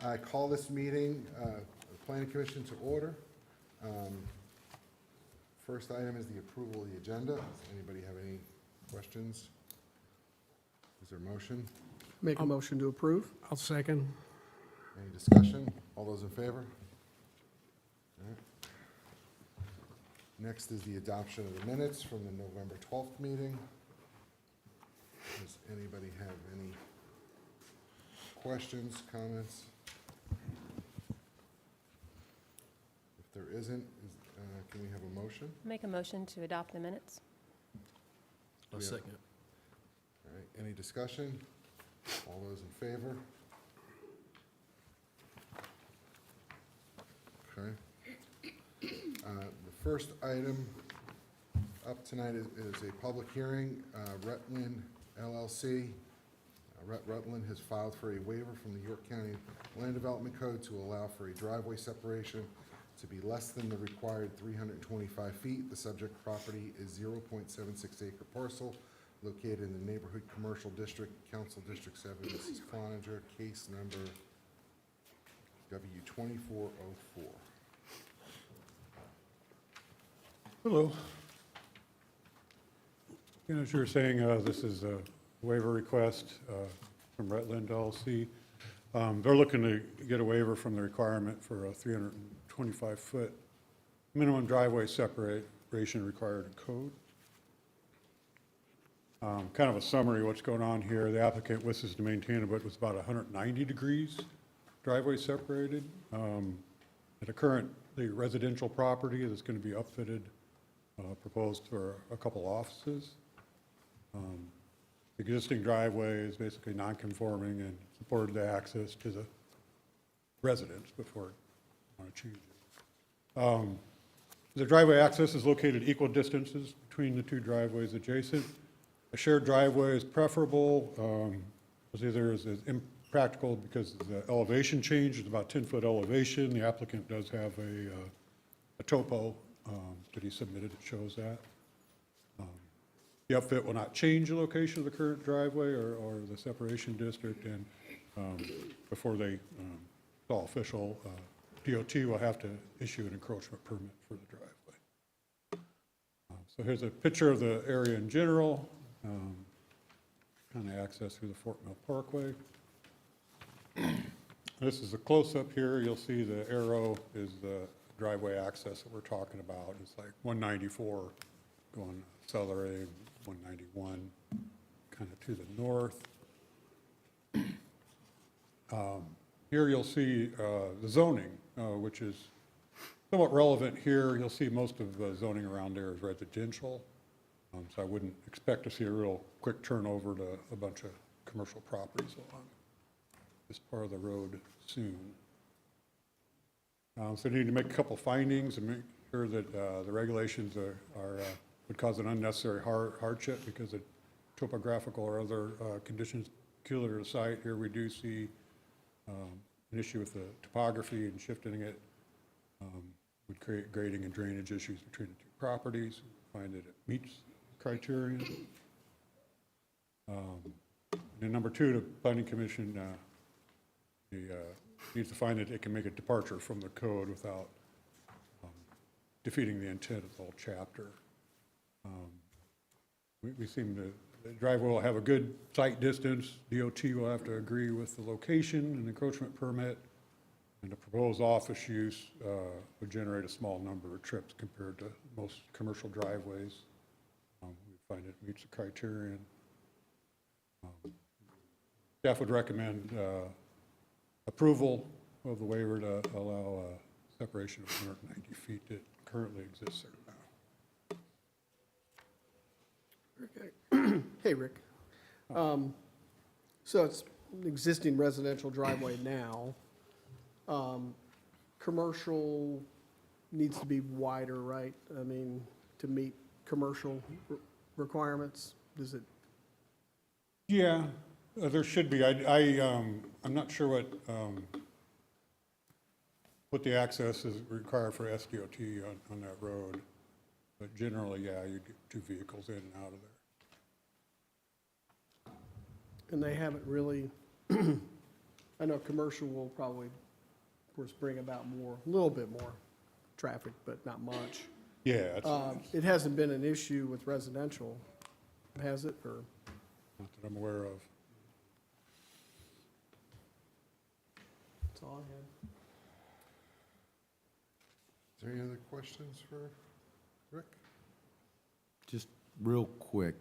I call this meeting, the Planning Commission to order. First item is the approval of the agenda. Does anybody have any questions? Is there a motion? Make a motion to approve. I'll second. Any discussion? All those in favor? All right. Next is the adoption of the minutes from the November 12th meeting. Does anybody have any questions, comments? If there isn't, can we have a motion? Make a motion to adopt the minutes. I'll second. All right, any discussion? All those in favor? Okay. The first item up tonight is a public hearing. Rutland LLC. Rutland has filed for a waiver from the York County Land Development Code to allow for a driveway separation to be less than the required 325 feet. The subject property is 0.76 acre parcel located in the Neighborhood Commercial District, Council District 7, this is Cloninger, case number W2404. Hello. As you were saying, this is a waiver request from Rutland LLC. They're looking to get a waiver from the requirement for a 325-foot minimum driveway separation required in code. Kind of a summary of what's going on here. The applicant wishes to maintain it, but was about 190 degrees driveway separated. At a currently residential property that's going to be upfitted, proposed for a couple offices. The existing driveway is basically non-conforming and supported the access to the residence before I want to change it. The driveway access is located equal distances between the two driveways adjacent. A shared driveway is preferable. Either is impractical because of the elevation change. It's about 10-foot elevation. The applicant does have a topo that he submitted that shows that. The upfit will not change the location of the current driveway or the separation district, and before they, it's all official, DOT will have to issue an encroachment permit for the driveway. So here's a picture of the area in general, kind of access through the Fort Mill Parkway. This is a close-up here. You'll see the arrow is the driveway access that we're talking about. It's like 194 going accelerating, 191 kind of to the north. Here you'll see the zoning, which is somewhat relevant here. You'll see most of the zoning around there is residential. So I wouldn't expect to see a real quick turnover to a bunch of commercial properties along this part of the road soon. So you need to make a couple findings and make sure that the regulations would cause an unnecessary hardship because of topographical or other conditions peculiar to the site. Here we do see an issue with the topography, and shifting it would create grading and drainage issues between the two properties. Find that it meets criteria. And number two, the Planning Commission needs to find that it can make a departure from the code without defeating the intent of the whole chapter. We seem to, the driveway will have a good site distance. DOT will have to agree with the location and encroachment permit, and the proposed office use would generate a small number of trips compared to most commercial driveways. We find it meets the criterion. Staff would recommend approval of the waiver to allow a separation of 190 feet that currently exists there now. Hey, Rick. So it's an existing residential driveway now. Commercial needs to be wider, right? I mean, to meet commercial requirements, does it? Yeah, there should be. I'm not sure what the access is required for SDOT on that road, but generally, yeah, you get two vehicles in and out of there. And they haven't really I know commercial will probably, of course, bring about more, a little bit more traffic, but not much. Yeah, it's not It hasn't been an issue with residential, has it, or? that I'm aware of. That's all I had. Is there any other questions for Rick? Just real quick,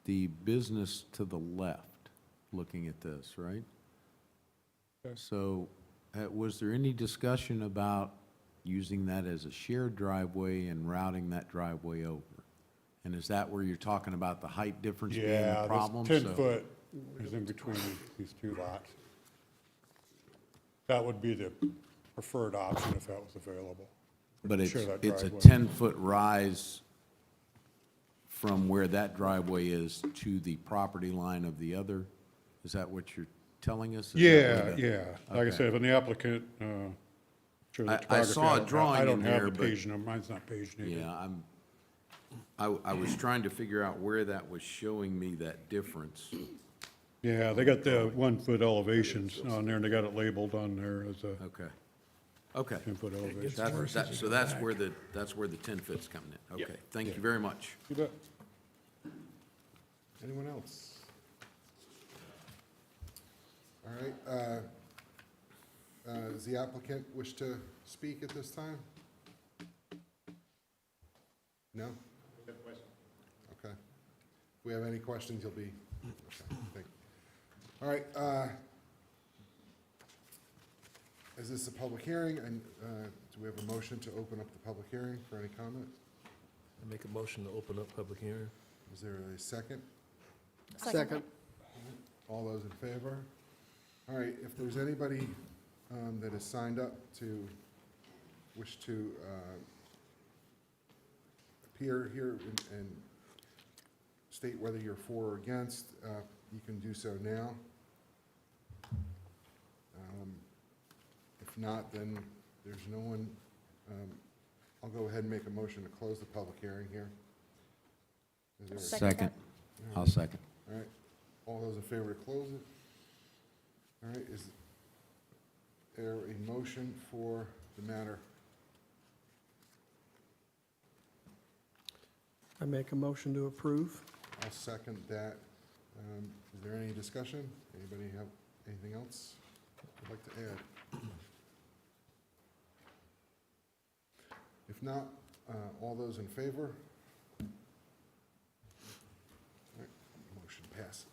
the business to the left, looking at this, right? Okay. So, was there any discussion about using that as a shared driveway and routing that driveway over? And is that where you're talking about the height difference being Yeah, the problem? this 10 So- foot is in between these two lots. That would be the preferred option if that was available. But Share that it's a driveway. 10-foot rise from where that driveway is to the property line of the other? Is that what you're telling us? Is that Yeah, where the- yeah. Like I Okay. said, when the applicant, show the I topography. saw a don't- drawing I don't in have there, the but- page number, mine's not page number. Yeah, I was trying to figure out where that was showing me that difference. Yeah, they got the 1 foot elevations on there, and they got it labeled on there as a Okay. Okay. 10 foot elevation. So that's where the 10 foot's coming in. Okay, thank you very much. You bet. Anyone else? All right, does the applicant wish to speak at this time? No? Okay. If we have any questions, you'll be, okay, thank you. All right, is this a public hearing, and do we have a motion to open up the public hearing for any comment? I make a motion to open up public hearing. Is there a second? Second. All those in favor? All right, if there's anybody that has signed up to wish to appear here and state whether you're for or against, you can do so now. If not, then there's no one. I'll go ahead and make a motion to close the public hearing here. Is there a- Second. I'll second. All right, all those in favor to close it? All right, is there a motion for the matter? I make a motion to approve. I'll second that. Is there any discussion? Anybody have anything else they'd like to add? If not, all those in favor? All right, motion passes.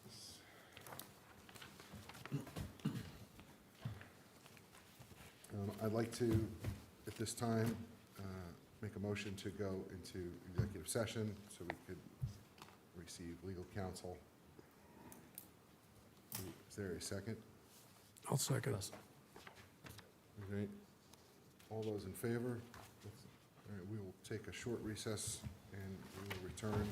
I'd like to, at this time, make a motion to go into executive session so we could receive legal counsel. Is there a second? I'll second. All right. All those in favor? All right, we will take a short recess and we will return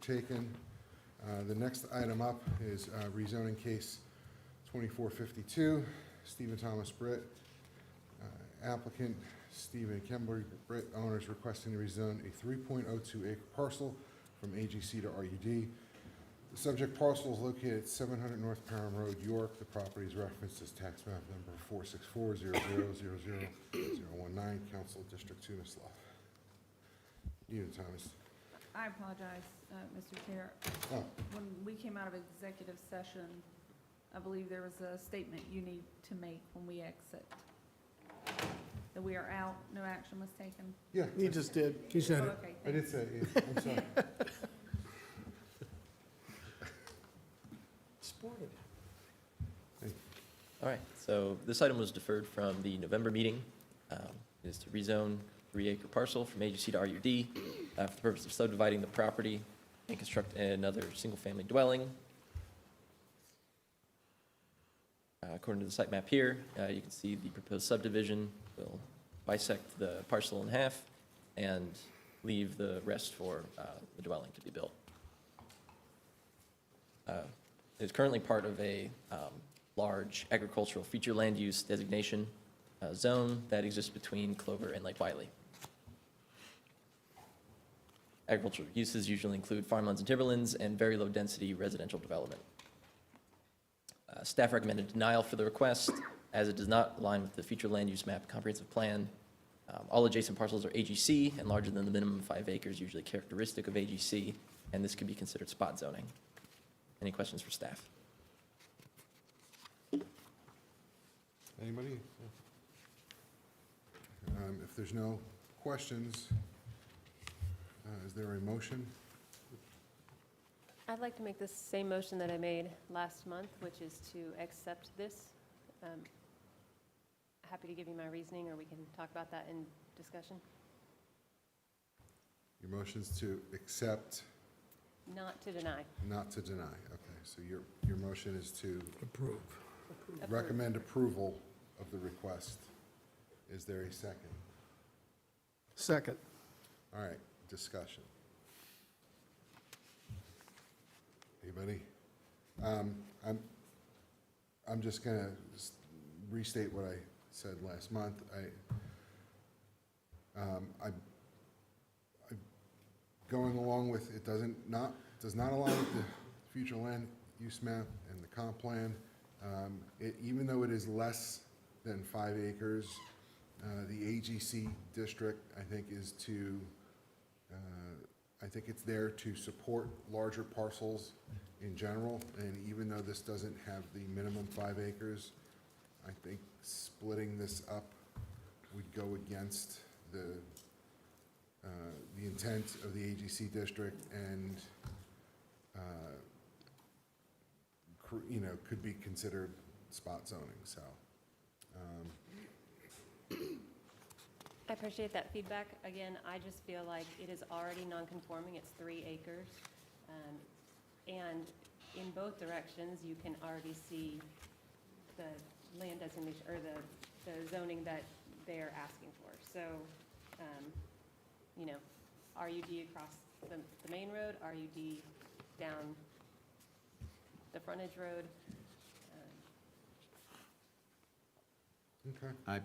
taken. The next item up is rezoning case 2452, Stephen Thomas Britt. Applicant Stephen Kimberly Britt, owners requesting to rezone a 3.02 acre parcel from AGC to RUD. The subject parcel is located at 700 North Parham Road, York. The property is referenced as tax map number 46400000019, Council District 2, Nisslau. Thomas. I apologize, Mr. Chair. Oh, When we came out of executive session, I believe there was a statement you need to make when we exit. That we are out, no action was taken. yeah, He just did. He said Oh, it. okay, I did say, yeah, I'm sorry. Sported. All right, so this item was deferred from the November meeting. It is to rezone 3-acre parcel from AGC to RUD for the purpose of subdividing the property and construct another single-family dwelling. According to the site map here, you can see the proposed subdivision will bisect the parcel in half and leave the rest for the dwelling to be built. It is currently part of a large agricultural future land use designation zone that exists between Clover and Lake Wiley. Agricultural uses usually include farmlands and timberlands and very low-density residential development. Staff recommended denial for the request, as it does not align with the future land use map comprehensive plan. All adjacent parcels are AGC and larger than the minimum 5 acres usually characteristic of AGC, and this could be considered spot zoning. Any questions for staff? Anybody? If there's no questions, is there a motion? I'd like to make the same motion that I made last month, which is to accept this. Happy to give you my reasoning, or we can talk about that in discussion. Your motion's to accept, Not to deny. not to deny. Okay, so your motion is to Approve. Approve. recommend approval of the request. Is there a second? Second. All right, discussion. Anybody? I'm just gonna restate what I said last month. Going along with, it does not align with the future land use map and the comp plan. Even though it is less than 5 acres, the AGC district, I think, I think it's there to support larger parcels in general, and even though this doesn't have the minimum 5 acres, I think splitting this up would go against the intent of the AGC district and, could be considered spot zoning, so. I appreciate that feedback. Again, I just feel like it is already non-conforming. It's 3 acres. And in both directions, you can already see the land designation, or the zoning that they're asking for. So, RUD across the main road, RUD down the frontage road. Okay.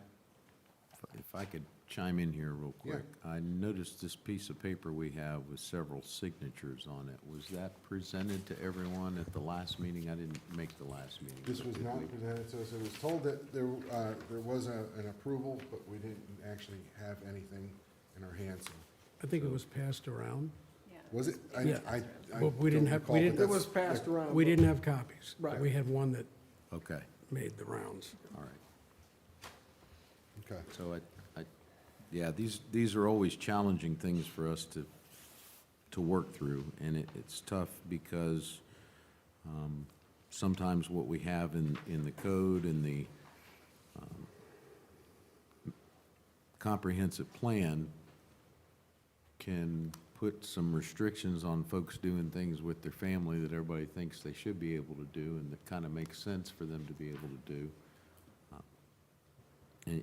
If I could chime in here real quick. I noticed this piece of paper we have with several signatures on it. Was that presented to everyone at the last meeting? I didn't make the last meeting. This was but did not we? presented to us. It was told that there was an approval, but we didn't actually have anything in our hands. I think it was passed around. Yeah. Was it? Yeah. I Well, we didn't don't have- recall, we but didn't- It that's- was passed around. We didn't have copies. Right. We had one that Okay, made the rounds. all right. Okay. So yeah, these are always challenging things for us to work through, and it's tough because sometimes what we have in the code and the comprehensive plan can put some restrictions on folks doing things with their family that everybody thinks they should be able to do, and that kind of makes sense for them to be able to do.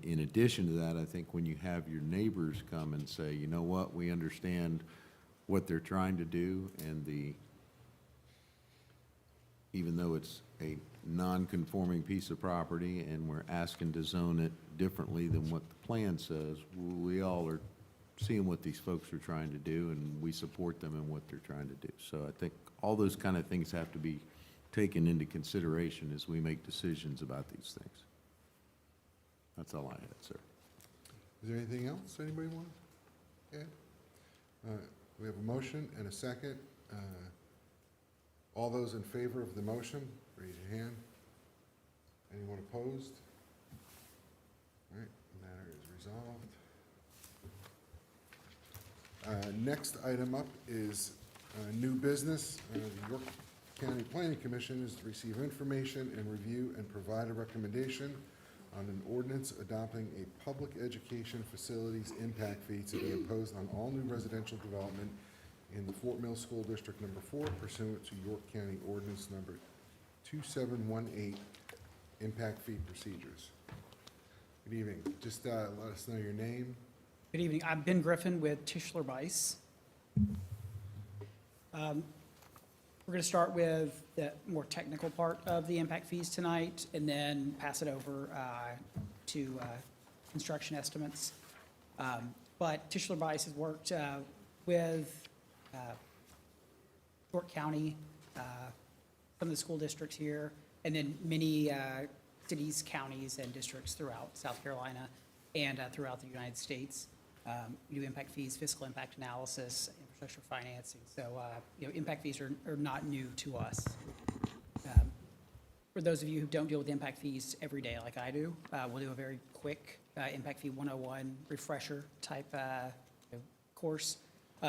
In addition to that, I think when you have your neighbors come and say, you know what, we understand what they're trying to do and even though it's a non-conforming piece of property and we're asking to zone it differently than what the plan says, we all are seeing what these folks are trying to do, and we support them in what they're trying to do. So I think all those kind of things have to be taken into consideration as we make decisions about these things. That's all I had, sir. Is there anything else anybody want to add? We have a motion and a second. All those in favor of the motion, raise your hand. Anyone opposed? All right, the matter is resolved. Next item up is new business. The York County Planning Commission is to receive information and review and provide a recommendation on an ordinance adopting a public education facilities impact fee to be imposed on all new residential development in the Fort Mill School District Number 4 pursuant to York County Ordinance Number 2718, impact fee procedures. Good evening. Just let us know your name. Good evening. I'm Ben Griffin with Tischler Bice. We're going to start with the more technical part of the impact fees tonight and then pass it over to construction estimates. But Tischler Bice has worked with York County, some of the school districts here, and then many cities, counties, and districts throughout South Carolina and throughout the United States. We do impact fees, fiscal impact analysis, infrastructure financing. So, impact fees are not new to us. For those of you who don't deal with impact fees every day like I do, we'll do a very quick impact fee 101 refresher type course.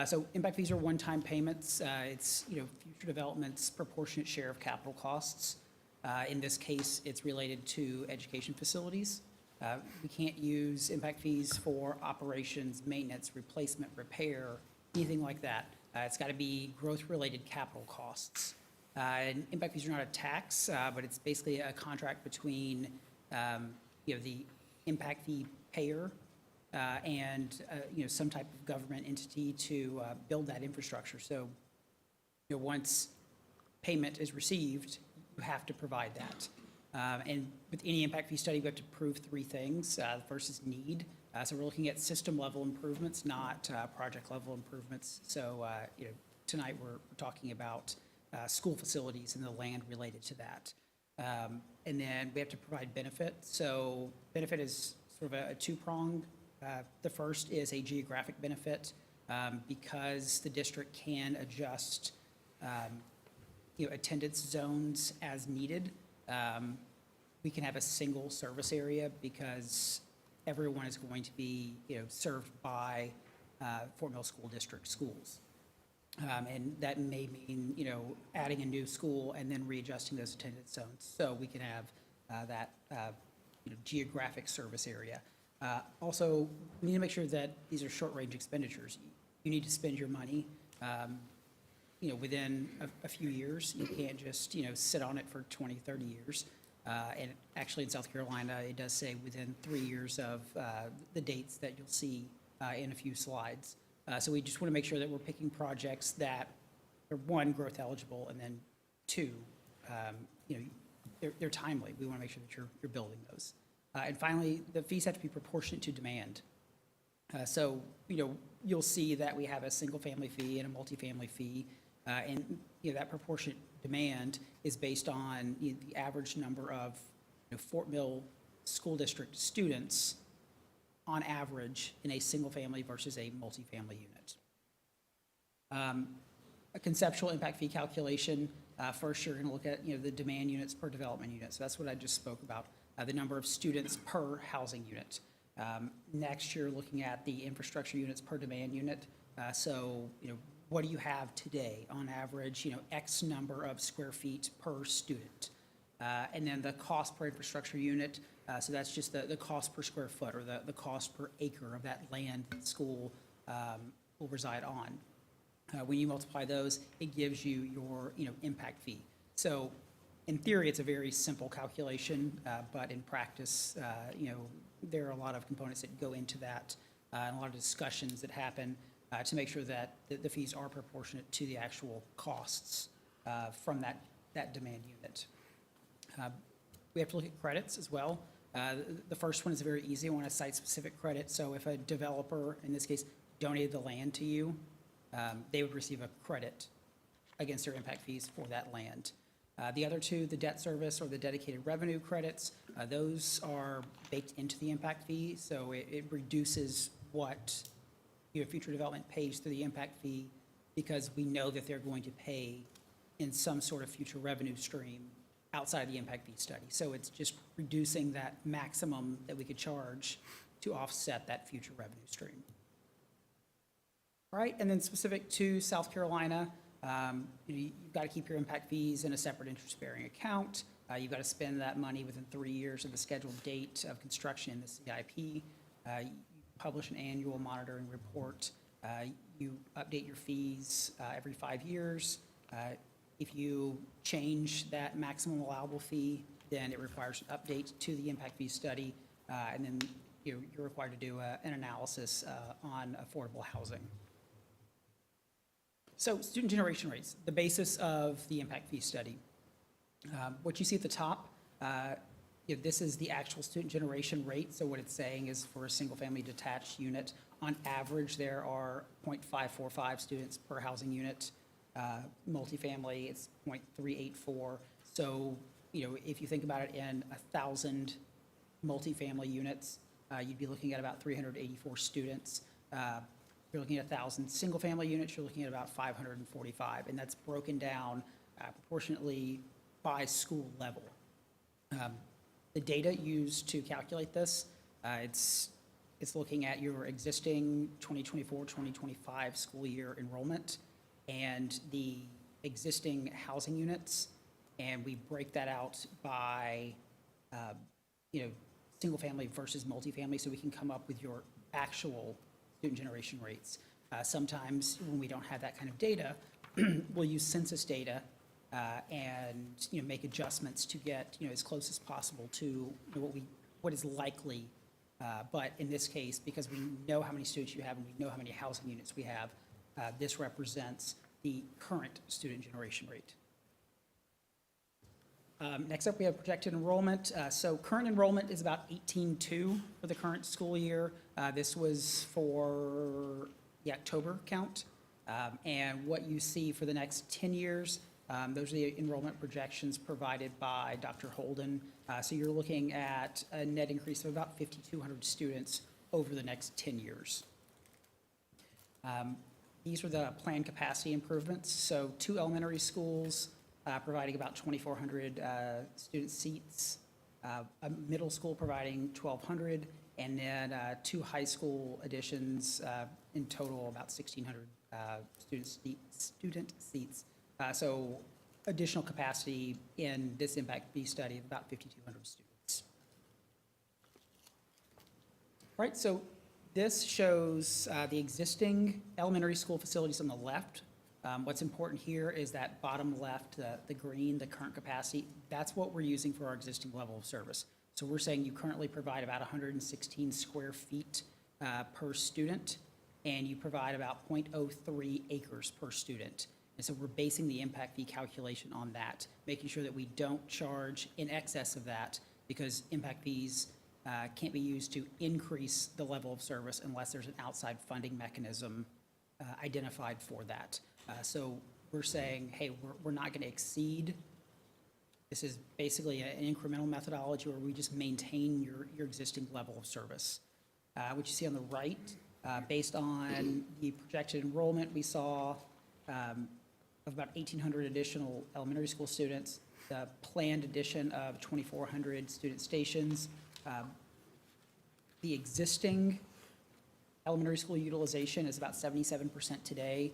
So impact fees are one-time payments. It's, future development's proportionate share of capital costs. In this case, it's related to education facilities. We can't use impact fees for operations, maintenance, replacement, repair, anything like that. It's got to be growth-related capital costs. And impact fees are not a tax, but it's basically a contract between, the impact fee payer and, some type of government entity to build that infrastructure. So, once payment is received, you have to provide that. And with any impact fee study, we have to prove three things. The first is need. So we're looking at system-level improvements, not project-level improvements. So, tonight we're talking about school facilities and the land related to that. And then we have to provide benefit. So benefit is sort of a two-pronged. The first is a geographic benefit because the district can adjust, attendance zones as needed. We can have a single service area because everyone is going to be, served by Fort Mill School District schools. And that may mean, adding a new school and then readjusting those attendance zones. So we can have that, geographic service area. Also, we need to make sure that these are short-range expenditures. You need to spend your money, within a few years. You can't just, sit on it for 20, 30 years. And actually in South Carolina, it does say within 3 years of the dates that you'll see in a few slides. So we just want to make sure that we're picking projects that are, one, growth eligible, and then two, they're timely. We want to make sure that you're building those. And finally, the fees have to be proportionate to demand. So, you'll see that we have a single-family fee and a multifamily fee. And, that proportionate demand is based on the average number of Fort Mill School District students on average in a single-family versus a multifamily unit. A conceptual impact fee calculation, first you're going to look at the demand units per development unit. So that's what I just spoke about, the number of students per housing unit. Next, you're looking at the infrastructure units per demand unit. So, what do you have today on average, X number of square feet per student. And then the cost per infrastructure unit, so that's just the cost per square foot or the cost per acre of that land that school will reside on. When you multiply those, it gives you your, impact fee. So in theory, it's a very simple calculation, but in practice, there are a lot of components that go into that and a lot of discussions that happen. to make sure that the fees are proportionate to the actual costs from that demand unit. We have to look at credits as well. The first one is a very easy one, a site-specific credit. So if a developer, in this case, donated the land to you, they would receive a credit against their impact fees for that land. The other two, the debt service or the dedicated revenue credits, those are baked into the impact fee, so it reduces what future development pays through the impact fee, because we know that they're going to pay in some sort of future revenue stream outside the impact fee study. So it's just reducing that maximum that we could charge to offset that future revenue stream. All right, and then specific to South Carolina, you've got to keep your impact fees in a separate interest-bearing account. You've got to spend that money within 3 years of the scheduled date of construction in the CIP. You publish an annual monitoring report. You update your fees every 5 years. If you change that maximum allowable fee, then it requires an update to the impact fee study, and then you're required to do an analysis on affordable housing. So student generation rates, the basis of the impact fee study. What you see at the top, this is the actual student generation rate. So what it's saying is for a single-family detached unit, on average, there are 0.545 students per housing unit. Multifamily, it's 0.384. So, if you think about it in 1,000 multifamily units, you'd be looking at about 384 students. You're looking at 1,000 single-family units, you're looking at about 545, and that's broken down proportionately by school level. The data used to calculate this, it's looking at your existing 2024-2025 school year enrollment and the existing housing units, and we break that out by, single-family versus multifamily, so we can come up with your actual student generation rates. Sometimes when we don't have that kind of data, we'll use census data and make adjustments to get as close as possible to what is likely. But in this case, because we know how many students you have and we know how many housing units we have, this represents the current student generation rate. Next up, we have projected enrollment. So current enrollment is about 18.2 for the current school year. This was for the October count. And what you see for the next 10 years, those are the enrollment projections provided by Dr. Holden. So you're looking at a net increase of about 5,200 students over the next 10 years. These are the planned capacity improvements. So 2 elementary schools providing about 2,400 student seats, a middle school providing 1,200, and then 2 high school additions, in total about 1,600 student seats. So additional capacity in this impact fee study of about 5,200 students. Right, so this shows the existing elementary school facilities on the left. What's important here is that bottom left, the green, the current capacity, that's what we're using for our existing level of service. So we're saying you currently provide about 116 square feet per student, and you provide about 0.03 acres per student. And so we're basing the impact fee calculation on that, making sure that we don't charge in excess of that, because impact fees can't be used to increase the level of service unless there's an outside funding mechanism identified for that. So we're saying, hey, we're not going to exceed. This is basically an incremental methodology where we just maintain your existing level of service. What you see on the right, based on the projected enrollment, we saw of about 1,800 additional elementary school students, the planned addition of 2,400 student stations. The existing elementary school utilization is about 77% today.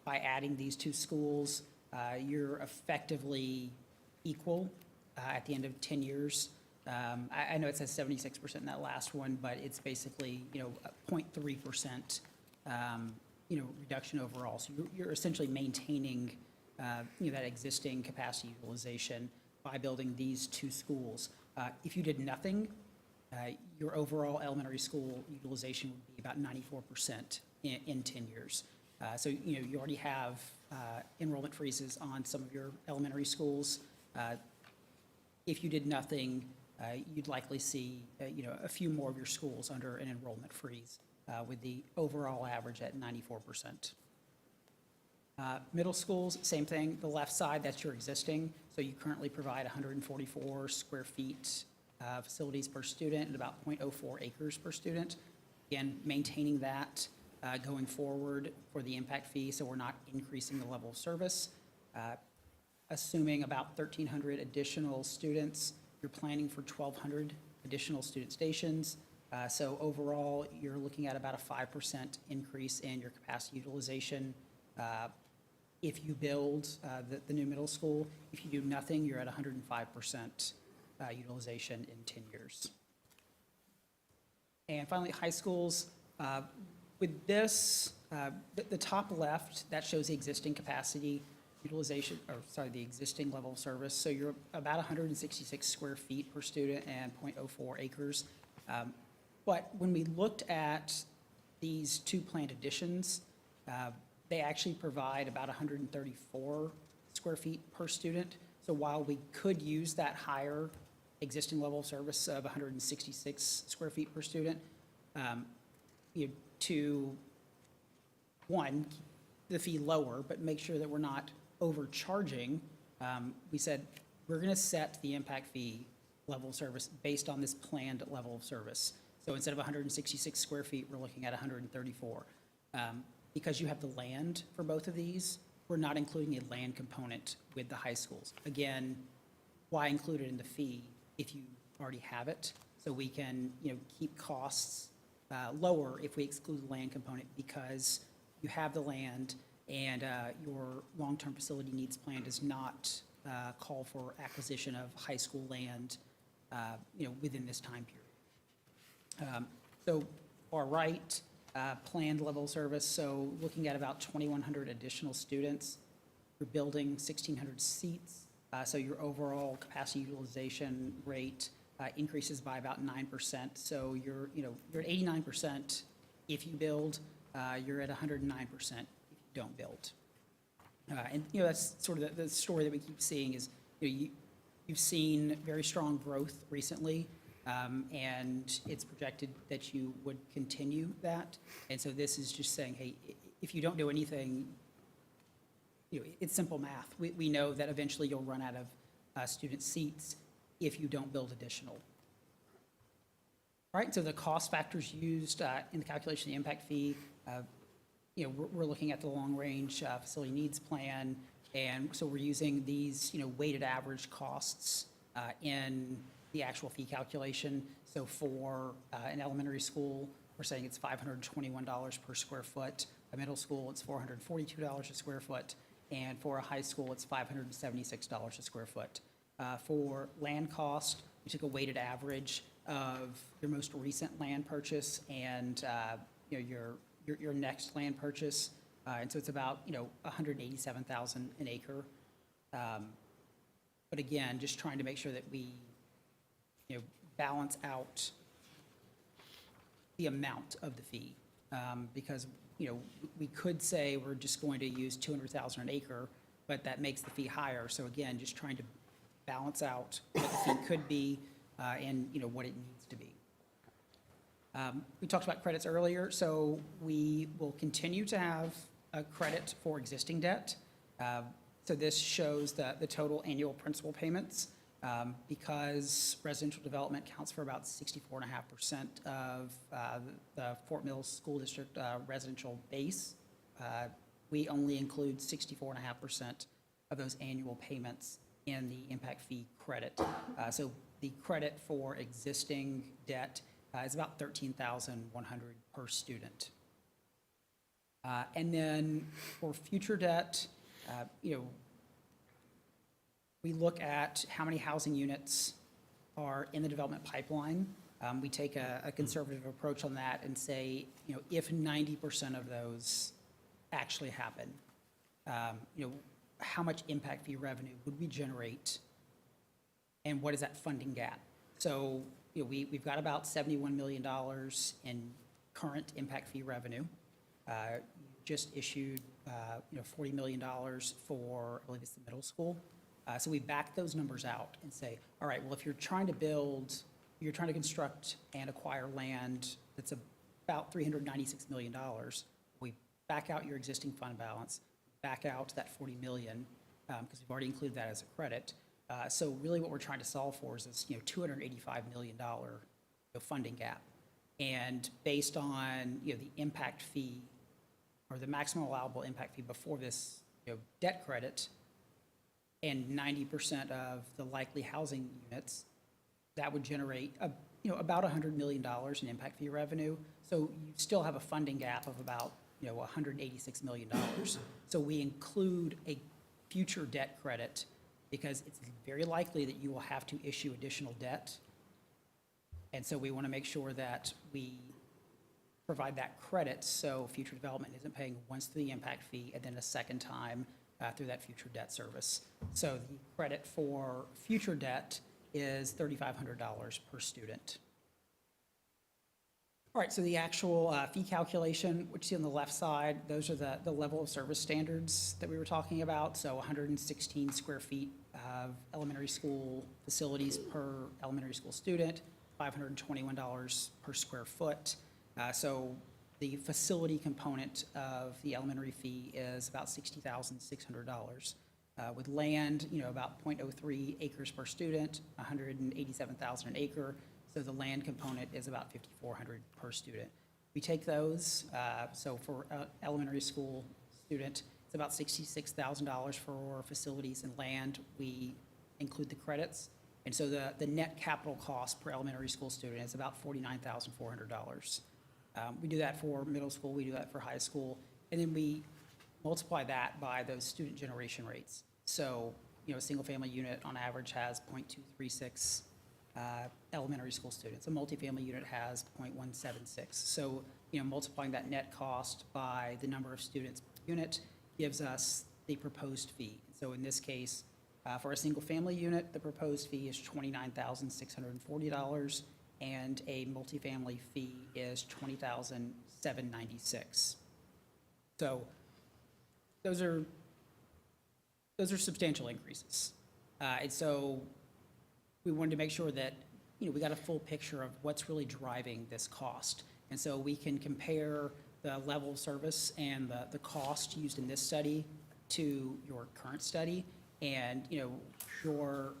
By adding these 2 schools, you're effectively equal at the end of 10 years. I know it says 76% in that last one, but it's basically, 0.3%, reduction overall. So you're essentially maintaining, that existing capacity utilization by building these 2 schools. If you did nothing, your overall elementary school utilization would be about 94% in 10 years. So, you already have enrollment freezes on some of your elementary schools. If you did nothing, you'd likely see, a few more of your schools under an enrollment freeze, with the overall average at 94%. Middle schools, same thing. The left side, that's your existing. So you currently provide 144 square feet facilities per student and about 0.04 acres per student. Again, maintaining that going forward for the impact fee, so we're not increasing the level of service. Assuming about 1,300 additional students, you're planning for 1,200 additional student stations. So overall, you're looking at about a 5% increase in your capacity utilization. If you build the new middle school, if you do nothing, you're at 105% utilization in 10 years. And finally, high schools. With this, the top left, that shows the existing capacity utilization, or sorry, the existing level of service. So you're about 166 square feet per student and 0.04 acres. But when we looked at these two planned additions, they actually provide about 134 square feet per student. So while we could use that higher existing level of service of 166 square feet per student, to, one, keep the fee lower, but make sure that we're not overcharging, we said, we're going to set the impact fee level of service based on this planned level of service. So instead of 166 square feet, we're looking at 134. Because you have the land for both of these, we're not including a land component with the high schools. Again, why include it in the fee if you already have it? So we can, keep costs lower if we exclude the land component because you have the land and your long-term facility needs plan does not call for acquisition of high school land, within this time period. So far right, planned level of service, so looking at about 2,100 additional students. You're building 1,600 seats, so your overall capacity utilization rate increases by about 9%. So you're at 89% if you build, you're at 109% if you don't build. And that's sort of the story that we keep seeing is you've seen very strong growth recently, and it's projected that you would continue that. And so this is just saying, hey, if you don't do anything, it's simple math. We know that eventually you'll run out of student seats if you don't build additional. All right, so the cost factors used in the calculation of the impact fee, we're looking at the long-range facility needs plan, and so we're using these, weighted average costs in the actual fee calculation. So for an elementary school, we're saying it's $521 per square foot. A middle school, it's $442 a square foot, and for a high school, it's $576 a square foot. For land cost, we took a weighted average of your most recent land purchase and your next land purchase, and so it's about $187,000 an acre. But again, just trying to make sure that we balance out the amount of the fee, because we could say we're just going to use $200,000 an acre, but that makes the fee higher. So again, just trying to balance out what the fee could be and what it needs to be. We talked about credits earlier, so we will continue to have a credit for existing debt. So this shows the total annual principal payments. Because residential development counts for about 64.5% of the Fort Mills School District residential base, we only include 64.5% of those annual payments in the impact fee credit. So the credit for existing debt is about $13,100 per student. And then for future debt, we look at how many housing units are in the development pipeline. We take a conservative approach on that and say, if 90% of those actually happen, how much impact fee revenue would we generate, and what is that funding gap? So, we've got about $71 million in current impact fee revenue. Just issued, $40 million for, I believe it's the middle school. So we back those numbers out and say, all right, well, if you're trying to construct and acquire land that's about $396 million, we back out your existing fund balance, back out that 40 million, because we've already included that as a credit. So really what we're trying to solve for is this, $285 million funding gap. And based on, the impact fee, or the maximum allowable impact fee before this, debt credit, and 90% of the likely housing units, that would generate, about $100 million in impact fee revenue. So you still have a funding gap of about, $186 million. So we include a future debt credit because it's very likely that you will have to issue additional debt. And so we want to make sure that we provide that credit so future development isn't paying once through the impact fee and then a second time through that future debt service. So the credit for future debt is $3,500 per student. All right, so the actual fee calculation, which you see on the left side, those are the level of service standards that we were talking about. So 116 square feet of elementary school facilities per elementary school student, $521 per square foot. So the facility component of the elementary fee is about $60,600. With land, about 0.03 acres per student, $187,000 an acre. So the land component is about $5,400 per student. We take those, so for elementary school student, it's about $66,000 for facilities and land. We include the credits. And so the net capital cost per elementary school student is about $49,400. We do that for middle school, we do that for high school, and then we multiply that by those student generation rates. So, a single-family unit on average has 0.236 elementary school students. A multifamily unit has 0.176. So, multiplying that net cost by the number of students per unit gives us the proposed fee. So in this case, for a single-family unit, the proposed fee is $29,640, and a multifamily fee is $20,796. So those are substantial increases. And so we wanted to make sure that, we got a full picture of what's really driving this cost. And so we can compare the level of service and the cost used in this study to your current study. And, your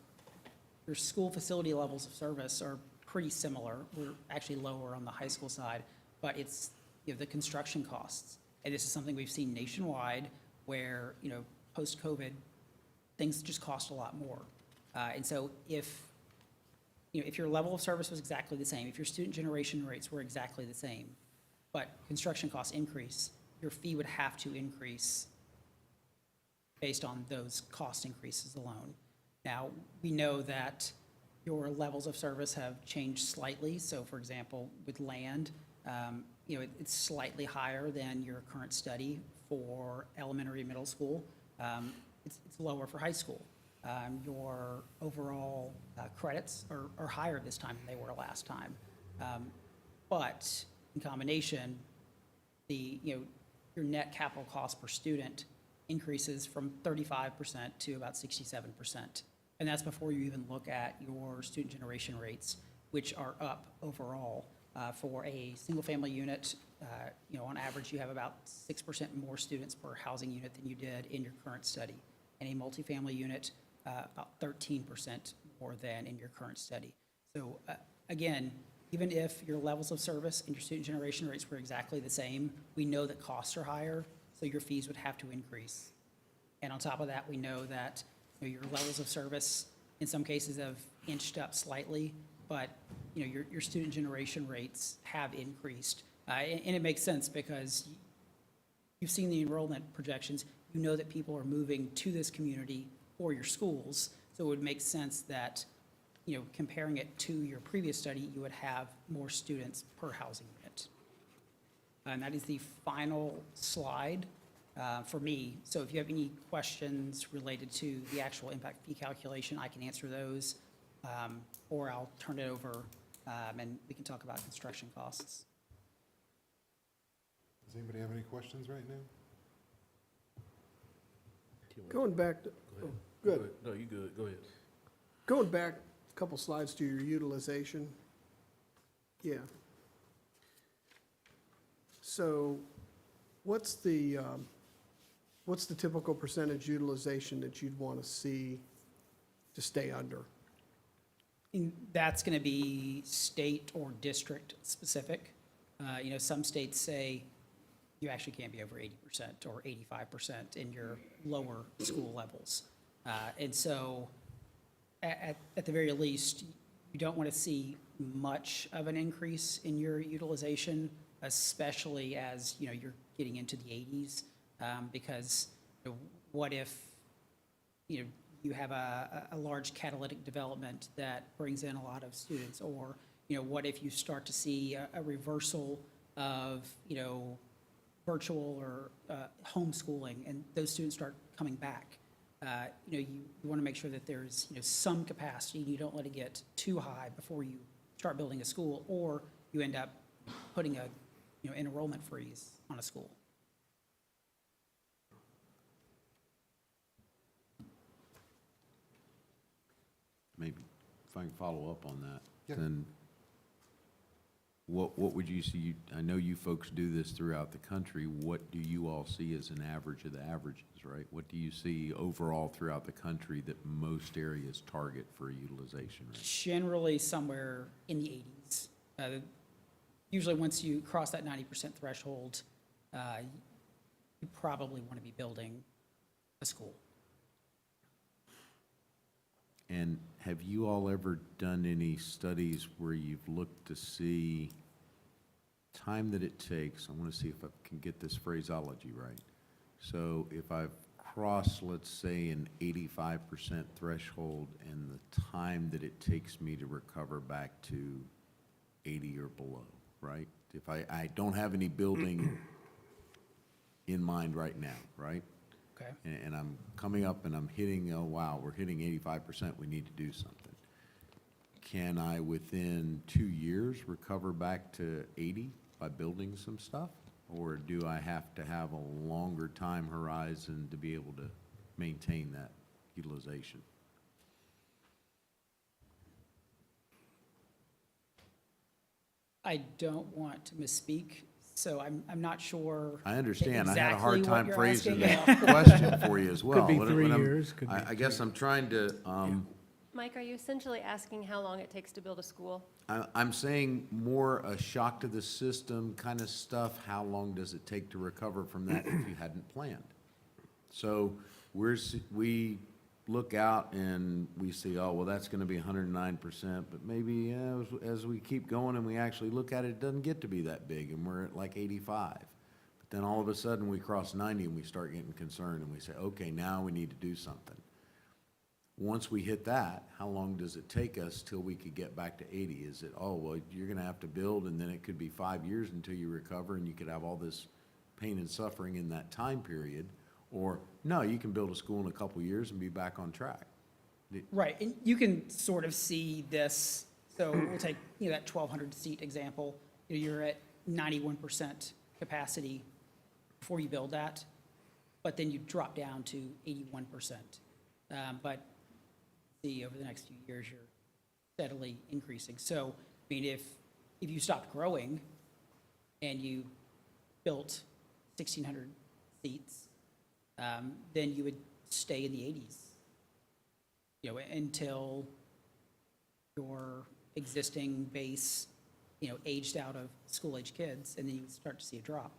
school facility levels of service are pretty similar. We're actually lower on the high school side, but it's, the construction costs. And this is something we've seen nationwide where, post-COVID, things just cost a lot more. And so if your level of service was exactly the same, if your student generation rates were exactly the same, but construction costs increase, your fee would have to increase based on those cost increases alone. Now, we know that your levels of service have changed slightly. So for example, with land, it's slightly higher than your current study for elementary and middle school. It's lower for high school. Your overall credits are higher this time than they were last time. But in combination, your net capital cost per student increases from 35% to about 67%. And that's before you even look at your student generation rates, which are up overall. For a single-family unit, on average, you have about 6% more students per housing unit than you did in your current study. And a multifamily unit, about 13% more than in your current study. So again, even if your levels of service and your student generation rates were exactly the same, we know that costs are higher, so your fees would have to increase. And on top of that, we know that your levels of service in some cases have inched up slightly, but your student generation rates have increased. And it makes sense because you've seen the enrollment projections. You know that people are moving to this community for your schools, so it would make sense that, comparing it to your previous study, you would have more students per housing unit. And that is the final slide for me. So if you have any questions related to the actual impact fee calculation, I can answer those, or I'll turn it over and we can talk about construction costs. Does anybody have any questions right now? Going back to, oh, good. No, you good, go ahead. Going back a couple slides to your utilization. Yeah. So what's the typical percentage utilization that you'd want to see to stay under? And that's going to be state or district specific. You know, some states say you actually can't be over 80% or 85% in your lower school levels. And so at the very least, you don't want to see much of an increase in your utilization, especially as, you know, you're getting into the 80s. Because you know, what if, you know, you have a large catalytic development that brings in a lot of students? Or, you know, what if you start to see a reversal of, you know, virtual or homeschooling, and those students start coming back? You know, you want to make sure that there's, you know, some capacity, and you don't let it get too high before you start building a school, or you end up putting a, you know, enrollment freeze on a school. Maybe if I can follow up on that, Yeah. then what would you see, I know you folks do this throughout the country, what do you all see as an average of the averages, right? What do you see overall throughout the country that most areas target for a utilization rate? Generally somewhere in the 80s. Usually once you cross that 90% threshold, you probably want to be building a school. And have you all ever done any studies where you've looked to see time that it takes? I want to see if I can get this phraseology right. So if I've crossed, let's say, an 85% threshold and the time that it takes me to recover back to 80 or below, right? If I don't have any building in mind right now, right? Okay. And I'm coming up and I'm hitting, oh, wow, we're hitting 85%, we need to do something. Can I, within 2 years, recover back to 80 by building some stuff? Or do I have to have a longer time horizon to be able to maintain that utilization? I don't want to misspeak, so I'm not sure. I understand, I had a exactly hard what time you're phrasing asking. that question for you as well. Could be What- 3 what I'm- years, could be I guess 2. I'm trying to, Mike, are you essentially asking how long it takes to build a school? I'm saying more a shock to the system kind of stuff. How long does it take to recover from that if you hadn't planned? So we look out and we see, oh, well, that's going to be 109%, but maybe as we keep going and we actually look at it, it doesn't get to be that big, and we're at like 85. But then all of a sudden, we cross 90 and we start getting concerned, and we say, okay, now we need to do something. Once we hit that, how long does it take us till we could get back to 80? Is it, oh, well, you're going to have to build, and then it could be 5 years until you recover, and you could have all this pain and suffering in that time period? Or, no, you can build a school in a couple years and be back on track. Right, and you can sort of see this, so we'll take, you know, that 1,200 seat example. You know, you're at 91% capacity before you build that, but then you drop down to 81%. But see, over the next few years, you're steadily increasing. So, I mean, if you stopped growing and you built 1,600 seats, then you would stay in the 80s, you know, until your existing base, you know, aged out of school-age kids, and then you would start to see a drop.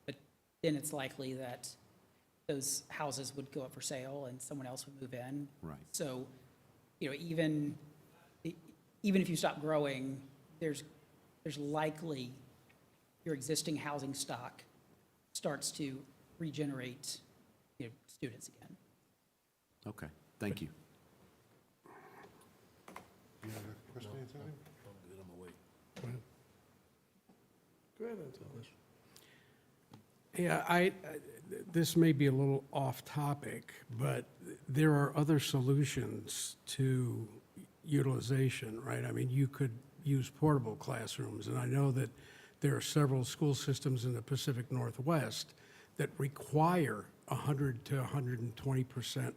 But then it's likely that those houses would go up for sale and someone else would move in. Right. So, you know, even if you stop growing, there's likely your existing housing stock starts to regenerate, you know, students again. Okay, thank you. You have a question, Antonio? Go ahead, Antonio. Yeah, this may be a little off topic, but there are other solutions to utilization, right? I mean, you could use portable classrooms, and I know that there are several school systems in the Pacific Northwest that require 100 to 120%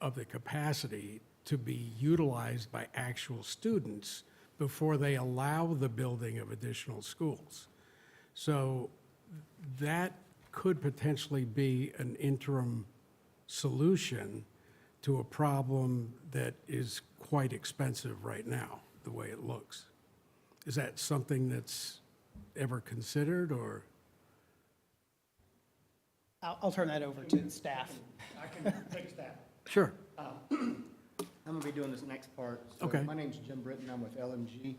of the capacity to be utilized by actual students before they allow the building of additional schools. So that could potentially be an interim solution to a problem that is quite expensive right now, the way it looks. Is that something that's ever considered, or? I'll turn that over to the staff. I can take a stab. Sure. I'm gonna be doing this next part. So Okay. My name's Jim Britton, I'm with LMG.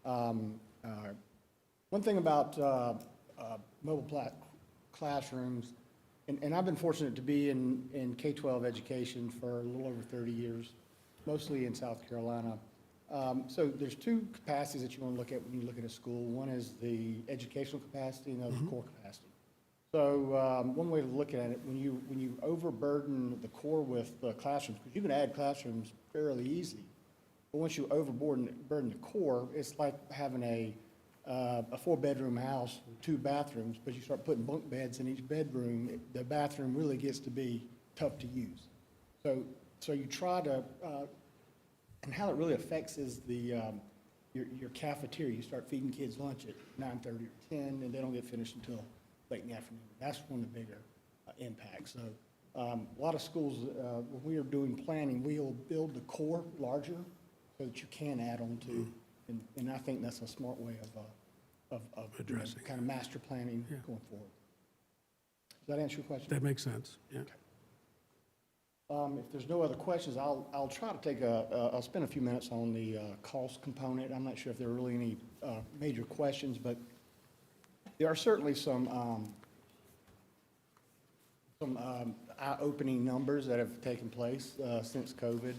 One thing about mobile classrooms, and I've been fortunate to be in K-12 education for a little over 30 years, mostly in South Carolina. So there's two capacities that you want to look at when you look at a school. One is the educational capacity and the other is core capacity. So one way to look at it, when you overburden the core with classrooms, because you can add classrooms fairly easily, but once you overburden the core, it's like having a 4-bedroom house with 2 bathrooms, but you start putting bunk beds in each bedroom, the bathroom really gets to be tough to use. So you try to, and how it really affects is your cafeteria. You start feeding kids lunch at 9:30 or 10, and they don't get finished until late in the afternoon. That's one of the bigger impacts. So a lot of schools, when we are doing planning, we'll build the core larger so that you can add on to, and I think that's a smart way of Addressing. kind of master planning Yeah. going forward. Does that answer your question? That makes sense, yeah. If there's no other questions, I'll try to take I'll spend a few minutes on the cost component. I'm not sure if there are really any major questions, but there are certainly some eye-opening numbers that have taken place since COVID.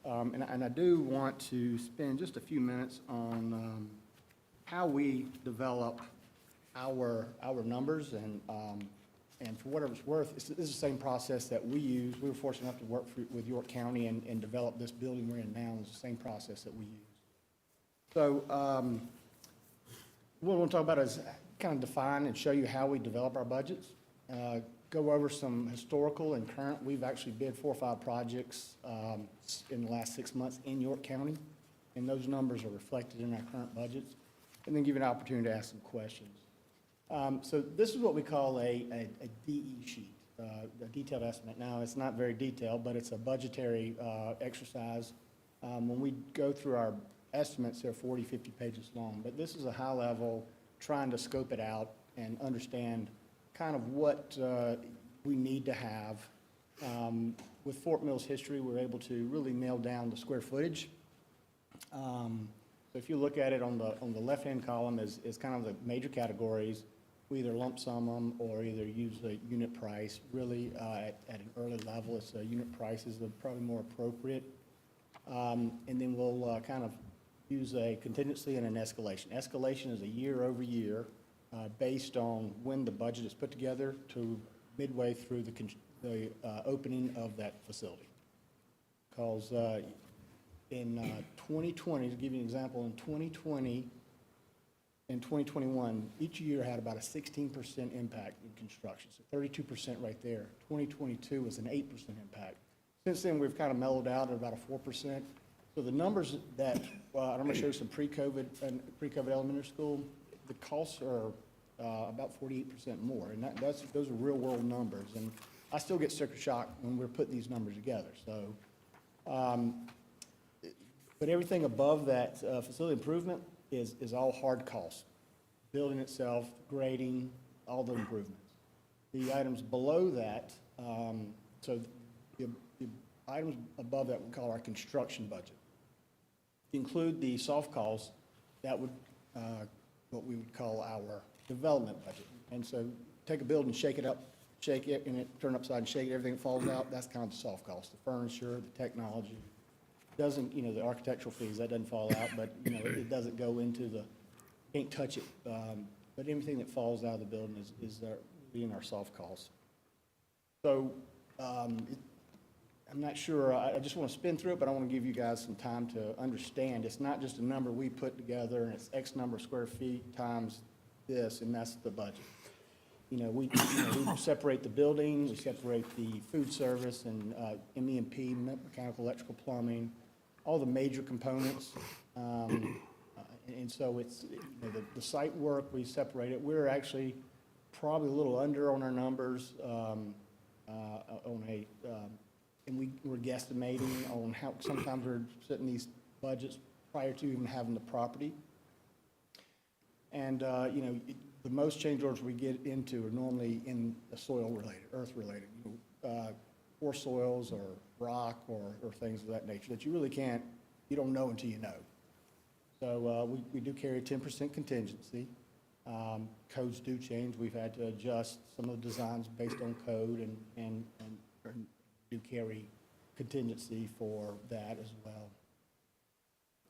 And I do want to spend just a few minutes on how we develop our numbers, and for whatever it's worth, this is the same process that we use. We were fortunate enough to work with York County and develop this building we're in now. It's the same process that we use. So what I want to talk about is kind of define and show you how we develop our budgets. Go over some historical and current. We've actually bid 4 or 5 projects in the last 6 months in York County, and those numbers are reflected in our current budgets, and then give you an opportunity to ask some questions. So this is what we call a DE sheet, a detailed estimate. Now, it's not very detailed, but it's a budgetary exercise. When we go through our estimates, they're 40, 50 pages long, but this is a high level, trying to scope it out and understand kind of what we need to have. With Fort Mills history, we're able to really nail down the square footage. So if you look at it on the left-hand column is kind of the major categories. We either lump sum them or either use the unit price. Really, at an early level, it's unit prices are probably more appropriate. And then we'll kind of use a contingency and an escalation. Escalation is a year over year based on when the budget is put together to midway through the opening of that facility. Because in 2020, to give you an example, in 2020 and 2021, each year had about a 16% impact in construction, so 32% right there. 2022 was an 8% impact. Since then, we've kind of mellowed out at about a 4%. So the numbers that, I'm going to show you some pre-COVID elementary school, the costs are about 48% more, and those are real-world numbers. And I still get sticker shock when we're putting these numbers together. So, but everything above that facility improvement is all hard costs. Building itself, grading, all the improvements. The items below that, so the items above that we call our construction budget. Include the soft costs, that would, what we would call our development budget. And so take a building, shake it up, shake it, and it turn upside and shake it, everything that falls out, that's kind of the soft cost. The furniture, the technology, doesn't, the architectural fees, that doesn't fall out, but, it doesn't go into the, can't touch it. But anything that falls out of the building is being our soft costs. So, I'm not sure, I just want to spin through it, but I want to give you guys some time to understand. It's not just a number we put together, and it's X number of square feet times this, and that's the budget. We separate the building, we separate the food service and MEP, mechanical, electrical, plumbing, all the major components. And so it's, the site work, we separate it. We're actually probably a little under on our numbers and we're guesstimating on how, sometimes we're setting these budgets prior to even having the property. And, the most change orders we get into are normally in the soil related, earth related, poor soils or rock or things of that nature that you really can't, you don't know until you know. So we do carry a 10% contingency. Codes do change. We've had to adjust some of the designs based on code and do carry contingency for that as well.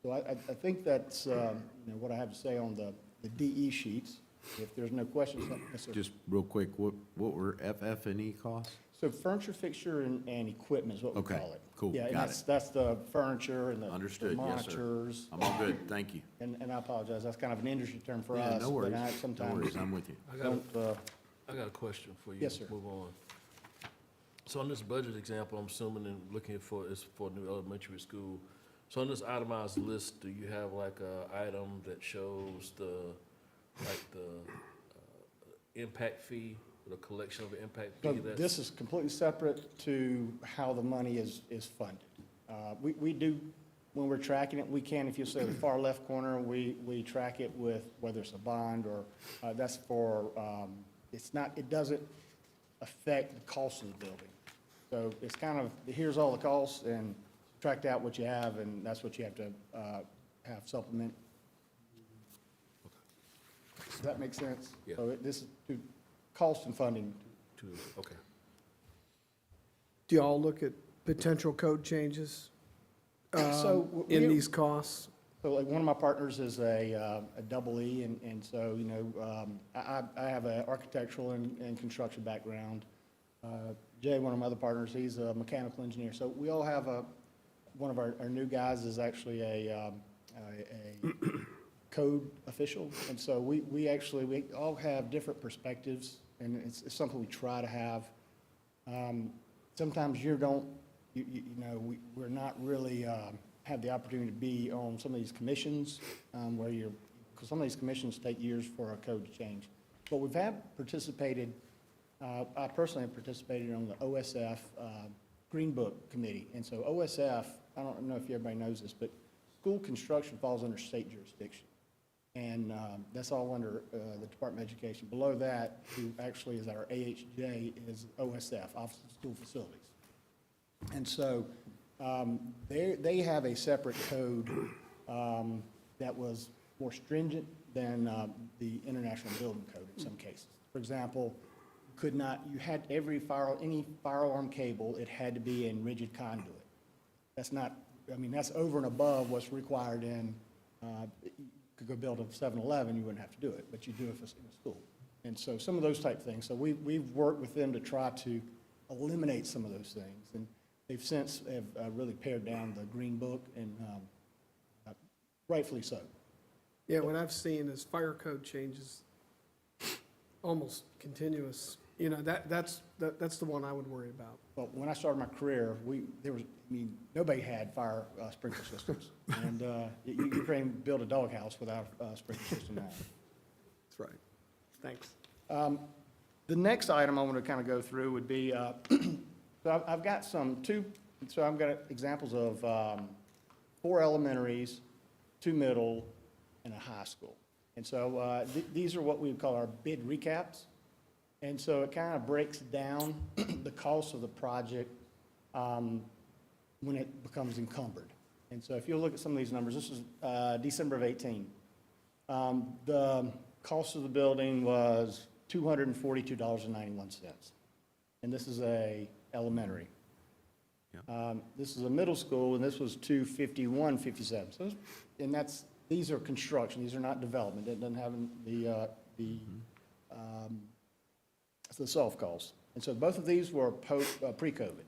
So I think that's what I have to say on the DE sheets. If there's no questions, yes, sir. Just real quick, what were FF&E costs? So furniture, fixture, and equipment is what we Okay, call it. cool, Yeah, and got it. that's the furniture and the Understood, the yes, sir. monitors. I'm all good, thank you. And I apologize, that's kind of an industry term for Yeah, us. no worries, But I no sometimes worries, I'm with you. I got a question for you. Yes, sir. Move on. So on this budget example, I'm assuming and looking for is for new elementary school. So on this itemized list, do you have like a item that shows the impact fee, the collection of the impact So fee? this is completely separate to how the money is funded. We do, when we're tracking it, we can, if you say the far left corner, we track it with whether it's a bond or, that's for, it doesn't affect the cost of the building. So it's kind of, here's all the costs and subtract out what you have, and that's what you have to have supplement. Does that make sense? Yeah. So this is to cost and funding. Okay. Do y'all look at potential code changes So in we- these costs? So like one of my partners is a double E, and so, I have an architectural and construction background. Jay, one of my other partners, he's a mechanical engineer. So we all have one of our new guys is actually a code official. And so we all have different perspectives, and it's something we try to have. Sometimes we're not really have the opportunity to be on some of these commissions because some of these commissions take years for a code to change. But we've participated, I personally have participated on the OSF Green Book Committee. And so OSF, I don't know if everybody knows this, but school construction falls under state jurisdiction. And that's all under the Department of Education. Below that, who actually is our AHJ, is OSF, Office of School Facilities. And so they have a separate code that was more stringent than the International Building Code in some cases. For example, you had any firearm cable, it had to be in rigid conduit. That's over and above what's required in, you could go build a 7-Eleven, you wouldn't have to do it, but you do it in a school. And so some of those type things. So we've worked with them to try to eliminate some of those things. And they've since really pared down the Green Book, and rightfully so. Yeah, what I've seen is fire code changes almost continuous. That's the one I would worry about. Well, when I started my career, nobody had fire sprinkler systems. And you can't build a doghouse without a sprinkler system now. That's right. Thanks. The next item I want to kind of go through would be, so I've got I've got examples of 4 elementaries, 2 middle, and a high school. And so these are what we would call our bid recaps. And so it kind of breaks down the cost of the project when it becomes encumbered. And so if you look at some of these numbers, this is December of 18. The cost of the building was $242.91. And this is a elementary. This is a middle school, and this was $251.57. So, these are construction. These are not development. It doesn't have the soft costs. And so both of these were pre-COVID.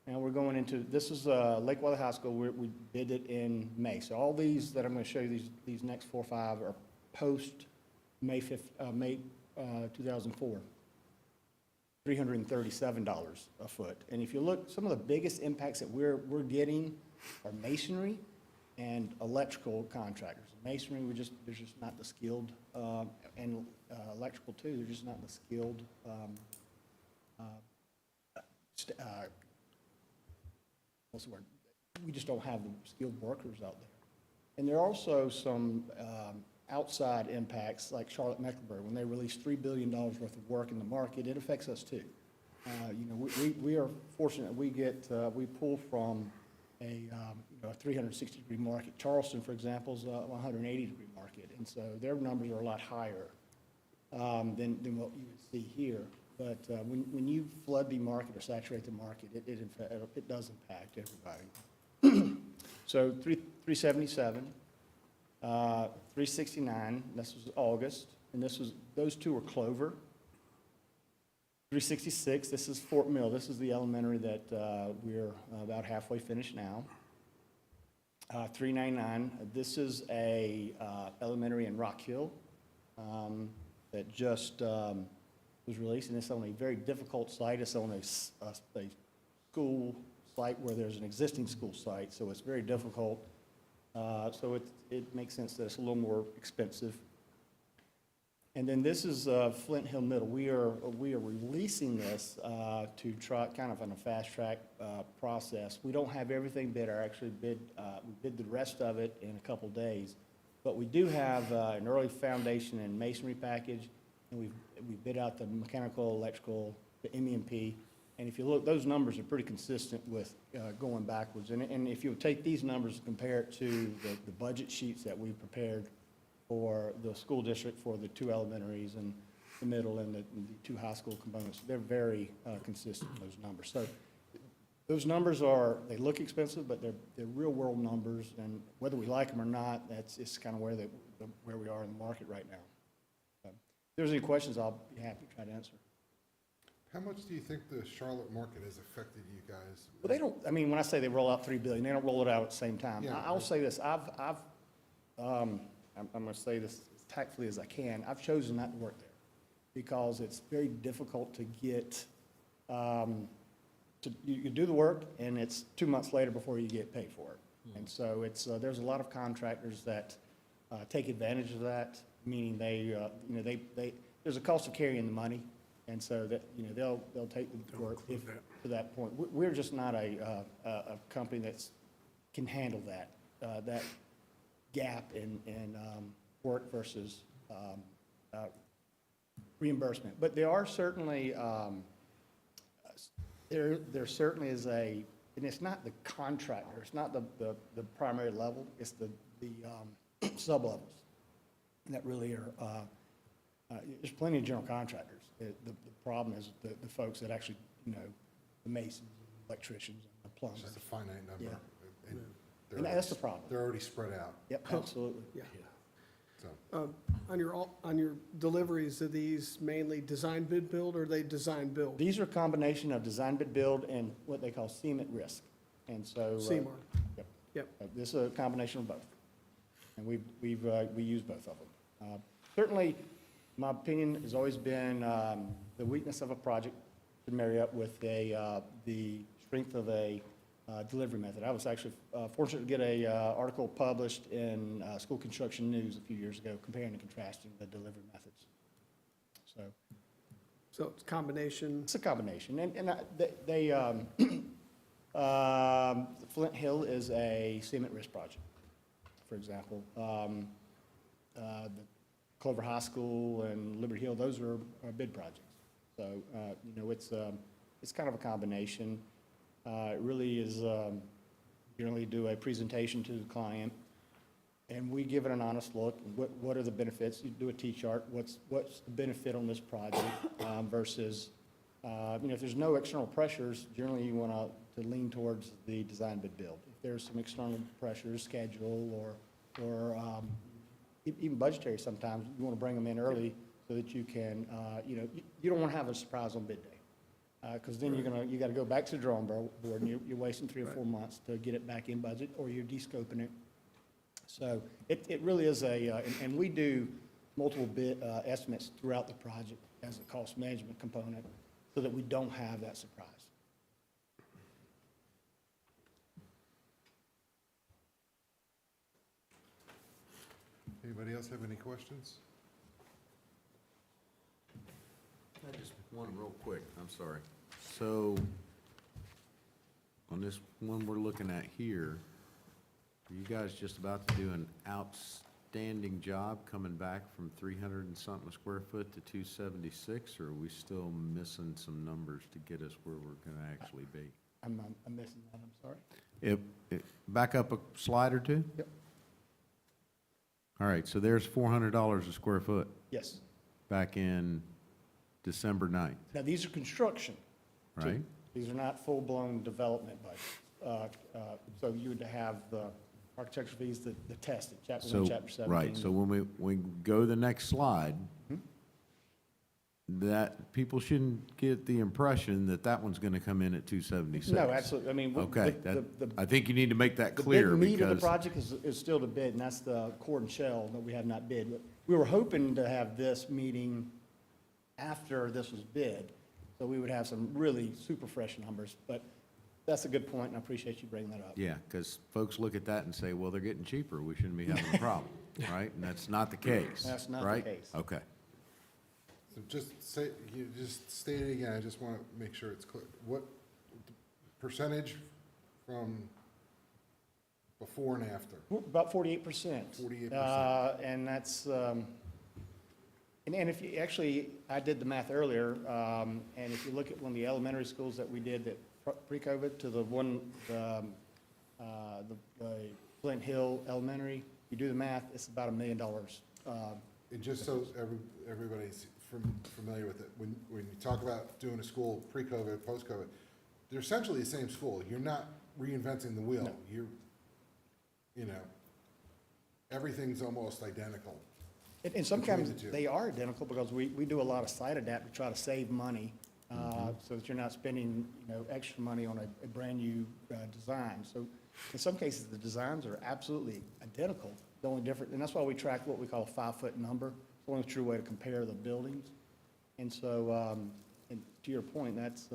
Now we're going into, this is Lake Wiley High School. We bid it in May. So all these that I'm going to show you, these next 4 or 5 are post-May May 2004. $337 a foot. And if you look, some of the biggest impacts that we're getting are masonry and electrical contractors. Masonry, there's just not the skilled, and electrical too, they're just not the skilled, what's the word? We just don't have the skilled workers out there. And there are also some outside impacts, like Charlotte-Mecklenburg. When they release $3 billion worth of work in the market, it affects us too. You know, we are fortunate, we pull from a 360-degree market. Charleston, for example, is a 180-degree market, and so their numbers are a lot higher than what you would see here. But when you flood the market or saturate the market, it does impact everybody. So 377, 369, this was August, and those two were Clover. 366, this is Fort Mill. This is the elementary that we're about halfway finished now. 399, this is a elementary in Rock Hill that just was released, and it's on a very difficult site. It's on a school site where there's an existing school site, so it's very difficult. So it makes sense that it's a little more expensive. And then this is Flint Hill Middle. We are releasing this to try kind of on a fast track process. We don't have everything bid. We bid the rest of it in a couple days. But we do have an early foundation and masonry package, and we bid out the mechanical, electrical, the MEP. And if you look, those numbers are pretty consistent with going backwards. And if you take these numbers and compare it to the budget sheets that we prepared for the school district for the two elementaries and the middle and the two high school components, they're very consistent, those numbers. So those numbers they look expensive, but they're real world numbers, and whether we like them or not, it's kind of where we are in the market right now. So, if there's any questions, I'll be happy to try to answer. How much do you think the Charlotte market has affected you guys? Well, they don't, I mean, when I say they roll out $3 billion, they don't roll it out at the same time. Yeah. I'll say this, I'm going to say this as tactfully as I can. I've chosen not to work there because it's very difficult to get, you do the work and it's 2 months later before you get paid for it. And so there's a lot of contractors that take advantage of that, meaning there's a cost of carrying the money. And so that, they'll take the work to that point. We're just not a company that can handle that gap in work versus reimbursement. But there are certainly, there certainly is and it's not the contractor, it's not the primary level, it's the sub-levels that really are, there's plenty of general contractors. The problem is the folks that actually, the masons, electricians, and the plumbers. Just a finite number. Yeah. And And that's the problem. They're already spread out, Yep, absolutely. Yeah. so. On your deliveries, are these mainly design bid build, or are they design build? These are a combination of design bid build and what they call cement risk. And so. CMAR. Yep. Yep. This is a combination of both. And we use both of them. Certainly, my opinion has always been the weakness of a project to marry up with the strength of a delivery method. I was actually fortunate to get a article published in School Construction News a few years ago comparing and contrasting the delivery methods. So it's a combination. It's a combination, Flint Hill is a cement risk project, for example. The Clover High School and Liberty Hill, those are bid projects. So, it's kind of a combination. It really is, generally do a presentation to the client, and we give it an honest look. What are the benefits? You do a T-chart. What's the benefit on this project versus, if there's no external pressures, generally you want to lean towards the design bid build. If there's some external pressures, schedule or even budgetary sometimes, you want to bring them in early so that you can, you don't want to have a surprise on bid day. Because then you got to go back to the drawing board, and you're wasting 3 or 4 months to get it back in budget, or you're de-scoping it. So it really is and we do multiple bid estimates throughout the project as a cost management component so that we don't have that surprise. Anybody else have any questions? Just one real quick, I'm sorry. So, on this one we're looking at here, are you guys just about to do an outstanding job coming back from 300 and something square foot to 276, or are we still missing some numbers to get us where we're gonna actually be? I'm missing that, I'm sorry. Back up a slide or two? Yep. All right, so there's $400 a square foot Yes. back in December 9th, Now, these are construction. too. right? These are not full-blown development budgets. So you would have the architecture fees, the testing, chapter So, 1, chapter 17. right, so when we go to the next slide, that, people shouldn't get the impression that that one's gonna come in at 276. No, absolutely, I mean. Okay, I think you need to make that The clear big meat of the because, project is still to bid, and that's the core and shell that we have not bid. But we were hoping to have this meeting after this was bid, so we would have some really super fresh numbers. But that's a good point, and I appreciate you bringing that up. yeah, because folks look at that and say, well, they're getting cheaper, we shouldn't be having a problem, right? And that's not the case. That's not the right? case. Okay. So just state it again, I just want to make sure it's clear. What percentage from before and after? About 48%. 48%. And that's, and if you, actually, I did the math earlier, and if you look at one of the elementary schools that we did that pre-COVID to the one, the Flint Hill Elementary, you do the math, it's about $1 million. And just so everybody's familiar with it, when you talk about doing a school pre-COVID, post-COVID, they're essentially the same school. You're not reinventing the wheel. No. You know, everything's almost identical. And sometimes Between the two. they are identical because we do a lot of site adapt to try to save money, so that you're not spending, extra money on a brand-new design. So in some cases, the designs are absolutely identical. The only difference, and that's why we track what we call a 5-foot number. It's the only true way to compare the buildings. And so, and to your point, that's,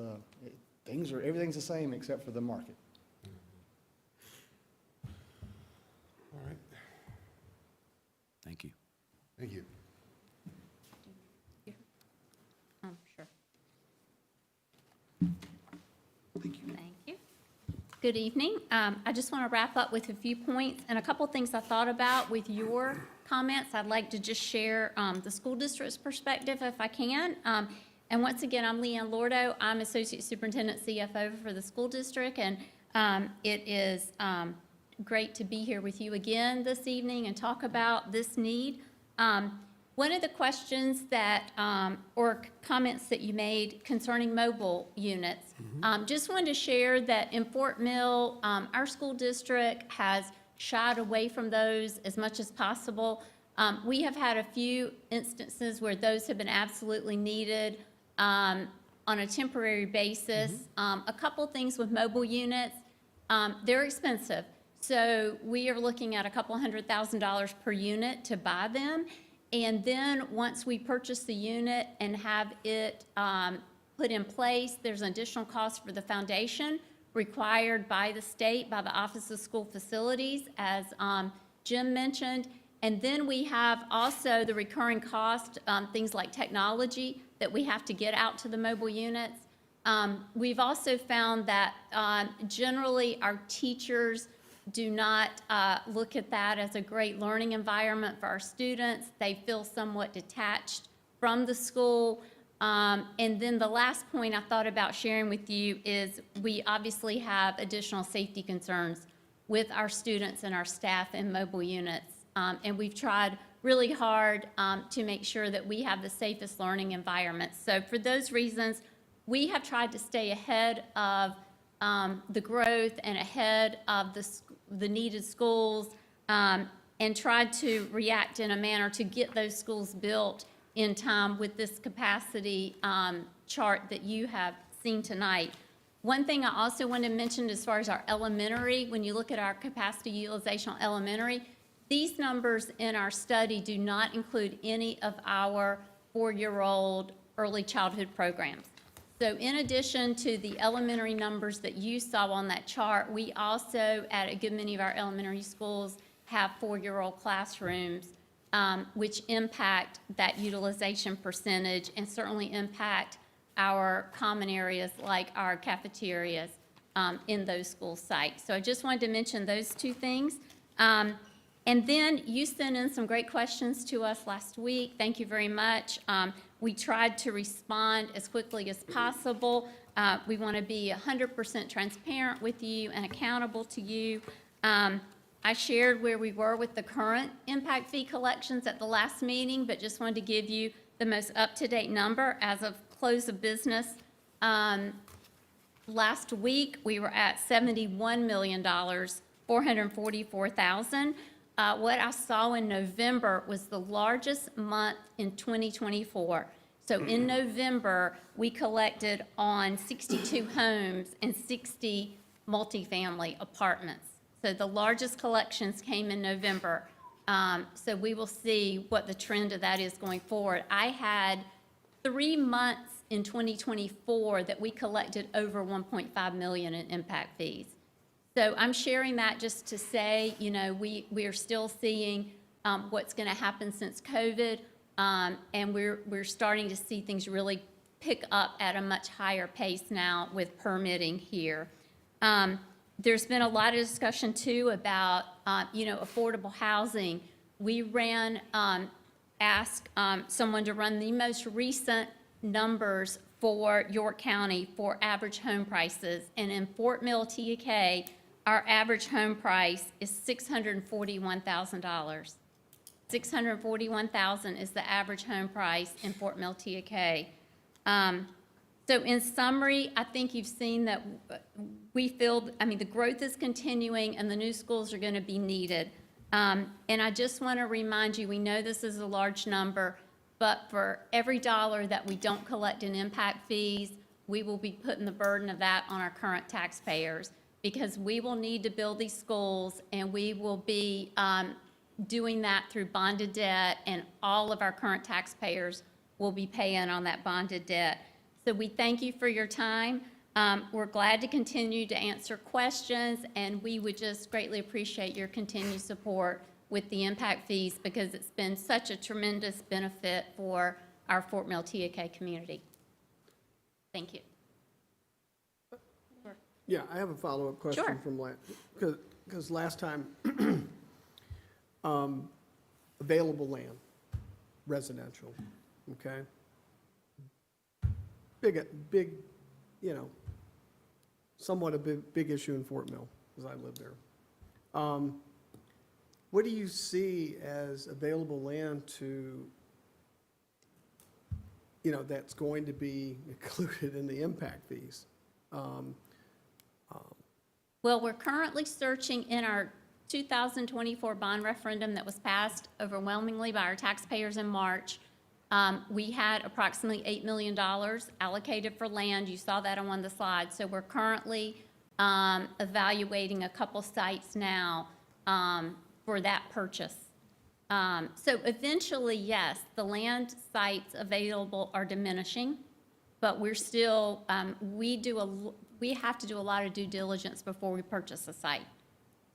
everything's the same except for the market. All right, Thank you. thank you. Sure. Thank you. Good evening. I just want to wrap up with a few points and a couple things I thought about with your comments. I'd like to just share the school district's perspective if I can. And once again, I'm Leanne Lordo. I'm Associate Superintendent CFO for the school district, and it is great to be here with you again this evening and talk about this need. One of the questions that, or comments that you made concerning mobile units, just wanted to share that in Fort Mill, our school district has shied away from those as much as possible. We have had a few instances where those have been absolutely needed on a temporary basis. A couple things with mobile units, they're expensive. So we are looking at a couple $100,000 per unit to buy them. And then once we purchase the unit and have it put in place, there's an additional cost for the foundation required by the state, by the Office of School Facilities, as Jim mentioned. And then we have also the recurring cost, things like technology that we have to get out to the mobile units. We've also found that generally our teachers do not look at that as a great learning environment for our students. They feel somewhat detached from the school. And then the last point I thought about sharing with you is we obviously have additional safety concerns with our students and our staff in mobile units. And we've tried really hard to make sure that we have the safest learning environment. So for those reasons, we have tried to stay ahead of the growth and ahead of the needed schools, and tried to react in a manner to get those schools built in time with this capacity chart that you have seen tonight. One thing I also want to mention as far as our elementary, when you look at our capacity utilization on elementary, These numbers in our study do not include any of our 4-year-old early childhood programs. So in addition to the elementary numbers that you saw on that chart, we also, at a good many of our elementary schools, have 4-year-old classrooms, which impact that utilization percentage and certainly impact our common areas like our cafeterias in those school sites. So I just wanted to mention those two things. And then you sent in some great questions to us last week. Thank you very much. We tried to respond as quickly as possible. We want to be 100% transparent with you and accountable to you. I shared where we were with the current impact fee collections at the last meeting, but just wanted to give you the most up-to-date number as of close of business. Last week, we were at $71,444,000. What I saw in November was the largest month in 2024. So in November, we collected on 62 homes and 60 multifamily apartments. So the largest collections came in November. So we will see what the trend of that is going forward. I had 3 months in 2024 that we collected over 1.5 million in impact fees. So I'm sharing that just to say, you know, we are still seeing what's going to happen since COVID, and we're starting to see things really pick up at a much higher pace now with permitting here. There's been a lot of discussion too about, you know, affordable housing. We asked someone to run the most recent numbers for York County for average home prices, and in Fort Mill, TK, our average home price is $641,000. $641,000 is the average home price in Fort Mill, TK. So in summary, I think you've seen that we feel, I mean, the growth is continuing and the new schools are going to be needed. And I just want to remind you, we know this is a large number, but for every dollar that we don't collect in impact fees, we will be putting the burden of that on our current taxpayers, because we will need to build these schools, and we will be doing that through bonded debt, and all of our current taxpayers will be paying on that bonded debt. So we thank you for your time. We're glad to continue to answer questions, and we would just greatly appreciate your continued support with the impact fees, because it's been such a tremendous benefit for our Fort Mill TK community. Thank you. Yeah, I have a follow-up question Sure. from because last time, available land, residential, okay? Big, you know, somewhat a big issue in Fort Mill, because I live there. What do you see as available land to, you know, that's going to be included in the impact fees? Well, we're currently searching in our 2024 bond referendum that was passed overwhelmingly by our taxpayers in March. We had approximately $8 million allocated for land. You saw that on one of the slides. So we're currently evaluating a couple sites now for that purchase. So eventually, yes, the land sites available are diminishing, but we're still, we have to do a lot of due diligence before we purchase a site.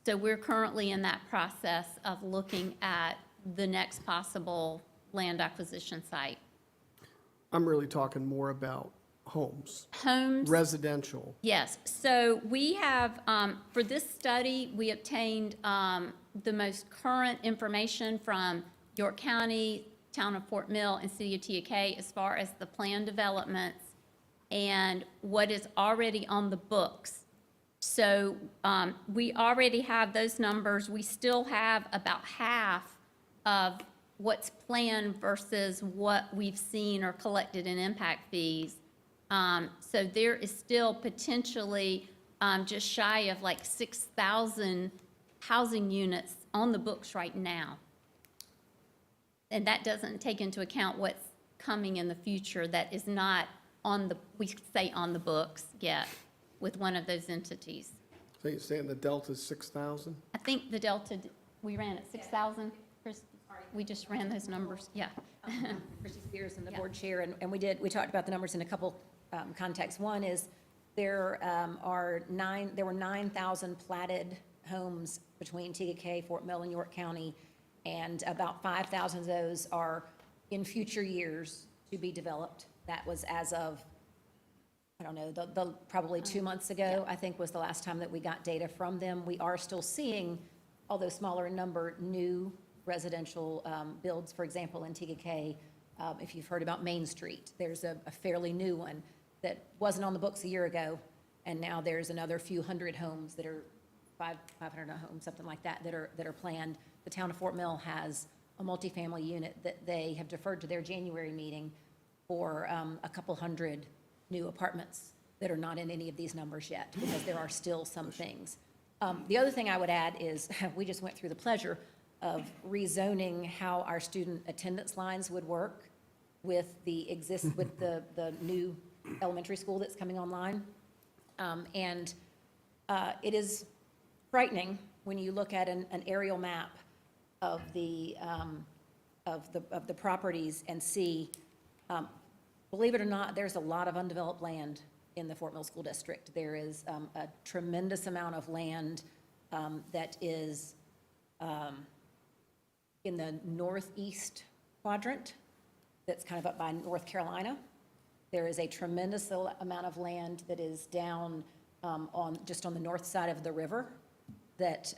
So we're currently in that process of looking at the next possible land acquisition site. I'm really talking more about homes, Homes, residential. yes. So we have, for this study, we obtained the most current information from York County, Town of Fort Mill, and City of TK as far as the planned developments and what is already on the books. So we already have those numbers. We still have about half of what's planned versus what we've seen or collected in impact fees. So there is still potentially just shy of like 6,000 housing units on the books right now. And that doesn't take into account what's coming in the future that is not on the, we say on the books yet with one of those entities. So you're saying the delta's 6,000? I think the delta we ran at 6,000, Chris? We just ran those numbers, yeah. Christie Spears and the Yeah. board chair, and we talked about the numbers in a couple contexts. One is there were 9,000 platted homes between TK, Fort Mill, and York County, and about 5,000 of those are in future years to be developed. That was as of, I don't know, probably 2 months ago, I think was the last time that we got data from them. We are still seeing, although smaller in number, new residential builds, for example, in TK. If you've heard about Main Street, there's a fairly new one that wasn't on the books a year ago, and now there's another few hundred homes that are, 500 homes, something like that, that are planned. The town of Fort Mill has a multifamily unit that they have deferred to their January meeting for a couple hundred new apartments that are not in any of these numbers yet, because there are still some things. The other thing I would add is, we just went through the pleasure of rezoning how our student attendance lines would work with with the new elementary school that's coming online. And it is frightening when you look at an aerial map of the properties and see, believe it or not, there's a lot of undeveloped land in the Fort Mill School District. There is a tremendous amount of land that is in the northeast quadrant, that's kind of up by North Carolina. There is a tremendous amount of land that is down just on the north side of the river that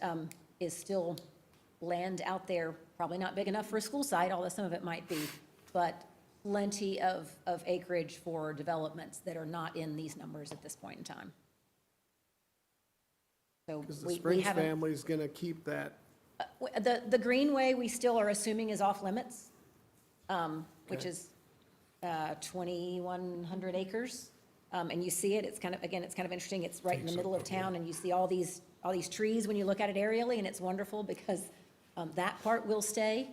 is still land out there, probably not big enough for a school site, although some of it might be, but plenty of acreage for developments that are not in these numbers at this point in time. So Because the we Springs haven't, family's going to keep that. the greenway, we still are assuming is off limits, which Okay. is 2,100 acres. And you see it, it's kind of interesting, it's right in the middle of town, and you see all these trees when you look at it aerially, and it's wonderful because that part will stay.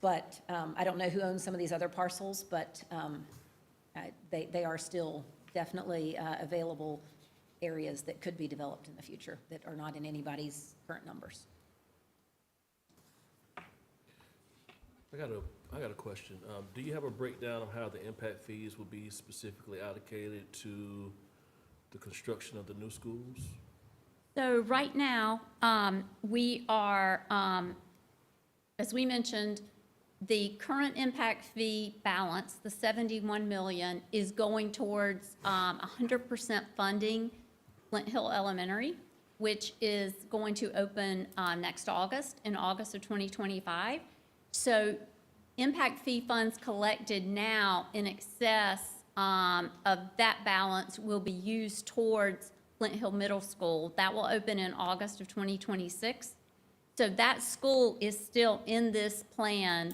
But I don't know who owns some of these other parcels, but they are still definitely available areas that could be developed in the future that are not in anybody's current numbers. I got a question. Do you have a breakdown of how the impact fees will be specifically allocated to the construction of the new schools? So right now, we are, as we mentioned, the current impact fee balance, the 71 million, is going towards 100% funding Flint Hill Elementary, which is going to open next August, in August of 2025. So impact fee funds collected now in excess of that balance will be used towards Flint Hill Middle School. That will open in August of 2026. So that school is still in this plan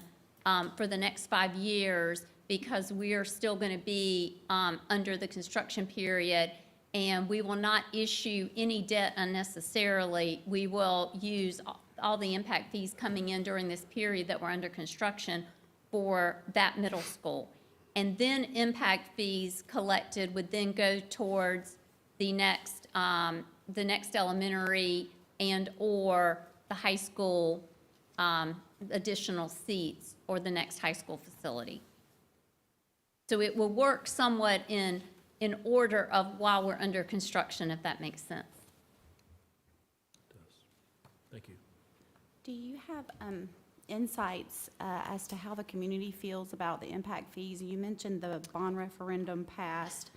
for the next 5 years, because we are still going to be under the construction period, and we will not issue any debt unnecessarily. We will use all the impact fees coming in during this period that we're under construction for that middle school. And then impact fees collected would then go towards the next elementary and/or the high school additional seats, or the next high school facility. So it will work somewhat in order of while we're under construction, if that makes sense. It does. Thank you. Do you have insights as to how the community feels about the impact fees? You mentioned the bond referendum passed.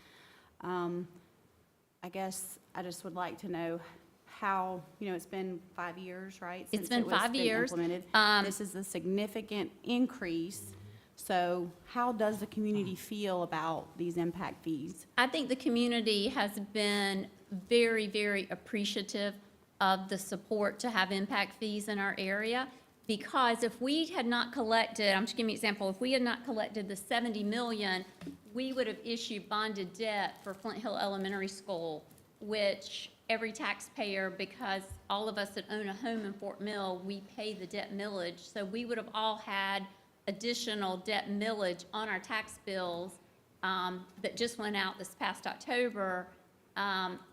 I guess I just would like to know how, it's been 5 years, right? It's since been it was 5 years. implemented. This is a significant increase. So how does the community feel about these impact fees? I think the community has been very, very appreciative of the support to have impact fees in our area, because if we had not collected, I'm just giving you an example, if we had not collected the 70 million, we would have issued bonded debt for Flint Hill Elementary School, which every taxpayer, because all of us that own a home in Fort Mill, we pay the debt millage. So we would have all had additional debt millage on our tax bills that just went out this past October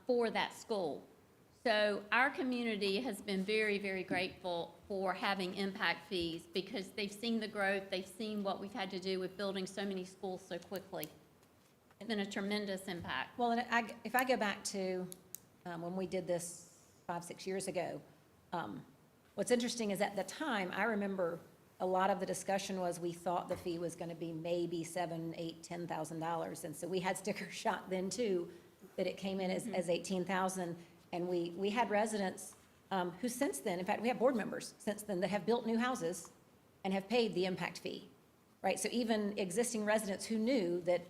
for that school. So our community has been very, very grateful for having impact fees because they've seen the growth, they've seen what we've had to do with building so many schools so quickly. It's been a tremendous impact. Well, and if I go back to when we did this 5, 6 years ago, what's interesting is at the time, I remember a lot of the discussion was we thought the fee was going to be maybe $7,000, $8,000, $10,000. And so we had sticker shock then too, that it came in as $18,000. And we had residents who since then, in fact, we have board members since then that have built new houses and have paid the impact fee, right? So even existing residents who knew that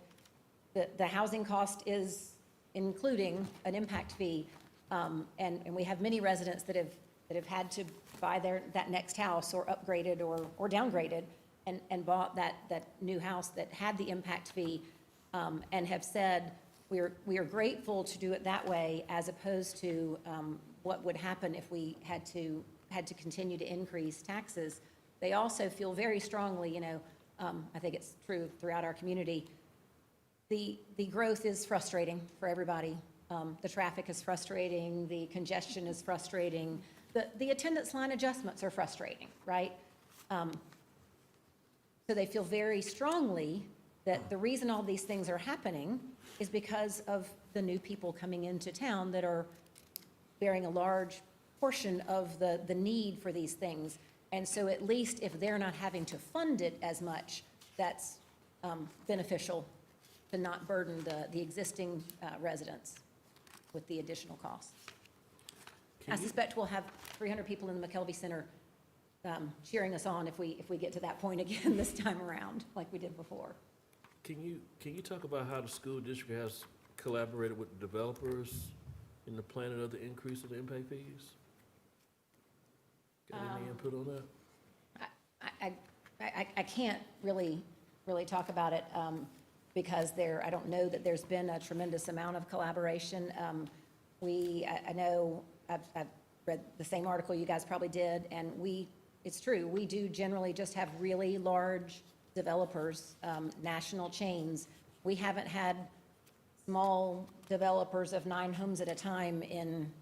the housing cost is including an impact fee. And we have many residents that have had to buy that next house or upgraded or downgraded and bought that new house that had the impact fee, and have said, we are grateful to do it that way as opposed to what would happen if we had to continue to increase taxes. They also feel very strongly, I think it's true throughout our community, the growth is frustrating for everybody. The traffic is frustrating, the congestion is frustrating, the attendance line adjustments are frustrating, right? So they feel very strongly that the reason all these things are happening is because of the new people coming into town that are bearing a large portion of the need for these things. And so at least if they're not having to fund it as much, that's beneficial to not burden the existing residents with the additional costs. I suspect we'll have 300 people in the McKelvey Center cheering us on if we get to that point again this time around, like we did before. Can you talk about how the school district has collaborated with the developers in the planning of the increase of the impact fees? Got any input on that? I can't really talk about it because I don't know that there's been a tremendous amount of collaboration. I know I've read the same article you guys probably did, and it's true, we do generally just have really large developers, national chains. We haven't had small developers of 9 homes at a time in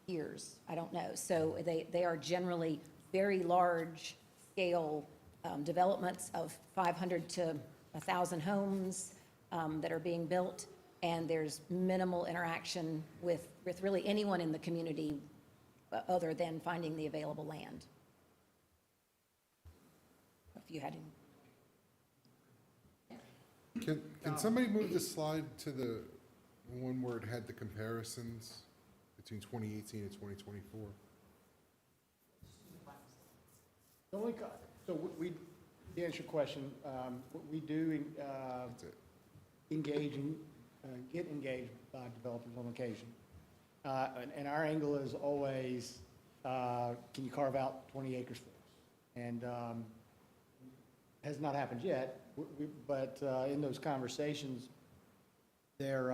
years, I don't know. So they are generally very large scale developments of 500 to 1,000 homes that are being built, and there's minimal interaction with really anyone in the community other than finding the available land. If you had any. Can somebody move the slide to the one where it had the comparisons between 2018 and 2024? The only, so we, to answer your question, what we do That's it. engage and get engaged by developers on occasion. And our angle is always, can you carve out 20 acres for us? And has not happened yet, but in those conversations, their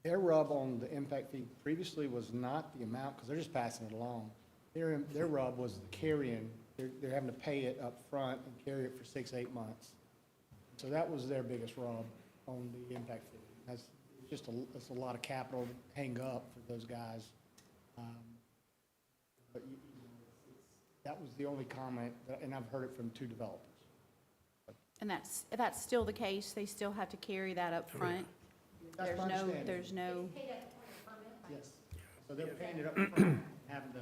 rub on the impact fee previously was not the amount, because they're just passing it along. Their rub was the carrying. They're having to pay it up front and carry it for 6, 8 months. So that was their biggest rub on the impact fee. That's it's a lot of capital to hang up for those guys. But that was the only comment, and I've heard it from 2 developers. And if that's still the case, they still have to carry that up front? That's my understanding. There's no, Yes. So they're paying it up front, having to.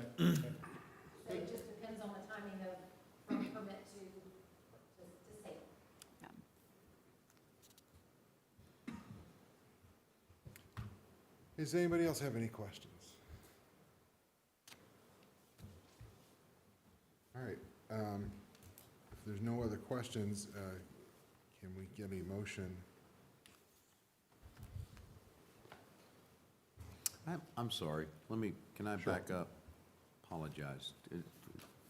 So it just depends on the timing of from permit to sale. Does anybody else have any questions? All right, if there's no other questions, can we get a motion? I'm sorry, can I back up? Apologize.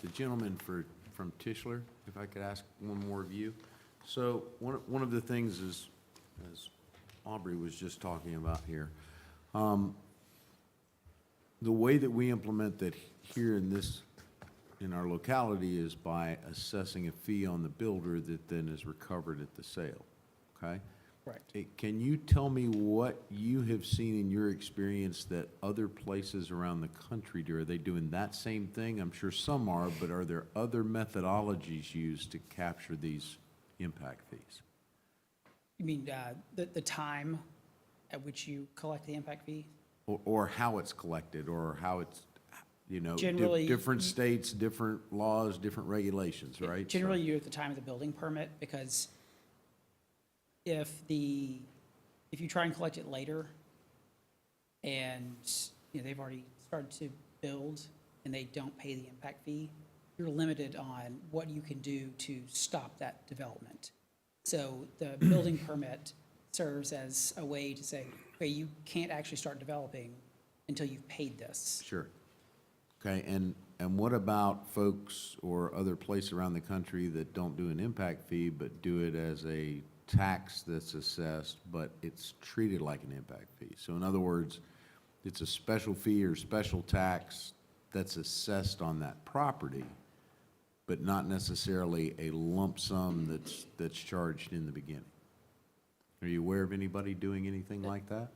The gentleman from Tischler, if I could ask one more of you. So one of the things is, as Aubrey was just talking about here, the way that we implement that here in our locality is by assessing a fee on the builder that then is recovered at the sale, okay? Correct. Hey, can you tell me what you have seen in your experience that other places around the country do? Are they doing that same thing? I'm sure some are, but are there other methodologies used to capture these impact fees? You mean the time at which you collect the impact fee? Or how it's collected, or how it's, you know, Generally, different states, different laws, different regulations, right? So- Generally, you do at the time of the building permit, because if you try and collect it later, and, you know, they've already started to build, and they don't pay the impact fee, you're limited on what you can do to stop that development. So the building permit serves as a way to say, okay, you can't actually start developing until you've paid this. Sure. Okay, and what about folks or other places around the country that don't do an impact fee, but do it as a tax that's assessed, but it's treated like an impact fee? So in other words, it's a special fee or special tax that's assessed on that property, but not necessarily a lump sum that's charged in the beginning. Are you aware of anybody doing anything like that?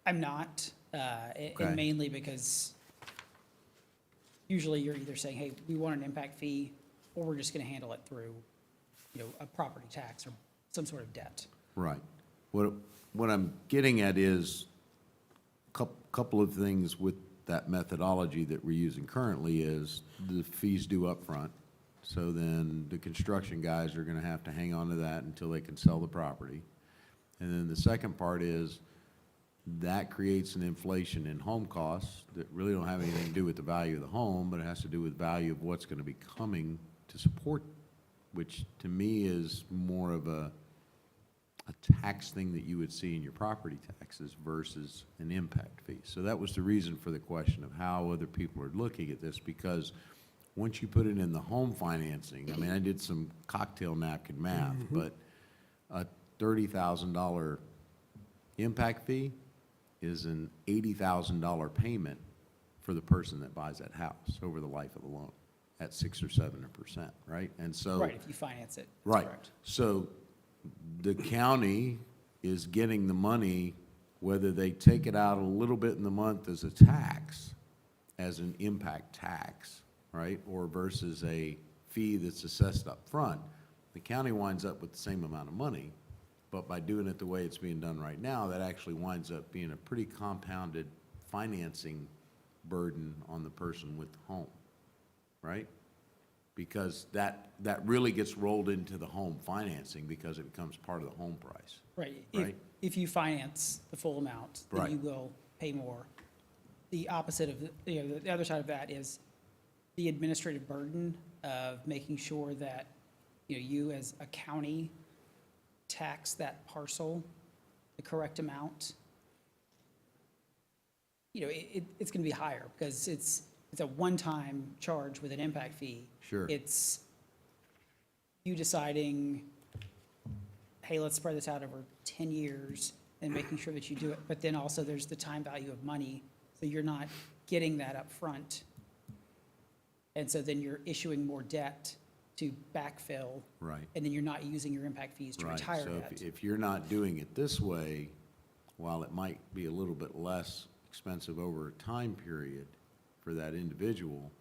I'm not, Okay. and mainly because usually you're either saying, hey, we want an impact fee, or we're just gonna handle it through, you know, a property tax or some sort of debt. Right. What I'm getting at is couple of things with that methodology that we're using currently is the fees due up front. So then the construction guys are gonna have to hang on to that until they can sell the property. And then the second part is that creates an inflation in home costs that really don't have anything to do with the value of the home, but it has to do with value of what's gonna be coming to support, which to me is more of a tax thing that you would see in your property taxes versus an impact fee. So that was the reason for the question of how other people are looking at this, because once you put it in the home financing, I mean, I did some cocktail napkin math, but a $30,000 impact fee is an $80,000 payment for the person that buys that house over the life of the loan at 6 or 7%, right? And so. Right, if you finance it. That's Right. correct. So the county is getting the money, whether they take it out a little bit in the month as a tax, as an impact tax, right? Or versus a fee that's assessed up front. The county winds up with the same amount of money, but by doing it the way it's being done right now, that actually winds up being a pretty compounded financing burden on the person with the home, right? Because that really gets rolled into the home financing because it becomes part of the home price. Right. Right. If you finance the full amount, then Right. you will pay more. The opposite of, the other side of that is the administrative burden of making sure that, you as a county tax that parcel the correct amount. It's gonna be higher because it's a one-time charge with an impact fee. Sure. It's you deciding, hey, let's spread this out over 10 years and making sure that you do it. But then also there's the time value of money, so you're not getting that up front. And so then you're issuing more debt to backfill. Right. And then you're not using your impact fees to Right. retire So debt. if you're not doing it this way, while it might be a little bit less expensive over a time period for that individual,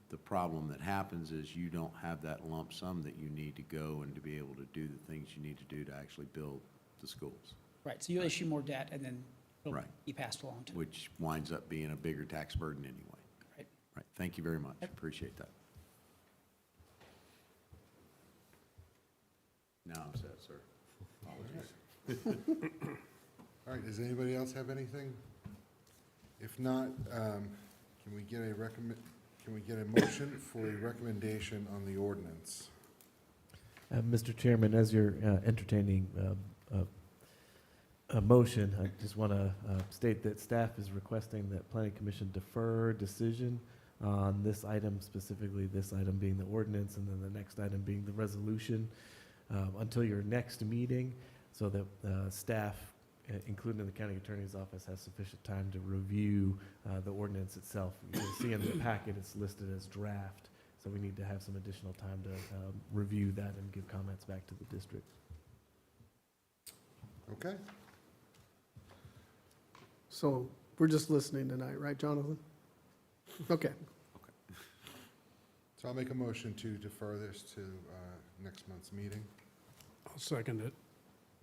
the problem that happens is you don't have that lump sum that you need to go and to be able to do the things you need to do to actually build the schools, Right, so you'll issue more debt and then it'll Right. be passed along to, which winds up being a bigger tax burden anyway. right? Right. Thank you very much. Yep. Appreciate that. Now I'm set, sir. Apologies. All right, does anybody else have anything? If not, can we get a motion for a recommendation on the ordinance? Mr. Chairman, as you're entertaining a motion, I just want to state that staff is requesting that Planning Commission defer decision on this item, specifically this item being the ordinance, and then the next item being the resolution, until your next meeting, so that staff, including the county attorney's office, has sufficient time to review the ordinance itself. You'll see in the packet it's listed as draft, so we need to have some additional time to review that and give comments back to the district. Okay? So we're just listening tonight, right, Jonathan? Okay. So I'll make a motion to defer this to next month's meeting. I'll second it.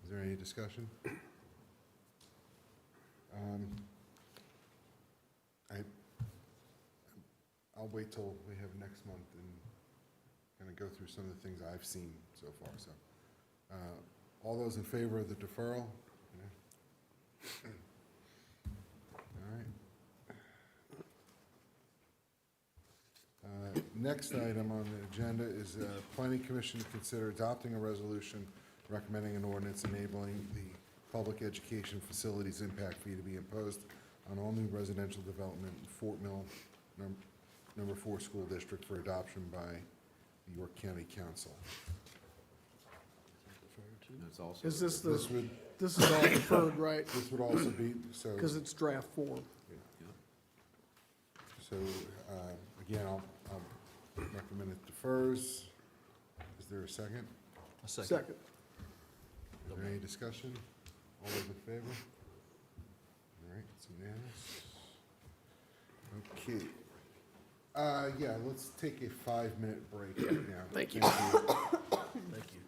Is there any discussion? I'll wait till we have next month and kind of go through some of the things I've seen so far, so. All those in favor of the deferral? Yeah. All right. Next item on the agenda is Planning Commission to consider adopting a resolution recommending an ordinance enabling the public education facilities impact fee to be imposed on all new residential development in Fort Mill Number 4 School District for adoption by the York County Council. That's also. Is this This the, would, this is all deferred, right? this would also be, so. Because it's draft form. So, again, I'll recommend it defers. Is there a second? A second. Second. Is there any discussion? All those in favor? All right, it's unanimous. Okay. Yeah, let's take a 5-minute break right now. Thank you. Thank you.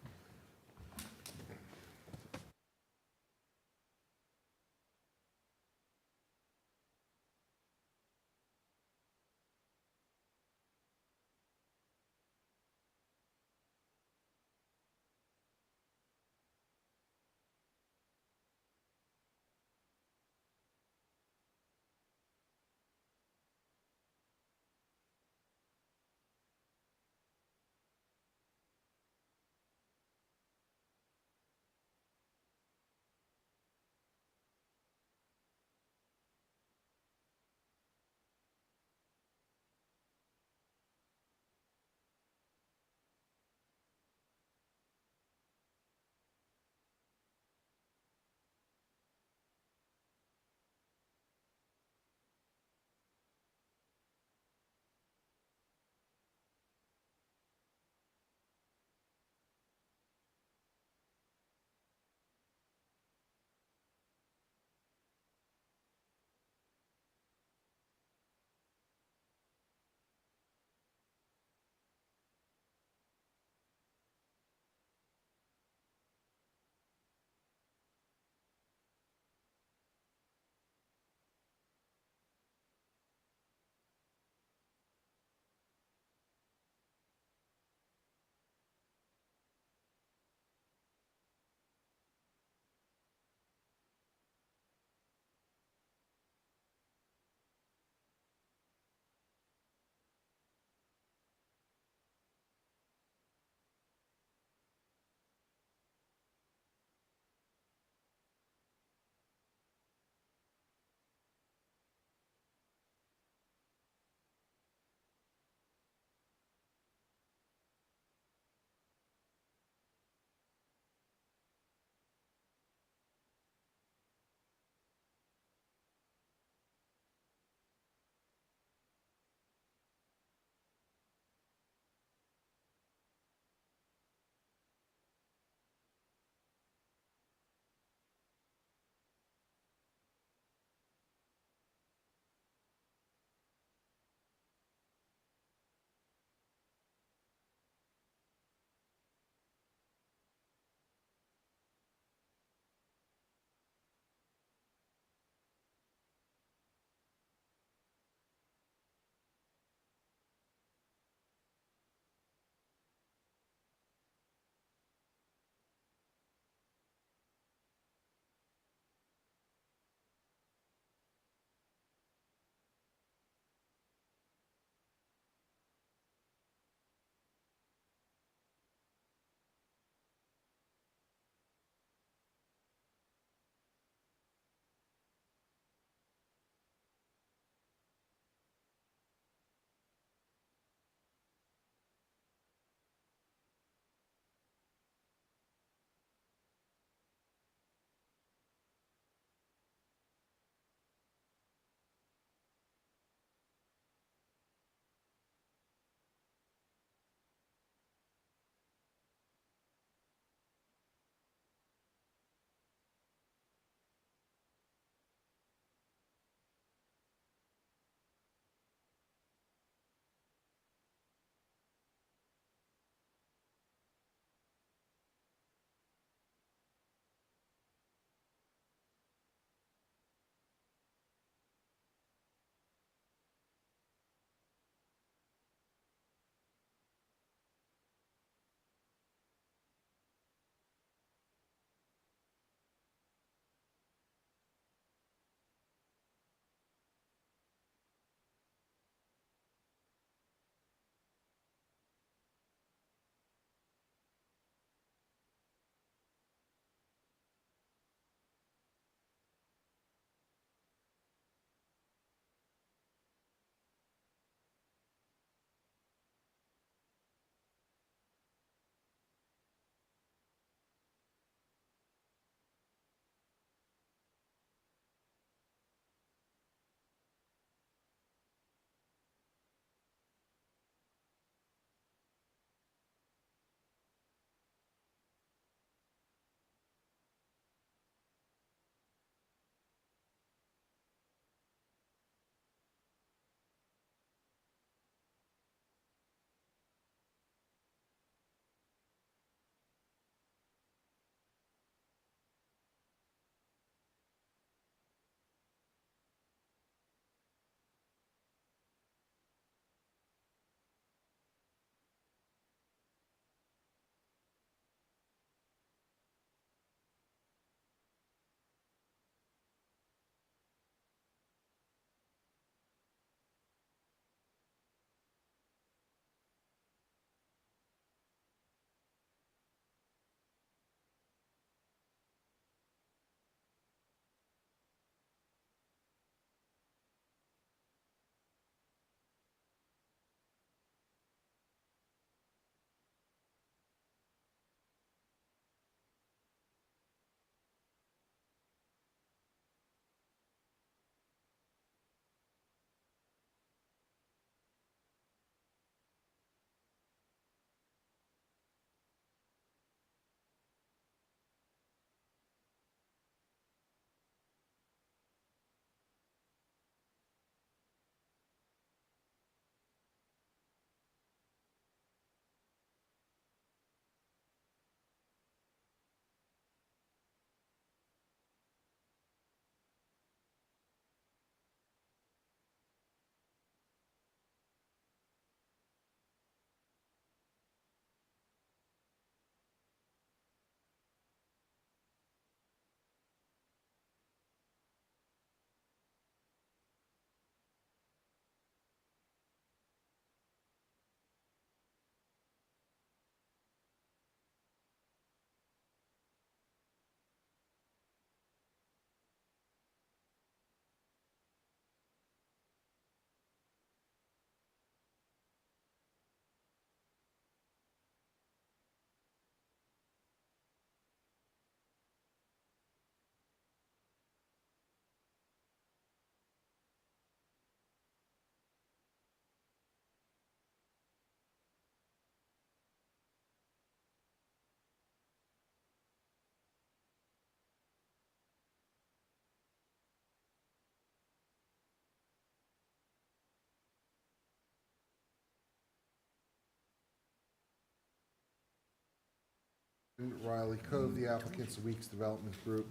Riley Cove, the applicant's Weeks Development Group,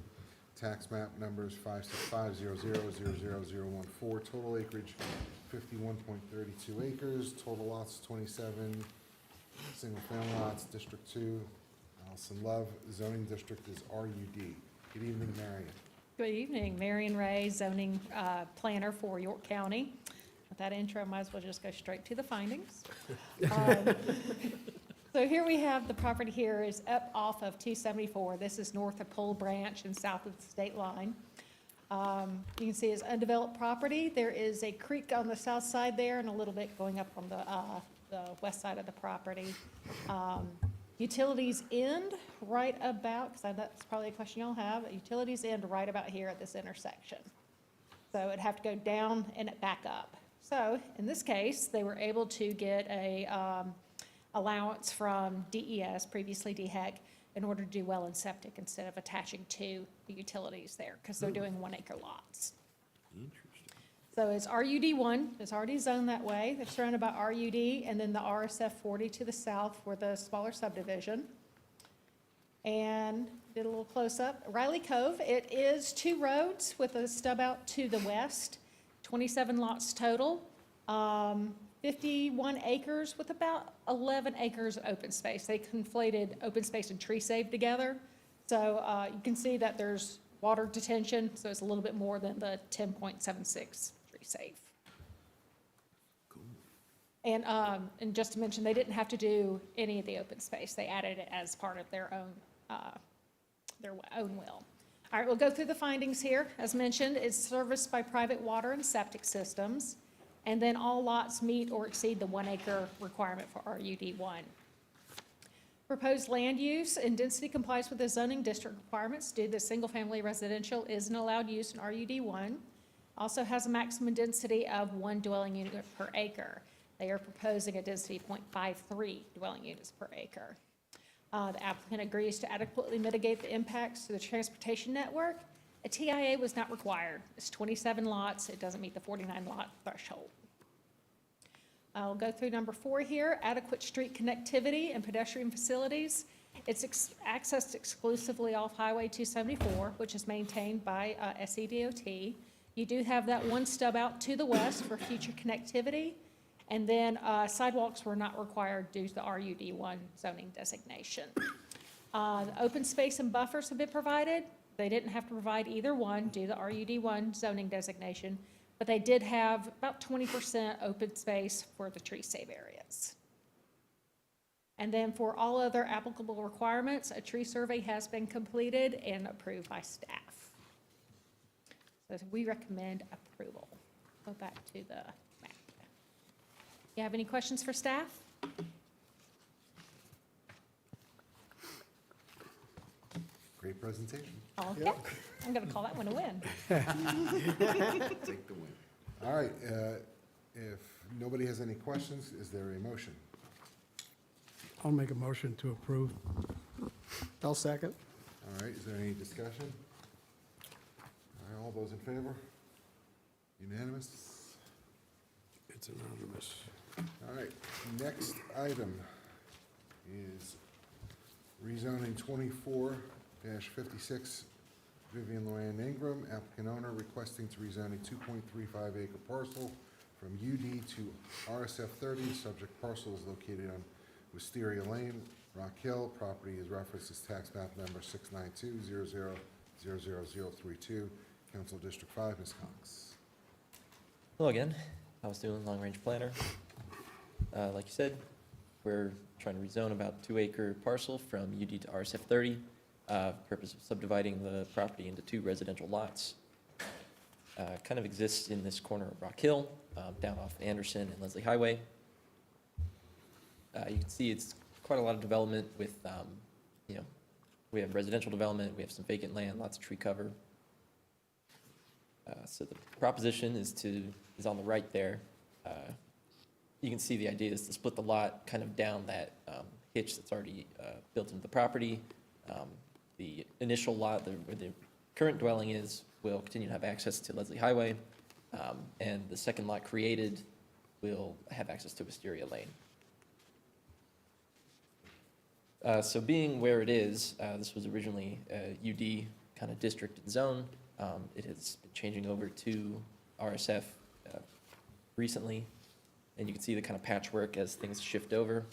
tax map numbers 56500000014, total acreage 51.32 acres, total lots 27, single-family lots, District 2, Allison Love, zoning district is RUD. Good evening, Marion. Good evening, Marion Ray, zoning planner for York County. With that intro, I might as well just go straight to the findings. So here we have, the property here is up off of 274. This is north of Pole Branch and south of the state line. You can see it's undeveloped property. There is a creek on the south side there and a little bit going up on the west side of the property. Utilities end right about, because that's probably a question y'all have, utilities end right about here at this intersection. So it'd have to go down and back up. So in this case, they were able to get a allowance from DES, previously DHEC, in order to do well and septic instead of attaching to the utilities there, because they're doing 1 acre lots. Interesting. So it's RUD1, it's already zoned that way. They're surrounded by RUD, and then the RSF 40 to the south for the smaller subdivision. And did a little close-up. Riley Cove, it is 2 roads with a stub out to the west, 27 lots total, 51 acres with about 11 acres of open space. They conflated open space and tree save together. So you can see that there's water detention, so it's a little bit more than the 10.76 tree save. And just to mention, they didn't have to do any of the open space. They added it as part of their own will. All right, we'll go through the findings here. As mentioned, it's serviced by private water and septic systems, and then all lots meet or exceed the 1 acre requirement for RUD1. Proposed land use and density complies with the zoning district requirements due to single-family residential is an allowed use in RUD1. Also has a maximum density of 1 dwelling unit per acre. They are proposing a density of 0.53 dwelling units per acre. The applicant agrees to adequately mitigate the impacts to the transportation network. A TIA was not required. It's 27 lots. It doesn't meet the 49 lot threshold. I'll go through number 4 here, adequate street connectivity and pedestrian facilities. It's accessed exclusively off Highway 274, which is maintained by SEDOT. You do have that 1 stub out to the west for future connectivity. And then sidewalks were not required due to the RUD1 zoning designation. The open space and buffers have been provided. They didn't have to provide either one due to the RUD1 zoning designation, but they did have about 20% open space for the tree save areas. And then for all other applicable requirements, a tree survey has been completed and approved by staff. So we recommend approval. Go back to the map. You have any questions for staff? Great presentation. Okay, I'm gonna call that one a win. Take the win. All right, if nobody has any questions, is there a motion? I'll make a motion to approve. I'll second. All right, is there any discussion? All right, all those in favor? Unanimous? It's anonymous. All right, next item is rezoning 24-56 Vivian Loanne Ingram, applicant owner requesting to rezone a 2.35 acre parcel from UD to RSF 30. Subject parcel is located on Wisteria Lane, Rock Hill. Property is referenced as tax map number 692000032. Council District 5, Ms. Cox. Hello again. I was doing long-range planner. Like you said, we're trying to rezone about 2 acre parcel from UD to RSF 30. Purpose of subdividing the property into 2 residential lots. Kind of exists in this corner of Rock Hill, down off Anderson and Leslie Highway. You can see it's quite a lot of development with, we have residential development, we have some vacant land, lots of tree cover. So the proposition is on the right there. You can see the idea is to split the lot kind of down that hitch that's already built into the property. The initial lot where the current dwelling is will continue to have access to Leslie Highway, and the second lot created will have access to Wisteria Lane. So being where it is, this was originally a UD kind of district and zone. It has been changing over to RSF recently, and you can see the kind of patchwork as things shift over.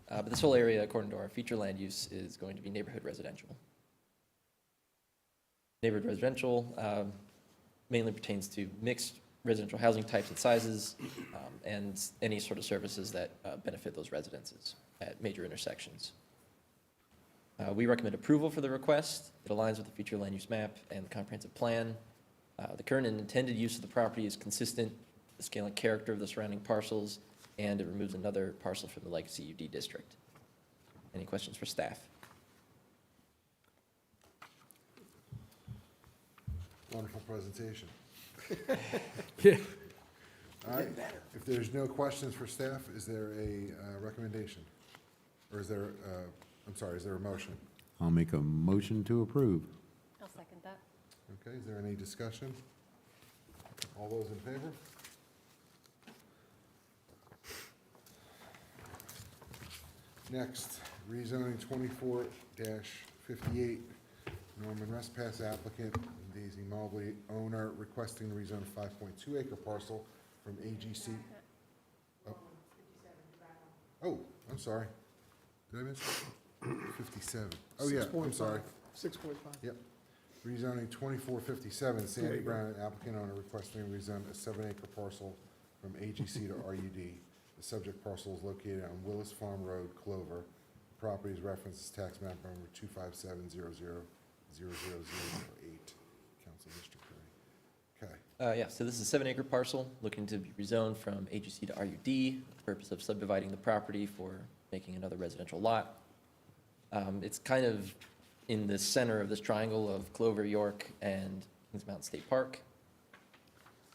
But this whole area, according to our future land use, is going to be neighborhood residential. Neighborhood residential mainly pertains to mixed residential housing types and sizes, and any sort of services that benefit those residences at major intersections. We recommend approval for the request. It aligns with the future land use map and the comprehensive plan. The current and intended use of the property is consistent with the scale and character of the surrounding parcels, and it removes another parcel from the legacy UD district. Any questions for staff? Wonderful presentation. Yeah. All right, if there's no questions for staff, is there a recommendation? Or is there, I'm sorry, is there a motion? I'll make a motion to approve. I'll second that. Okay, is there any discussion? All those in favor? Next, rezoning 24-58, Norman Restpass applicant, Daisy Mobley owner, requesting to rezone a 5.2 acre parcel from AGC. Oh, I'm sorry. Did I miss it? 57. Oh, yeah, I'm sorry. 6.5. Yep. Rezoning 2457, Sandy Brown, applicant owner, requesting to rezone a 7-acre parcel from AGC to RUD. The subject parcel is located on Willis Farm Road, Clover. Property is referenced as tax map number 257000008. Council District 3. Okay. Yeah, so this is a 7-acre parcel looking to be rezoned from AGC to RUD, with the purpose of subdividing the property for making another residential lot. It's kind of in the center of this triangle of Clover, York, and Kings Mountain State Park.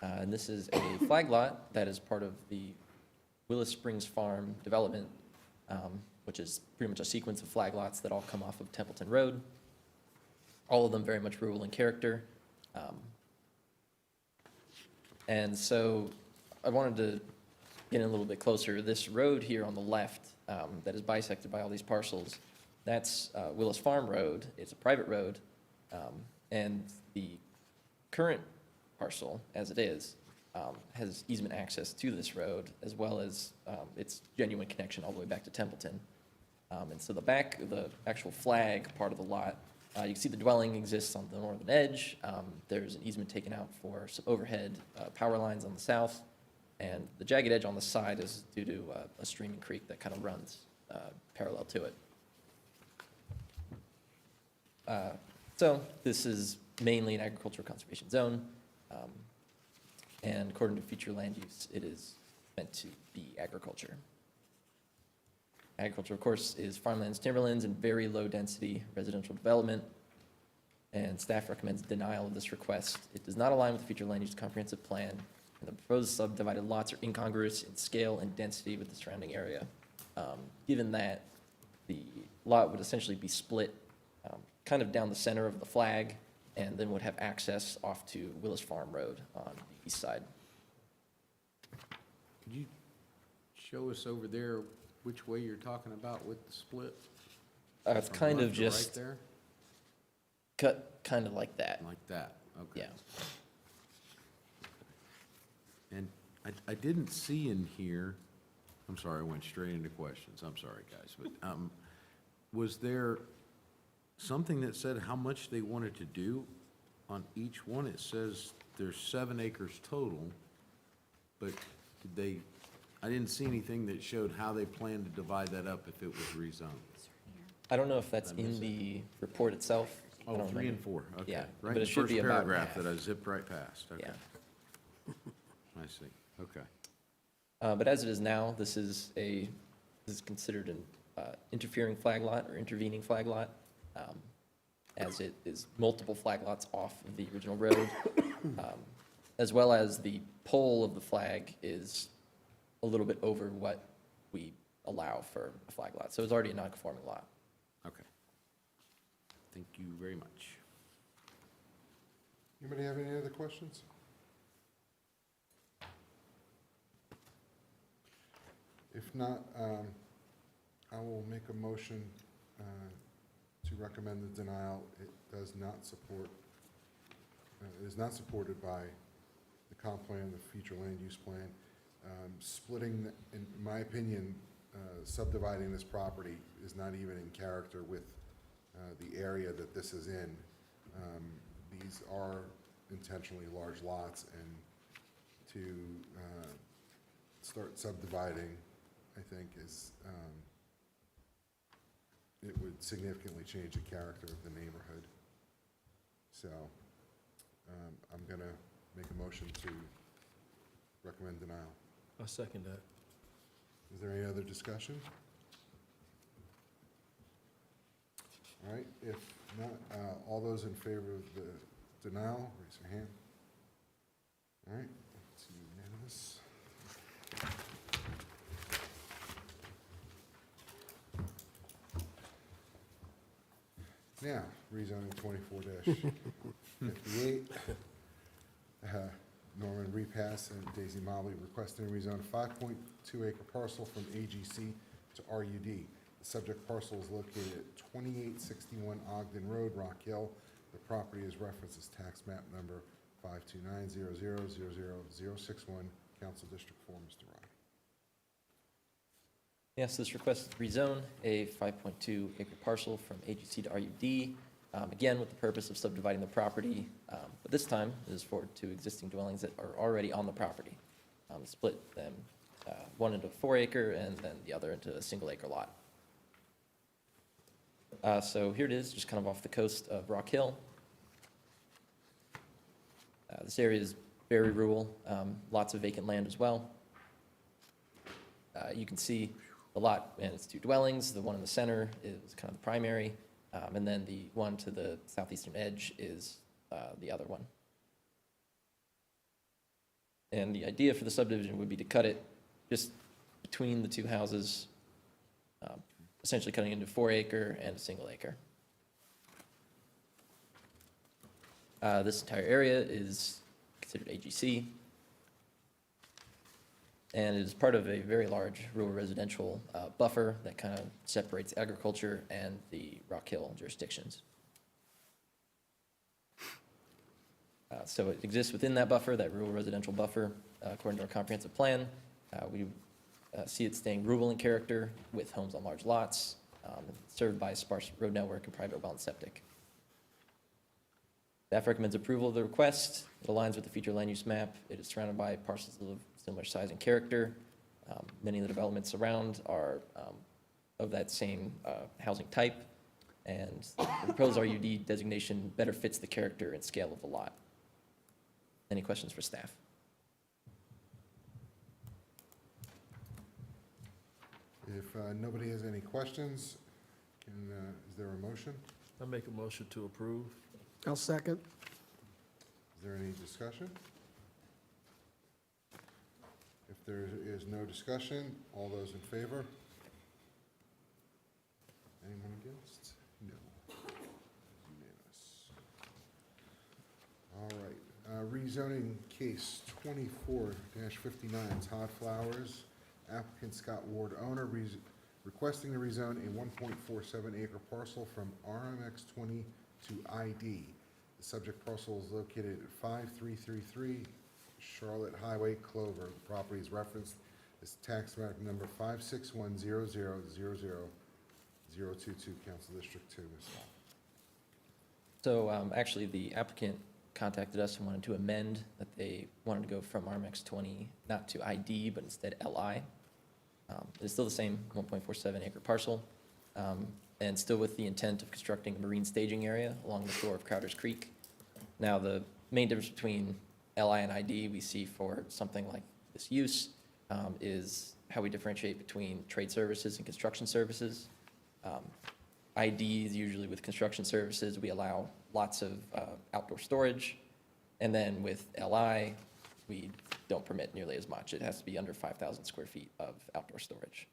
And this is a flag lot that is part of the Willis Springs Farm development, which is pretty much a sequence of flag lots that all come off of Templeton Road. All of them very much rural in character. And so I wanted to get in a little bit closer. This road here on the left that is bisected by all these parcels, that's Willis Farm Road. It's a private road. And the current parcel, as it is, has easement access to this road, as well as its genuine connection all the way back to Templeton. And so the actual flag part of the lot, you can see the dwelling exists on the northern edge. There's an easement taken out for some overhead power lines on the south, and the jagged edge on the side is due to a streaming creek that kind of runs parallel to it. So this is mainly an agricultural conservation zone, and according to future land use, it is meant to be agriculture. Agriculture, of course, is farmlands, timberlands, and very low-density residential development, and staff recommends denial of this request. It does not align with the future land use comprehensive plan, and the proposed subdivided lots are incongruous in scale and density with the surrounding area. Given that the lot would essentially be split kind of down the center of the flag, and then would have access off to Willis Farm Road on the east side. Could you show us over there which way you're talking about with the split? It's From kind of left to right just there? cut kind of like that. Like that, okay. Yeah. And I didn't see in here, I'm sorry, I went straight into questions, I'm sorry, guys, but was there something that said how much they wanted to do on each one? It says there's 7 acres total, but did they, I didn't see anything that showed how they planned to divide that up if it was rezoned. I don't know if that's in the report itself. I Oh, don't 3 and remember. 4, okay. Yeah, Right but in it the should first be about paragraph half. that I zipped right past, okay. Yeah. I see, okay. But as it is now, this is considered an interfering flag lot or intervening flag lot, as it is multiple flag lots off of the original road, as well as the pole of the flag is a little bit over what we allow for a flag lot. So it's already a non-conforming lot. Okay. Thank you very much. Anybody have any other questions? If not, I will make a motion to recommend the denial. It does not support, it is not supported by the comp plan, the future land use plan. Splitting, in my opinion, subdividing this property is not even in character with the area that this is in. These are intentionally large lots, and to start subdividing, I think, is, it would significantly change the character of the neighborhood. So I'm going to make a motion to recommend denial. I second that. Is there any other discussion? All right, if not, all those in favor of the denial, raise your hand. All right, it's unanimous. Now, rezoning 24-58. Norman Repass and Daisy Mobley requesting to rezone a 5.2 acre parcel from AGC to RUD. The subject parcel is located at 2861 Ogden Road, Rock Hill. The property is referenced as tax map number 529000061, Council District 4, Mr. Ryan. Yes, this request is to rezone a 5.2 acre parcel from AGC to RUD, again, with the purpose of subdividing the property, but this time it is for two existing dwellings that are already on the property. Split them, one into a 4 acre and then the other into a single acre lot. So here it is, just kind of off the coast of Rock Hill. This area is very rural, lots of vacant land as well. You can see the lot and its two dwellings. The one in the center is kind of the primary, and then the one to the southeastern edge is the other one. And the idea for the subdivision would be to cut it just between the two houses, essentially cutting into 4 acre and a single acre. This entire area is considered AGC, and it is part of a very large rural residential buffer that kind of separates agriculture and the Rock Hill jurisdictions. So it exists within that buffer, that rural residential buffer, according to our comprehensive plan. We see it staying rural in character with homes on large lots, served by a sparse road network and private well and septic. Staff recommends approval of the request. It aligns with the future land use map. It is surrounded by parcels of similar size and character. Many of the developments around are of that same housing type, and the proposed RUD designation better fits the character and scale of the lot. Any questions for staff? If nobody has any questions, is there a motion? I make a motion to approve. I'll second. Is there any discussion? If there is no discussion, all those in favor? Anyone against? No. Unanimous. All right, rezoning case 24-59, Todd Flowers, applicant Scott Ward, owner, requesting to rezone a 1.47 acre parcel from RMX 20 to ID. The subject parcel is located at 5333 Charlotte Highway, Clover. The property is referenced as tax map number 561000022, Council District 2, Ms. Hall. So actually, the applicant contacted us and wanted to amend that they wanted to go from RMX 20, not to ID, but instead LI. It's still the same 1.47 acre parcel, and still with the intent of constructing a marine staging area along the shore of Crowder's Creek. Now, the main difference between LI and ID we see for something like this use is how we differentiate between trade services and construction services. ID is usually with construction services, we allow lots of outdoor storage, and then with LI, we don't permit nearly as much. It has to be under 5,000 square feet of outdoor storage.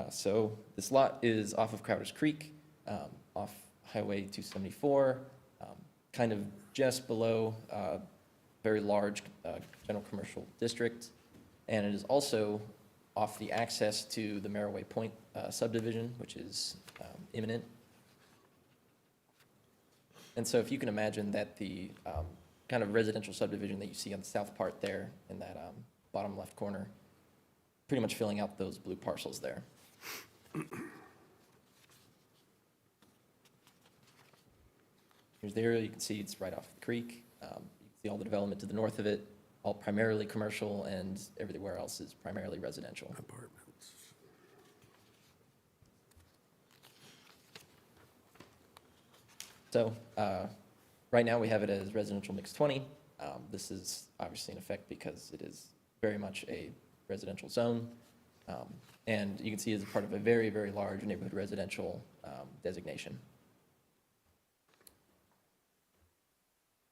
So this lot is off of Crowder's Creek, off Highway 274, kind of just below very large general commercial district. And it is also off the access to the Maraway Point subdivision, which is imminent. And so if you can imagine that the kind of residential subdivision that you see on the south part there in that bottom left corner, pretty much filling out those blue parcels there. Here's the area, you can see it's right off the creek. You can see all the development to the north of it, all primarily commercial, and everywhere else is primarily residential. Apartments. So, right now, we have it as residential mix 20. This is obviously in effect because it is very much a residential zone. And you can see it's a part of a very, very large neighborhood residential designation.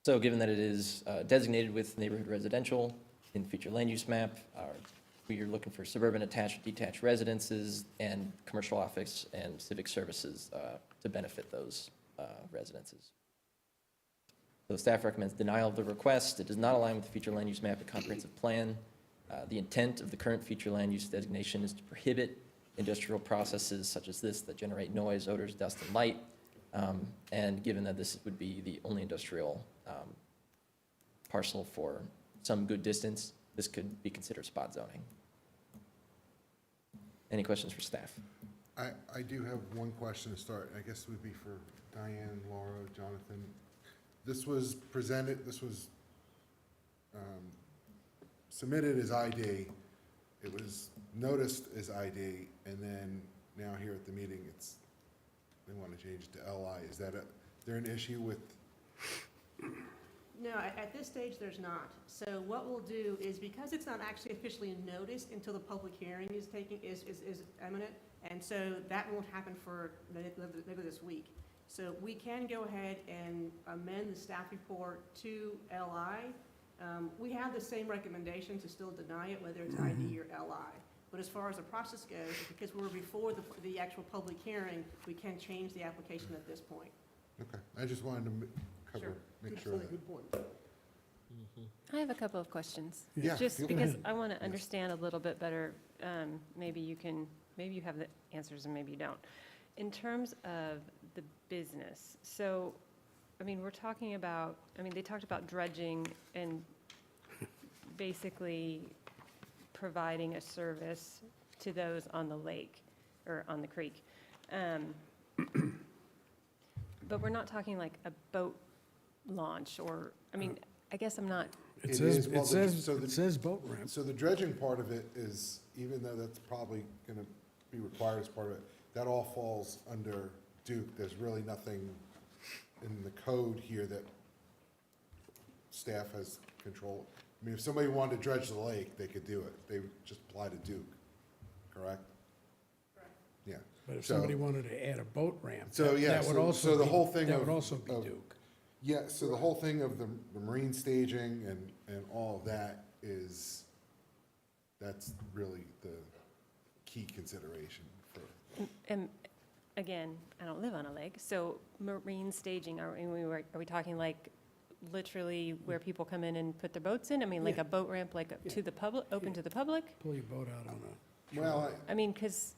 So given that it is designated with neighborhood residential in the future land use map, we are looking for suburban attached, detached residences and commercial office and civic services to benefit those residences. So staff recommends denial of the request. It does not align with the future land use map and comprehensive plan. The intent of the current future land use designation is to prohibit industrial processes such as this that generate noise, odors, dust, and light. And given that this would be the only industrial parcel for some good distance, this could be considered spot zoning. Any questions for staff? I do have one question to start. I guess it would be for Diane, Laura, Jonathan. This was presented, this was submitted as ID. It was noticed as ID, and then now here at the meeting, they want to change it to LI. Is there an issue with? No, at this stage, there's not. So what we'll do is, because it's not actually officially noticed until the public hearing is imminent, and so that won't happen for maybe this week. So we can go ahead and amend the staff report to LI. We have the same recommendation to still deny it, whether it's ID or LI. But as far as the process goes, because we're before the actual public hearing, we can change the application at this point. Okay, I just wanted to make sure that. Good point. I have a couple of questions. Yeah, Just feel because free. I want to understand a little bit better, maybe you have the answers and maybe you don't. In terms of the business, so, I mean, we're talking about, they talked about dredging and basically providing a service to those on the lake or on the creek. But we're not talking like a boat launch or, I guess I'm not. It is, well, it says boat ramp. So the dredging part of it is, even though that's probably going to be required as part of it, that all falls under Duke. There's really nothing in the code here that staff has control. If somebody wanted to dredge the lake, they could do it. They would just apply to Duke, correct? Correct. Yeah. But if So- somebody wanted to add a boat ramp, So, yeah, that would so also the be, whole thing that of- would also be of- Duke. Yeah, so the whole thing of the marine staging and all of that that's really the key consideration for. And again, I don't live on a lake, so marine staging, are we talking like literally where people come in and put their boats in? Like Yeah. a boat ramp, like to the public, open to the public? Pull your boat out on a. Well, Because,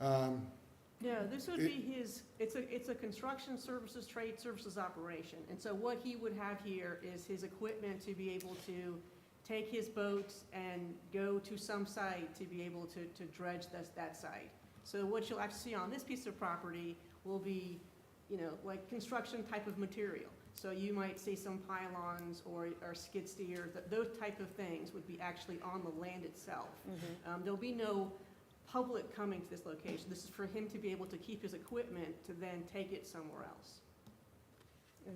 No, this would be it's a construction services, trade services operation. And so what he would have here is his equipment to be able to take his boats and go to some site to be able to dredge that site. So what you'll actually see on this piece of property will be, like construction type of material. So you might see some pylons or skid steers, those type of things would be actually on the land itself. There'll be no public coming to this location. This is for him to be able to keep his equipment to then take it somewhere else.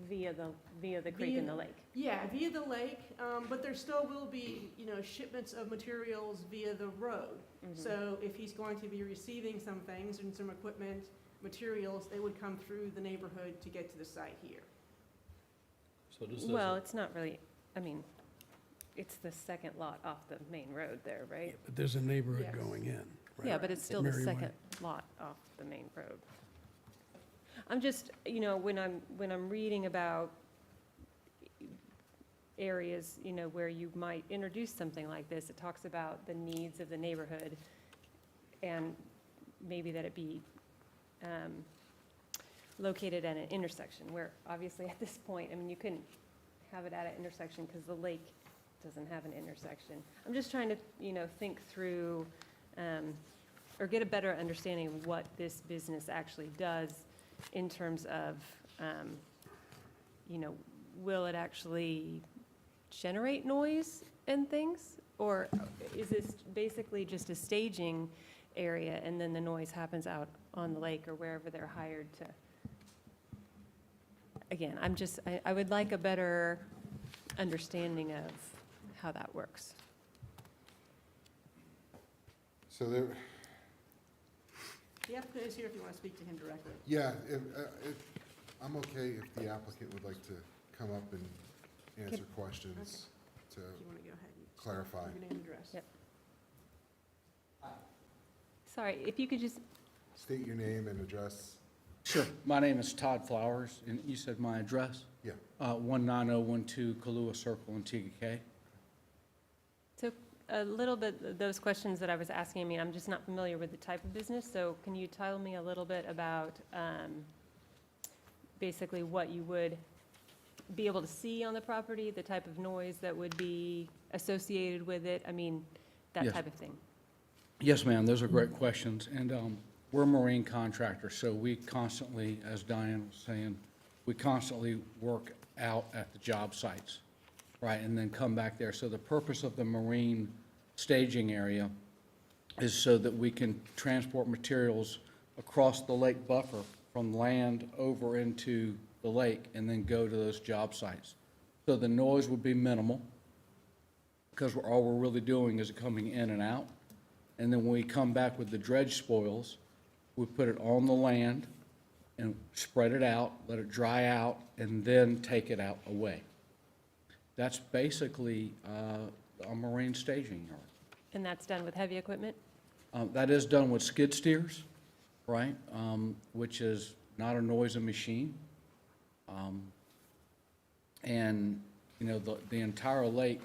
via the creek and the lake. Yeah, via the lake, but there still will be, shipments of materials via the road. So if he's going to be receiving some things and some equipment, materials, they would come through the neighborhood to get to the site here. So this Well, doesn't, it's not really, it's the second lot off the main road there, right? But there's a neighborhood Yes. going in. right? Yeah, but it's still the Mary Way. second lot off the main road. I'm just, when I'm reading about areas, you know, where you might introduce something like this. It talks about the needs of the neighborhood, and maybe that it be located at an intersection, where obviously at this point, I mean, you couldn't have it at an intersection because the lake doesn't have an intersection. I'm just trying to, you know, think through, or get a better understanding of what this business actually does in terms of, you know, will it actually generate noise and things? Or is this basically just a staging area and then the noise happens out on the lake or wherever they're hired to? Again, I would like a better understanding of how that works. So there, The applicant is here if you want to speak to him directly. yeah, I'm okay if the applicant would like to come up and answer questions to If you want to go ahead and clarify. your name and address. Yep. Sorry, if you could just, State your name and address. Sure. My name is Todd Flowers, and you said my address? Yeah. 19012 Kahlua Circle in Tega. so a little bit, those questions that I was asking, I mean, I'm just not familiar with the type of business, so can you tell me a little bit about basically what you would be able to see on the property, the type of noise that would be associated with it? I mean, that Yes. type of thing. Yes, ma'am, those are great questions. And we're a marine contractor, so we constantly, as Diane was saying, we constantly work out at the job sites, right, and then come back there. So the purpose of the marine staging area is so that we can transport materials across the lake buffer from land over into the lake and then go to those job sites. So the noise would be minimal, because all we're really doing is coming in and out. And then when we come back with the dredge spoils, we put it on the land and spread it out, let it dry out, and then take it out away. That's basically a marine staging yard. And that's done with heavy equipment? That is done with skid steers, right, which is not a noisy machine. And, you know, the entire lake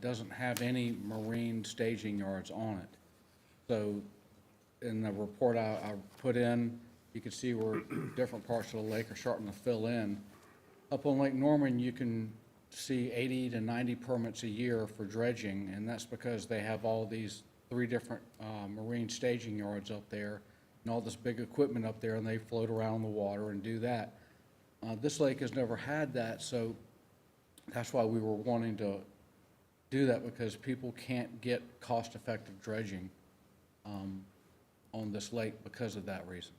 doesn't have any marine staging yards on it. So in the report I put in, you can see where different parts of the lake are starting to fill in. Up on Lake Norman, you can see 80 to 90 permits a year for dredging, and that's because they have all these 3 different marine staging yards up there and all this big equipment up there, and they float around the water and do that. This lake has never had that, so that's why we were wanting to do that, because people can't get cost-effective dredging on this lake because of that reason.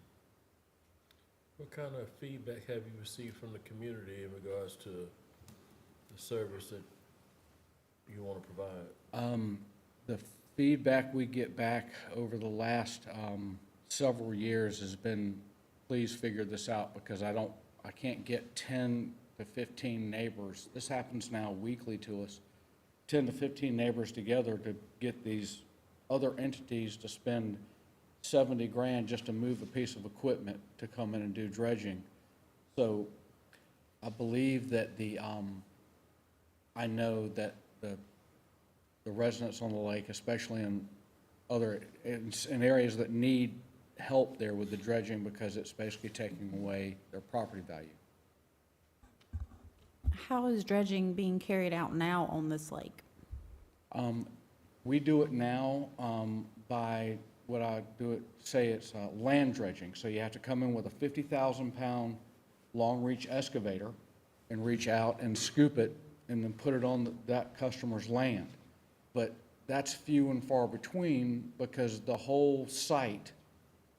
What kind of feedback have you received from the community in regards to the service that you want to provide? The feedback we get back over the last several years has been, please figure this out, because I can't get 10 to 15 neighbors. This happens now weekly to us. 10 to 15 neighbors together to get these other entities to spend 70 grand just to move a piece of equipment to come in and do dredging. So I believe that I know that the residents on the lake, especially in areas that need help there with the dredging, because it's basically taking away their property value. How is dredging being carried out now on this lake? We do it now by what I say it's land dredging. So you have to come in with a 50,000-pound long-reach excavator and reach out and scoop it and then put it on that customer's land. But that's few and far between, because the whole site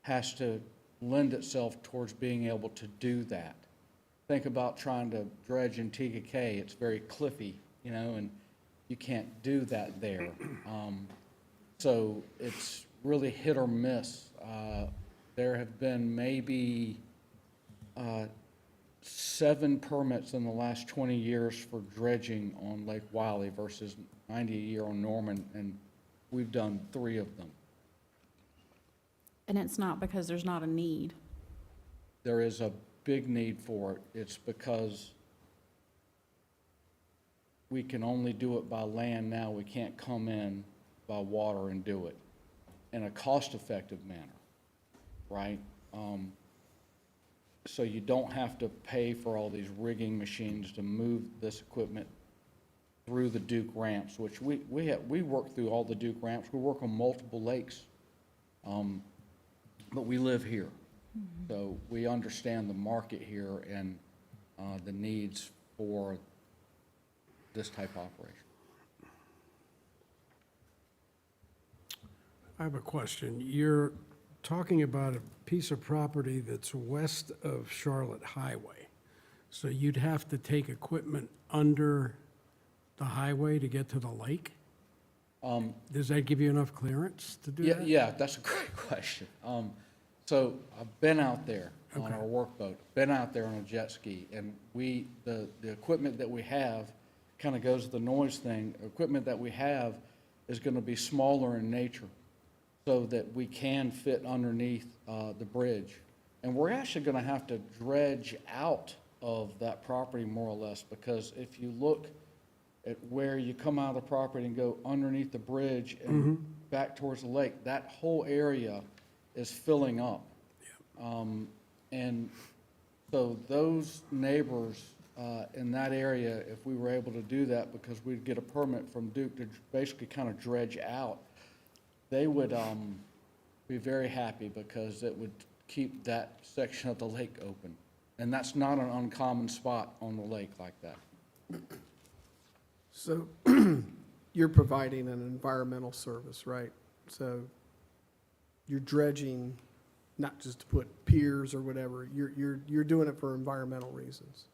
has to lend itself towards being able to do that. Think about trying to dredge in Tega Cay. It's very cliffy, you know, and you can't do that there. So it's really hit or miss. There have been maybe 7 permits in the last 20 years for dredging on Lake Wiley versus 90 a year on Norman, and we've done 3 of them. And it's not because there's not a need. There is a big need for it. It's because we can only do it by land now, we can't come in by water and do it in a cost-effective manner, right? So you don't have to pay for all these rigging machines to move this equipment through the Duke ramps, which we work through all the Duke ramps. We work on multiple lakes, but we live here. So we understand the market here and the needs for this type of operation. I have a question. You're talking about a piece of property that's west of Charlotte Highway. So you'd have to take equipment under the highway to get to the lake? Does that give you enough clearance to do that? Yeah, that's a great question. So I've been out there on our workboat, been out there on a jet ski, and the equipment that we have, kind of goes to the noise thing, equipment that we have is going to be smaller in nature so that we can fit underneath the bridge. And we're actually going to have to dredge out of that property more or less, because if you look at where you come out of the property and go underneath the bridge and back towards the lake, that whole area is filling up. And so those neighbors in that area, if we were able to do that, because we'd get a permit from Duke to basically kind of dredge out, they would be very happy, because it would keep that section of the lake open. And that's not an uncommon spot on the lake like that. So you're providing an environmental service, right? So you're dredging, not just to put piers or whatever, you're doing it for environmental reasons?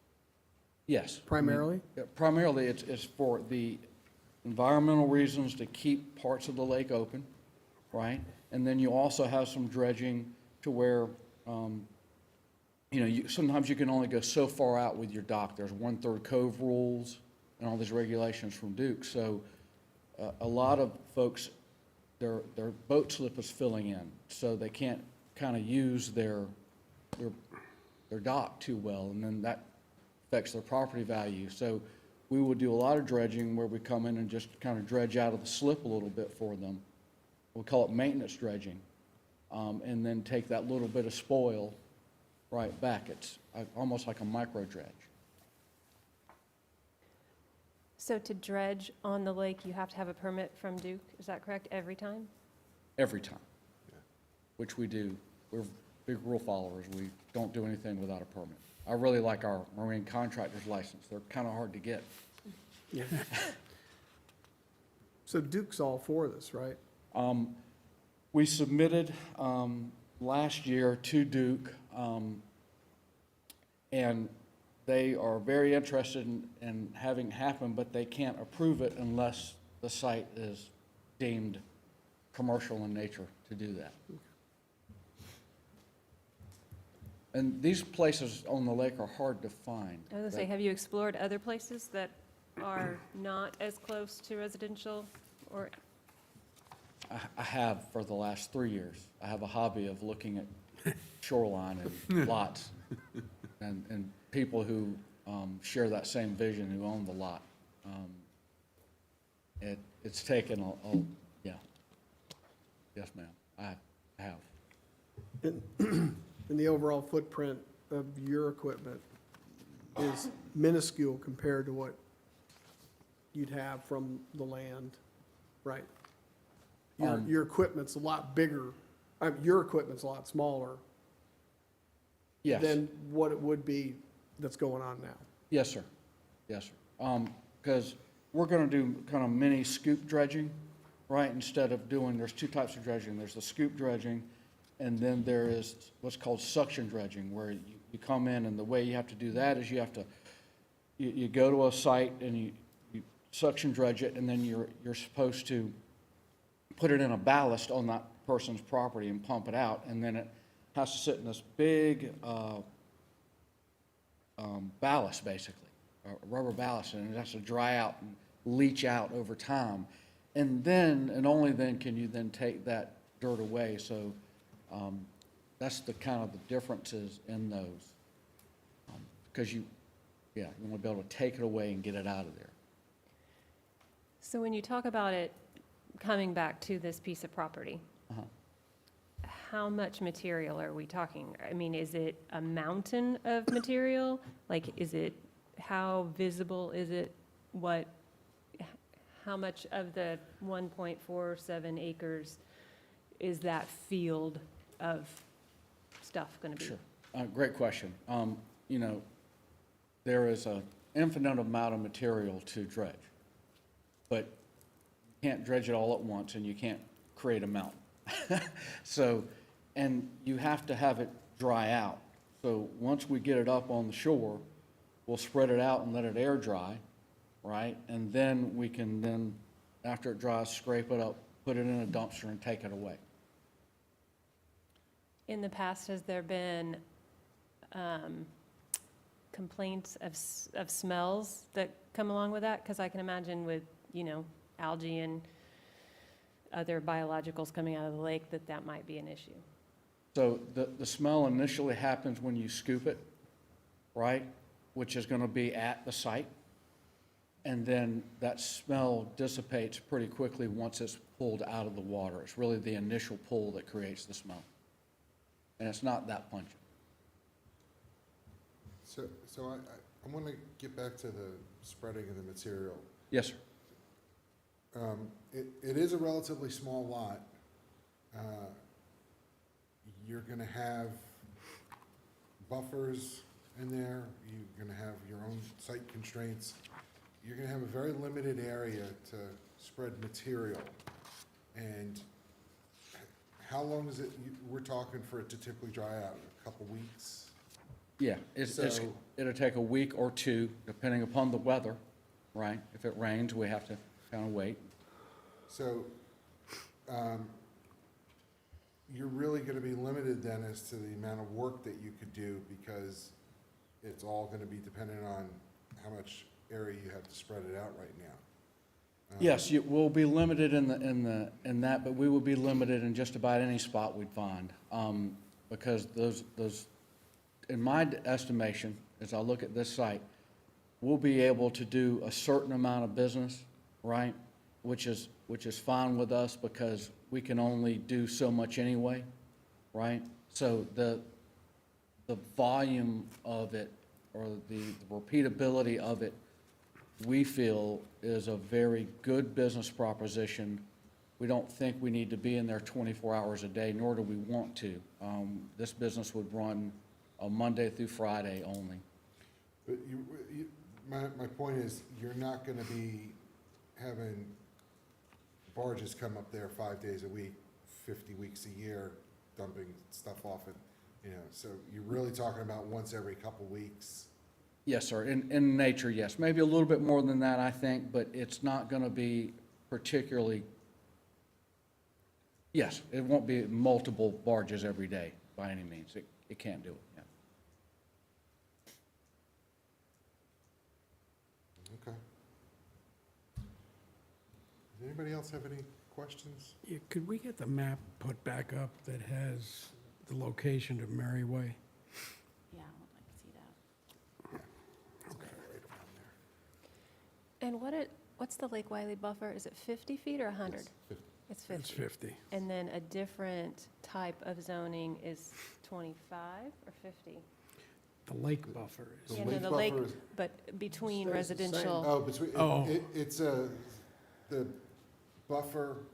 Yes. Primarily? Yeah, primarily, it's for the environmental reasons, to keep parts of the lake open, right? And then you also have some dredging to where, sometimes you can only go so far out with your dock. There's 1/3 cove rules and all these regulations from Duke. So a lot of folks, their boat slip is filling in, so they can't kind of use their dock too well, and then that affects their property value. So we would do a lot of dredging where we come in and just kind of dredge out of the slip a little bit for them. We call it maintenance dredging, and then take that little bit of spoil right back. It's almost like a micro dredge. So to dredge on the lake, you have to have a permit from Duke, is that correct, every time? Every time, which we do. We're big rule followers. We don't do anything without a permit. I really like our marine contractor's license. They're kind of hard to get. Yeah. So Duke's all for this, right? We submitted last year to Duke, and they are very interested in having it happen, but they can't approve it unless the site is deemed commercial in nature to do that. And these places on the lake are hard to find. I was gonna say, have you explored other places that are not as close to residential, or? I have for the last 3 years. I have a hobby of looking at shoreline and lots, and people who share that same vision, who own the lot. It's taken yeah. Yes, ma'am, I have. And the overall footprint of your equipment is minuscule compared to what you'd have from the land, right? Your equipment's a lot bigger, your equipment's a lot smaller Yes. than what it would be that's going on now. Yes, sir. Yes, sir. Because we're going to do kind of mini scoop dredging, right? Instead of there's two types of dredging. There's the scoop dredging, and then there is what's called suction dredging, where you come in, and the way you have to do that is you have to, you go to a site and you suction dredge it, and then you're supposed to put it in a ballast on that person's property and pump it out, and then it has to sit in this big ballast, basically, a rubber ballast, and it has to dry out and leach out over time. And then, and only then, can you then take that dirt away. So that's the kind of the differences in those. Because you want to be able to take it away and get it out of there. So when you talk about it coming back to this piece of property, Uh-huh. how much material are we talking? I mean, is it a mountain of material? Like, is it, how visible is it? How much of the 1.47 acres is that field of stuff going to be? Sure. Great question. You know, there is an infinite amount of material to dredge, but you can't dredge it all at once, and you can't create a mountain. So, and you have to have it dry out. So once we get it up on the shore, we'll spread it out and let it air dry, right? And then we can then, after it dries, scrape it up, put it in a dumpster and take it away. In the past, has there been complaints of smells that come along with that? Because I can imagine with, you know, algae and other biologicals coming out of the lake, that might be an issue. So the smell initially happens when you scoop it, right? Which is going to be at the site. And then that smell dissipates pretty quickly once it's pulled out of the water. It's really the initial pull that creates the smell. And it's not that pungent. So I want to get back to the spreading of the material. Yes, sir. It is a relatively small lot. You're going to have buffers in there. You're going to have your own site constraints. You're going to have a very limited area to spread material. And how long is it, we're talking for it to typically dry out? A couple weeks? Yeah, it'll take a week or two, depending upon the weather, right? If it rains, we have to kind of wait. So, you're really gonna be limited then as to the amount of work that you could do, because it's all gonna be dependent on how much area you have to spread it out right now. Yes, we'll be limited in that, but we will be limited in just about any spot we'd find. Because those, in my estimation, as I look at this site, we'll be able to do a certain amount of business, right? Which is fine with us, because we can only do so much anyway, right? So the volume of it, or the repeatability of it, we feel is a very good business proposition. We don't think we need to be in there 24 hours a day, nor do we want to. This business would run a Monday through Friday only. But my point is, you're not gonna be having barges come up there 5 days a week, 50 weeks a year, dumping stuff off it, you know, so you're really talking about once every couple weeks. Yes, sir. In nature, yes. Maybe a little bit more than that, I think, but it's not going to be particularly, yes, it won't be multiple barges every day by any means. It can't do it, yeah. Okay. Does anybody else have any questions? Yeah, could we get the map put back up that has the location of Merriway? Yeah, I would like to see that. Right around there. And what's the Lake Wiley buffer? Is it 50 feet or 100? It's 50. It's 50. It's 50. And then a different type of zoning is 25 or 50? The lake buffer is. The Yeah, no, lake the lake, buffer is- but between Stays the same. residential. Oh, between, Oh. the buffer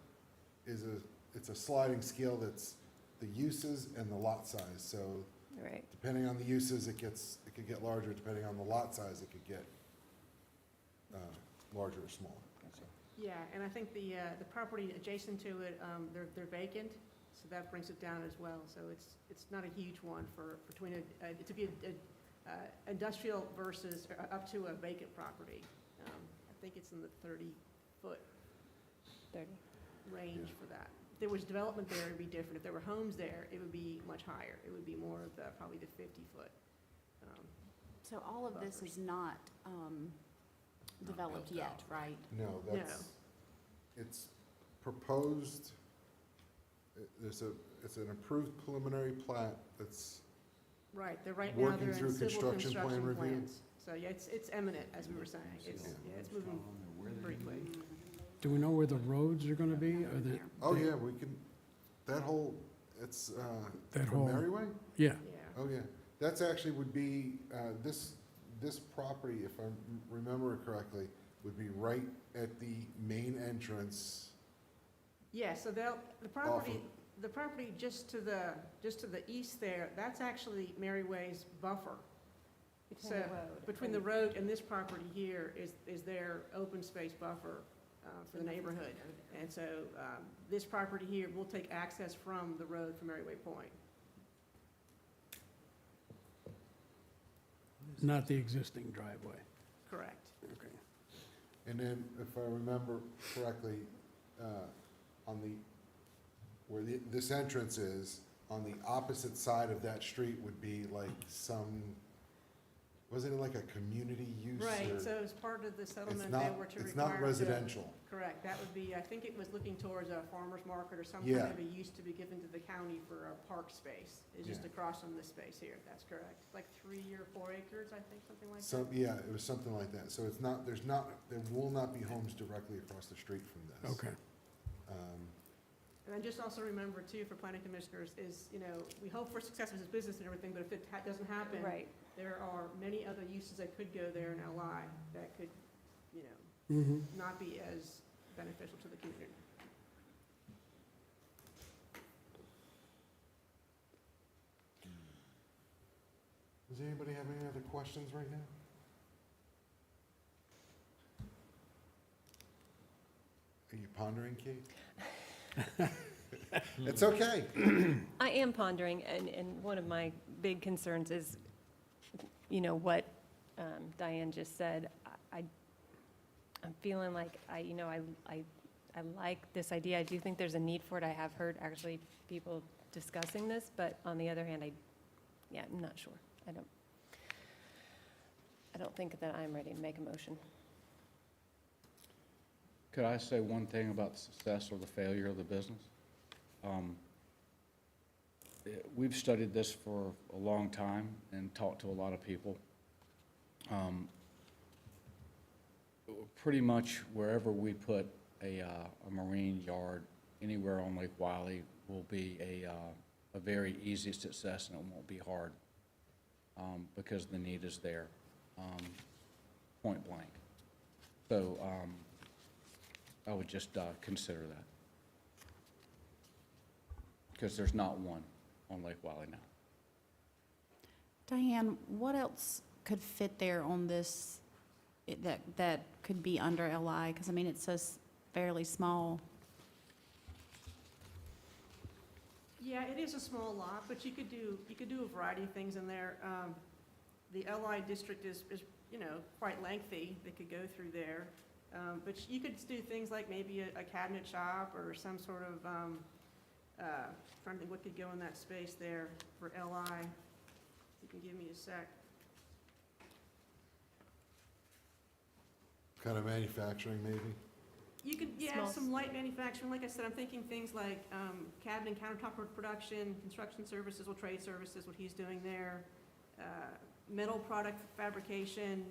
it's a sliding scale that's the uses and the lot size, so Right. depending on the uses, it could get larger, depending on the lot size, it could get, larger or smaller, so. Yeah, and I think the property adjacent to it, they're vacant, so that brings it down as well. So it's not a huge one between to be industrial versus, up to a vacant property. I think it's in the 30-foot 30. range for that. If there was development there, it'd be different. If there were homes there, it would be much higher. It would be more of probably the 50-foot. So all of this is not developed yet, right? No, it's proposed, it's an approved preliminary plat that's, Right, now they're Working in through civil construction plan construction review. plans. So, yeah, it's imminent, as we were saying. It's moving pretty quick. Do we know where the roads are gonna be, or the? Oh, yeah, we can, that whole, it's, That from whole- Merriway? Yeah, Yeah. Oh, yeah. That's actually would be, this property, if I remember correctly, would be right at the main entrance. Yeah, so the property just to the east there, that's actually Merriway's buffer. Between the road. Between the road and this property here is their open space buffer for the neighborhood. And so this property here will take access from the road from Merriway Point. not the existing driveway. Correct. Okay. And then, if I remember correctly, on the, where this entrance is, on the opposite side of that street would be like some, wasn't it like a community use? Right, or- so as part of the It's settlement, they not, were to require. it's not the- residential. Correct, that would be, I think it was looking towards a farmer's market or some Yeah. kind of a use to be given to the county for a park space. It's just Yeah. across from this space here, that's correct. Like 3 or 4 acres, I think, something like So, that. yeah, it was something like that. So it's not, there will not be homes directly across the street from this. Okay. And then just also remember too, for planning commissioners, is, we hope for success of this business and everything, but if it doesn't happen. Right. There are many other uses that could go there in LI that could, Mm-hmm. not be as beneficial to the community. Does anybody have any other questions right now? Are you pondering, Kate? It's okay. I am pondering, and one of my big concerns is, what Diane just said. I'm feeling like I like this idea. I do think there's a need for it. I have heard actually people discussing this, but on the other hand, I'm not sure. I don't think that I'm ready to make a motion. Could I say one thing about the success or the failure of the business? We've studied this for a long time and talked to a lot of people. Pretty much wherever we put a marine yard, anywhere on Lake Wiley, will be a very easy success, and it won't be hard, because the need is there, point blank. So I would just consider that, because there's not one on Lake Wiley now. Diane, what else could fit there on this, that could be under LI? Because, it's so fairly small. Yeah, it is a small lot, but you could do a variety of things in there. The LI district is quite lengthy, they could go through there. But you could do things like maybe a cabinet shop or some sort of, trying to think what could go in that space there for LI. You can give me a sec. Kind of manufacturing, maybe? You could, Small some light manufacturing, like I said, I'm thinking things like cabinet and countertop production, construction services, or trade services, what he's doing there, metal product fabrication,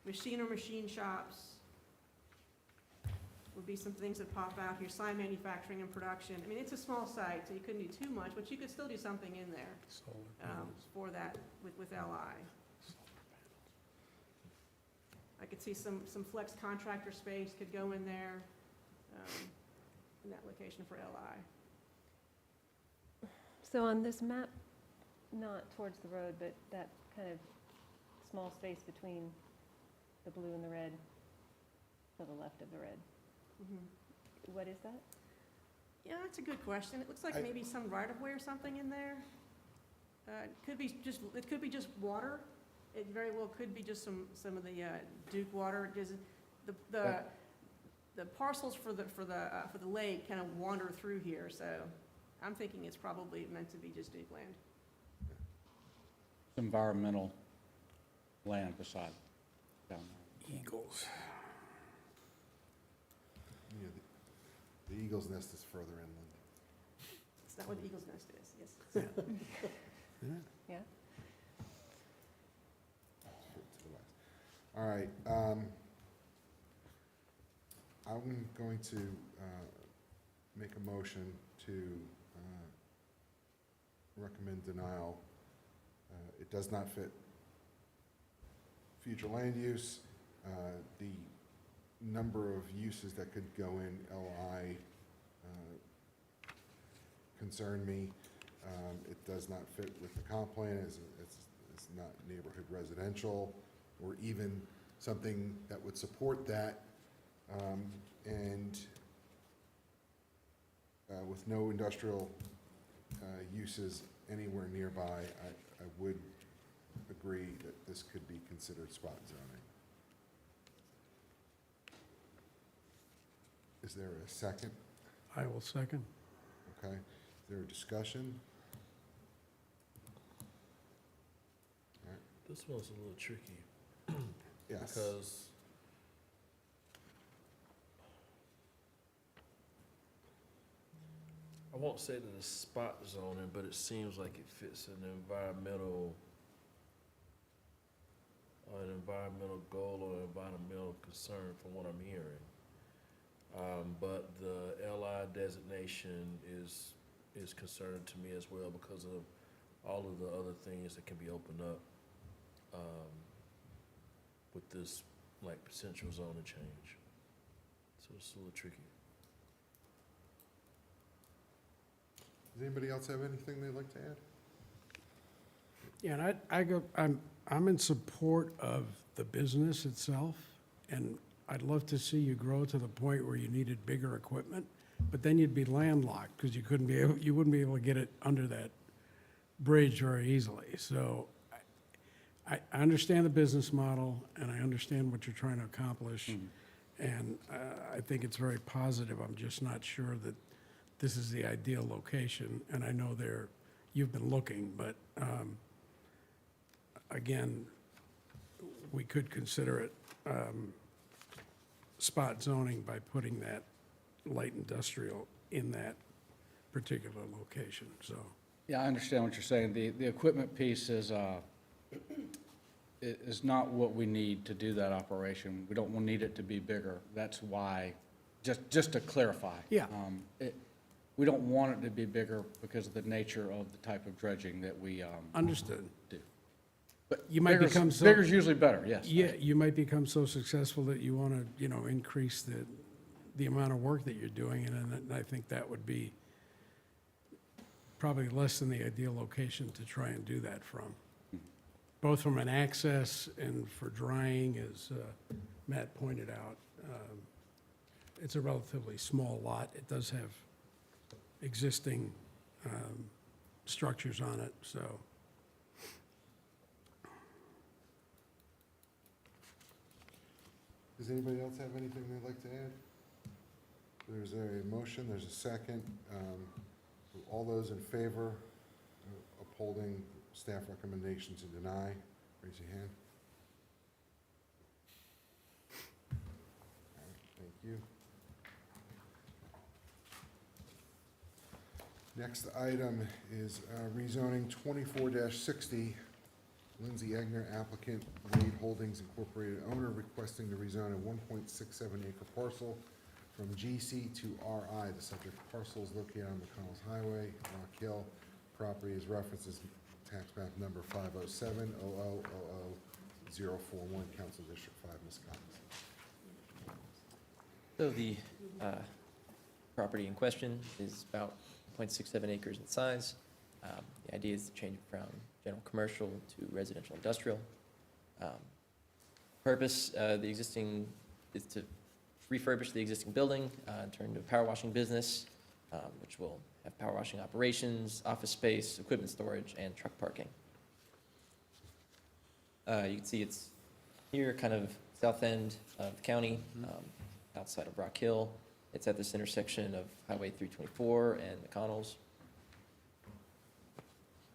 machine shops would be some things that pop out here, sign manufacturing and production. It's a small site, so you couldn't do too much, but you could still do something in there for that with LI. I could see some flex contractor space could go in there, in that location for LI. So on this map, not towards the road, but that kind of small space between the blue and the red, to the left of the red, what is that? Yeah, that's a good question. It looks like maybe some right-of-way or something in there. It could be just water. It very well could be just some of the Duke water. The parcels for the lake kind of wander through here, so I'm thinking it's probably meant to be just Duke land. Environmental land beside down there. Eagles. Yeah, the eagle's nest is further inland. It's not where the eagle's nest is, yes. Yeah? To the west. All right, I'm going to make a motion to recommend denial. It does not fit future land use. The number of uses that could go in LI concern me. It does not fit with the comp plan. It's not neighborhood residential or even something that would support that. And with no industrial uses anywhere nearby, I would agree that this could be considered spot zoning. Is there a second? I will second. Okay. Is there a discussion? All right. This one's a little tricky. Yes. Because I won't say that it's spot zoning, but it seems like it fits an environmental goal or environmental concern from what I'm hearing. But the LI designation is concerning to me as well because of all of the other things that can be opened up with this like potential zoning change. So it's a little tricky. Does anybody else have anything they'd like to add? Yeah, and I'm in support of the business itself, and I'd love to see you grow to the point where you needed bigger equipment, but then you'd be landlocked, because you wouldn't be able to get it under that bridge very easily. So I understand the business model, and I understand what you're trying to accomplish, and I think it's very positive. I'm just not sure that this is the ideal location, and I know you've been looking, but again, we could consider it spot zoning by putting that light industrial in that particular location, so. Yeah, I understand what you're saying. The equipment piece is not what we need to do that operation. We don't need it to be bigger. That's why, just to clarify. Yeah. We don't want it to be bigger because of the nature of the type of dredging that we Understood. do. But You might bigger's- become so. Bigger's usually better, yes. Yeah, you might become so successful that you want to, increase the amount of work that you're doing, and I think that would be probably less than the ideal location to try and do that from. Both from an access and for drying, as Matt pointed out. It's a relatively small lot. It does have existing structures on it, so. Does anybody else have anything they'd like to add? There's a motion, there's a second. All those in favor of upholding staff recommendation to deny, raise your hand. All right, thank you. Next item is rezoning 24-60. Lindsay Egner, applicant, Wade Holdings Incorporated owner, requesting to rezone a 1.67 acre parcel from GC to RI. The subject parcel is located on McConnell's Highway, Rock Hill. Property is referenced as tax map number 507-0000-041, Council District 5, Wisconsin. So the property in question is about 0.67 acres in size. The idea is to change it from general commercial to residential industrial. Purpose, the existing, is to refurbish the existing building, turn into a power washing business, which will have power washing operations, office space, equipment storage, and truck parking. You can see it's here, kind of south end of the county, outside of Rock Hill. It's at this intersection of Highway 324 and McConnell's.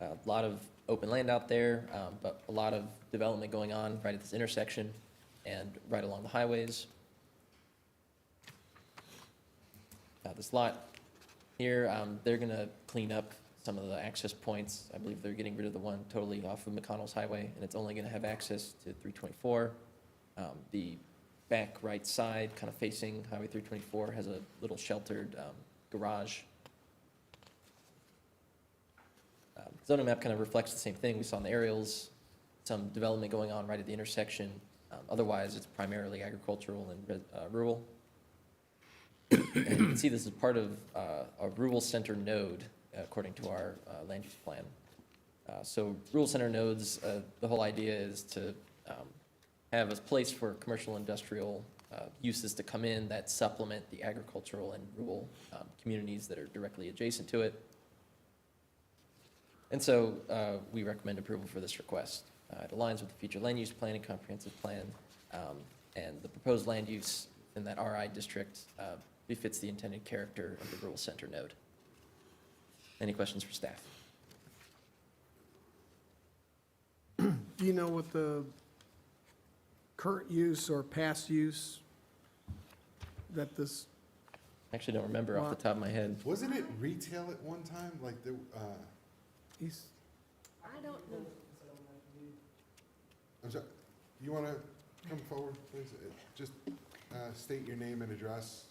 A lot of open land out there, but a lot of development going on right at this intersection and right along the highways. This lot here, they're gonna clean up some of the access points. I believe they're getting rid of the one totally off of McConnell's Highway, and it's only gonna have access to 324. The back right side, kind of facing Highway 324, has a little sheltered garage. Zoning map kind of reflects the same thing we saw in the aerials, some development going on right at the intersection. Otherwise, it's primarily agricultural and rural. And you can see this is part of a rural center node, according to our land use plan. So rural center nodes, the whole idea is to have a place for commercial industrial uses to come in that supplement the agricultural and rural communities that are directly adjacent to it. And so we recommend approval for this request. It aligns with the future land use plan and comprehensive plan, and the proposed land use in that RI district befits the intended character of the rural center node. Any questions for staff? Do you know what the current use or past use that this, Actually, don't remember off the top of my head. Wasn't it retail at one time, like the, he's, I don't know. I'm sorry, you wanna come forward, please? Just state your name and address.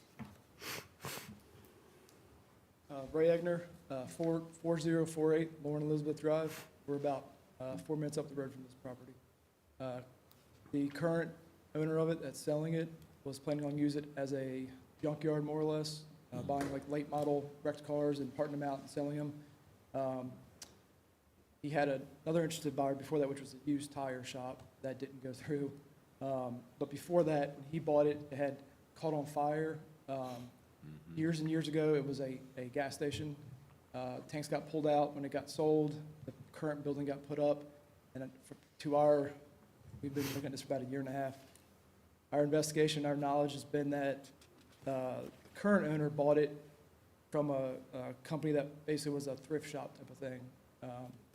Ray Egner, 4048 Lauren Elizabeth Drive. We're about 4 minutes up the road from this property. The current owner of it that's selling it was planning on using it as a junkyard, more or less, buying like late model wrecked cars and parting them out and selling them. He had another interested buyer before that, which was a used tire shop. That didn't go through. But before that, when he bought it, it had caught on fire. Years and years ago, it was a gas station. Tanks got pulled out when it got sold. The current building got put up. And we've been looking at this for about 1.5 years. Our investigation, our knowledge has been that the current owner bought it from a company that basically was a thrift shop type of thing.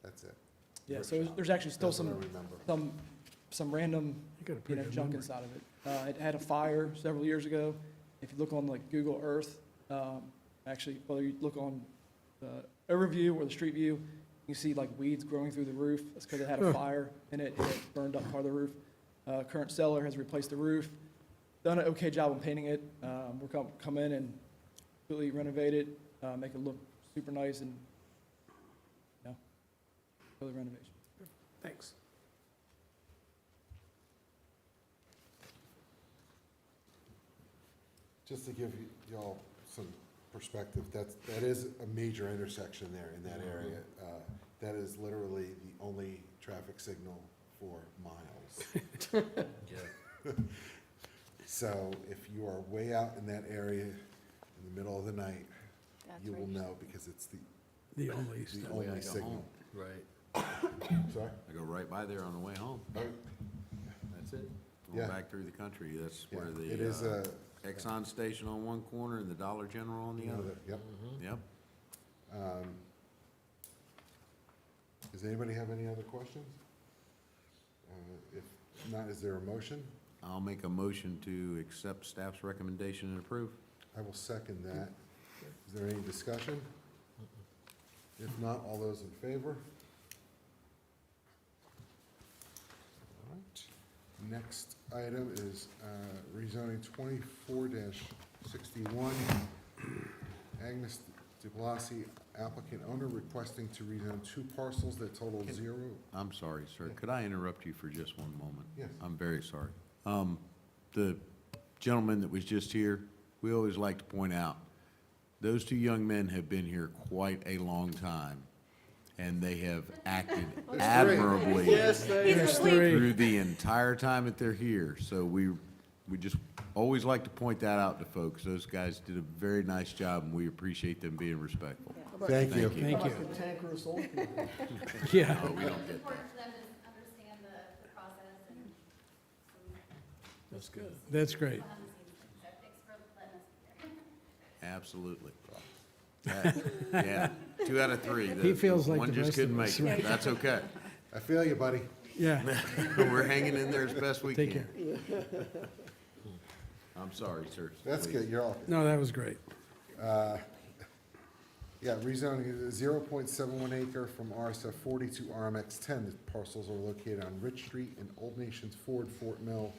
That's it. Yeah, Thrift so shop. there's actually still That's what I remember. some random, You got a pretty good junk memory. inside of it. It had a fire several years ago. If you look on like Google Earth, actually, whether you look on the overview or the street view, you see like weeds growing through the roof. That's because it had a fire and it burned up part of the roof. Current seller has replaced the roof, done an okay job on painting it. We're come in and completely renovate it, make it look super nice and, really renovation. thanks. Just to give y'all some perspective, that is a major intersection there in that area. That is literally the only traffic signal for miles. Yeah. So if you are way out in that area in the middle of the night, you will know because it's The only the stuff. way I only go signal. home. Right. Sorry? I go right by there on the way home. Oh, That's it. Yeah. Going back through the country, that's yeah, where it is the a, Exxon station on one corner and the Dollar General on the other. yep. Yep. Does anybody have any other questions? If not, is there a motion? I'll make a motion to accept staff's recommendation and approve. I will second that. Is there any discussion? If not, all those in favor? All right. Next item is rezoning 24-61. Agnes DeBlasi, applicant owner, requesting to rezone 2 parcels that total 0. I'm sorry, sir. Could I interrupt you for just one moment? Yes. I'm very sorry. The gentleman that was just here, we always like to point out, those 2 young men have been here quite a long time, and they have acted admirably through the entire time that they're here. So we just always like to point that out to folks. Those guys did a very nice job, and we appreciate them being respectful. Thank you. Thank you. Cantankerous old people. Yeah. No, we don't get that. for them to understand the process and That's good. That's great. behind the scenes things. So thanks for letting us be here. Absolutely. Yeah, 2 out of 3. He feels like One the just rest of couldn't us, make it. right? That's okay. I feel you, buddy. Yeah. We're hanging in there as best we Take can. care. I'm sorry, sir. That's Please. good, you're all. No, that was great. Yeah, rezoning is 0.71 acre from RSF 40 to RMX 10. The parcels are located on Rich Street and Old Nations Ford, Fort Mill.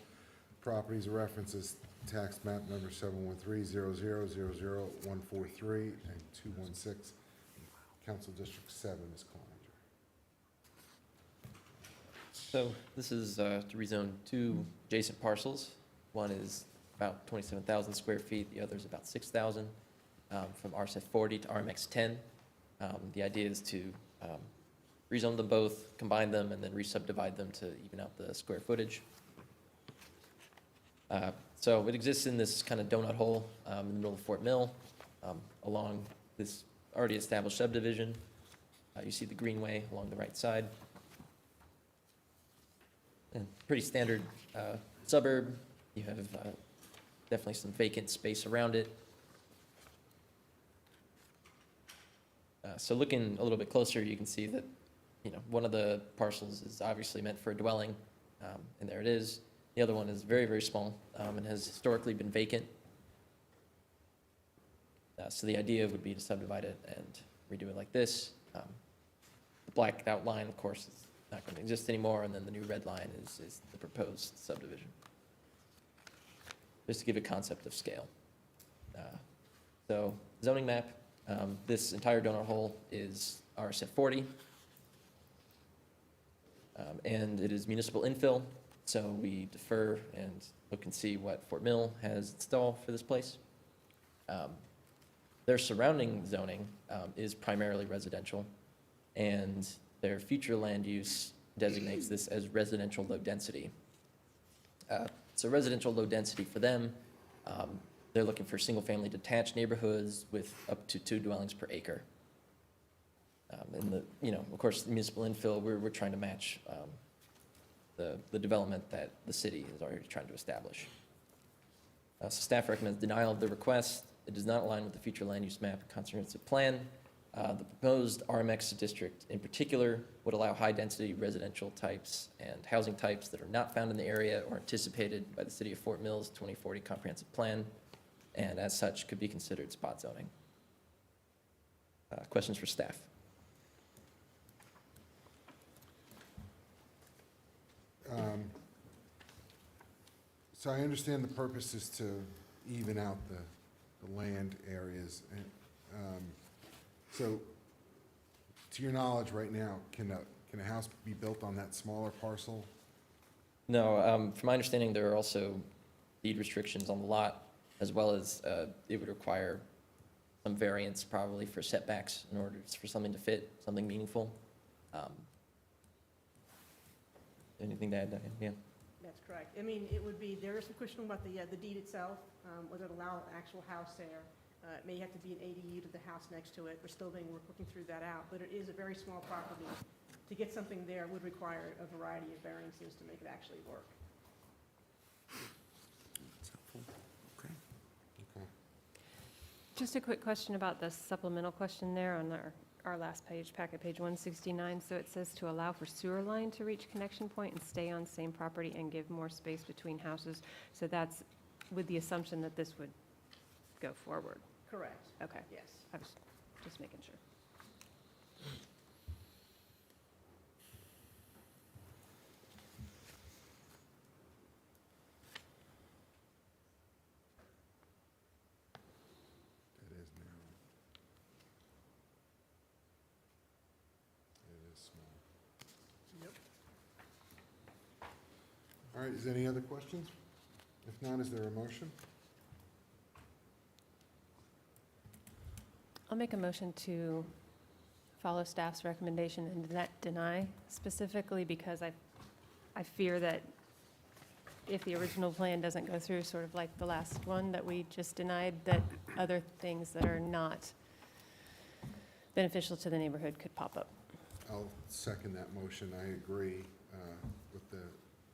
properties of reference is tax map number 713-0000-143 and 216, Council District 7, Ms. Cloninger. So this is to rezone two adjacent parcels. One is about 27,000 square feet, the other is about 6,000, from RSF 40 to RMX 10. The idea is to rezone them both, combine them, and then re-subdivide them to even out the square footage. So it exists in this kind of donut hole in the middle of Fort Mill, along this already established subdivision. You see the greenway along the right side. And pretty standard suburb. You have definitely some vacant space around it. So looking a little bit closer, you can see that, you know, one of the parcels is obviously meant for a dwelling, and there it is. The other one is very, very small and has historically been vacant. So the idea would be to subdivide it and redo it like this. The black outline, of course, is not going to exist anymore, and then the new red line is the proposed subdivision. Just to give a concept of scale. So zoning map, this entire donut hole is RSF 40. And it is municipal infill, so we defer and look and see what Fort Mill has installed for this place. Their surrounding zoning is primarily residential, and their future land use designates this as residential low density. So residential low density for them, they're looking for single-family detached neighborhoods with up to 2 dwellings per acre. And the, you know, of course, the municipal infill, we're trying to match the development that the city is already trying to establish. So staff recommends denial of the request. It does not align with the future land use map and comprehensive plan. The proposed RMX district in particular would allow high-density residential types and housing types that are not found in the area or anticipated by the city of Fort Mill's 2040 comprehensive plan, and as such could be considered spot zoning. Questions for staff? So I understand the purpose is to even out the land areas. And, so, to your knowledge right now, can a house be built on that smaller parcel? No, from my understanding, there are also deed restrictions on the lot, as well as it would require some variance probably for setbacks in order for something to fit, something meaningful. Anything to add, Diane? Yeah. That's correct. I mean, it would be, there is some question about the deed itself, whether it allow an actual house there. It may have to be an ADU to the house next to it. We're still working through that out, but it is a very small property. To get something there would require a variety of variances to make it actually work. Okay. Just a quick question about the supplemental question there on our last page, packet page 169. So it says to allow for sewer line to reach connection point and stay on same property and give more space between houses. So that's with the assumption that this would go forward. Correct. Okay. Yes. I was just making sure. It is narrow. It is small. Yep. All right, is there any other questions? If not, is there a motion? I'll make a motion to follow staff's recommendation and deny, specifically because I fear that if the original plan doesn't go through, sort of like the last one that we just denied, that other things that are not beneficial to the neighborhood could pop up. I'll second that motion. I agree with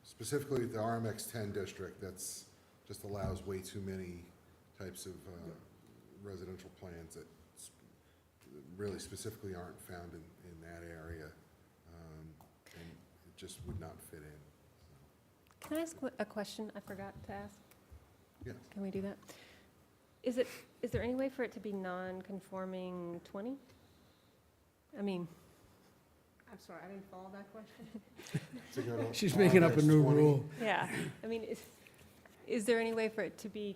specifically the RMX 10 district, that's just allows way too many types of residential plans that really specifically aren't found in that area, and it just would not fit in. Can I ask a question I forgot to ask? Yes. Can we do that? Is there any way for it to be non-conforming 20? I mean, I'm sorry, I didn't follow that question. She's making up a new RMX 20. rule. yeah, I mean, Is there any way for it to be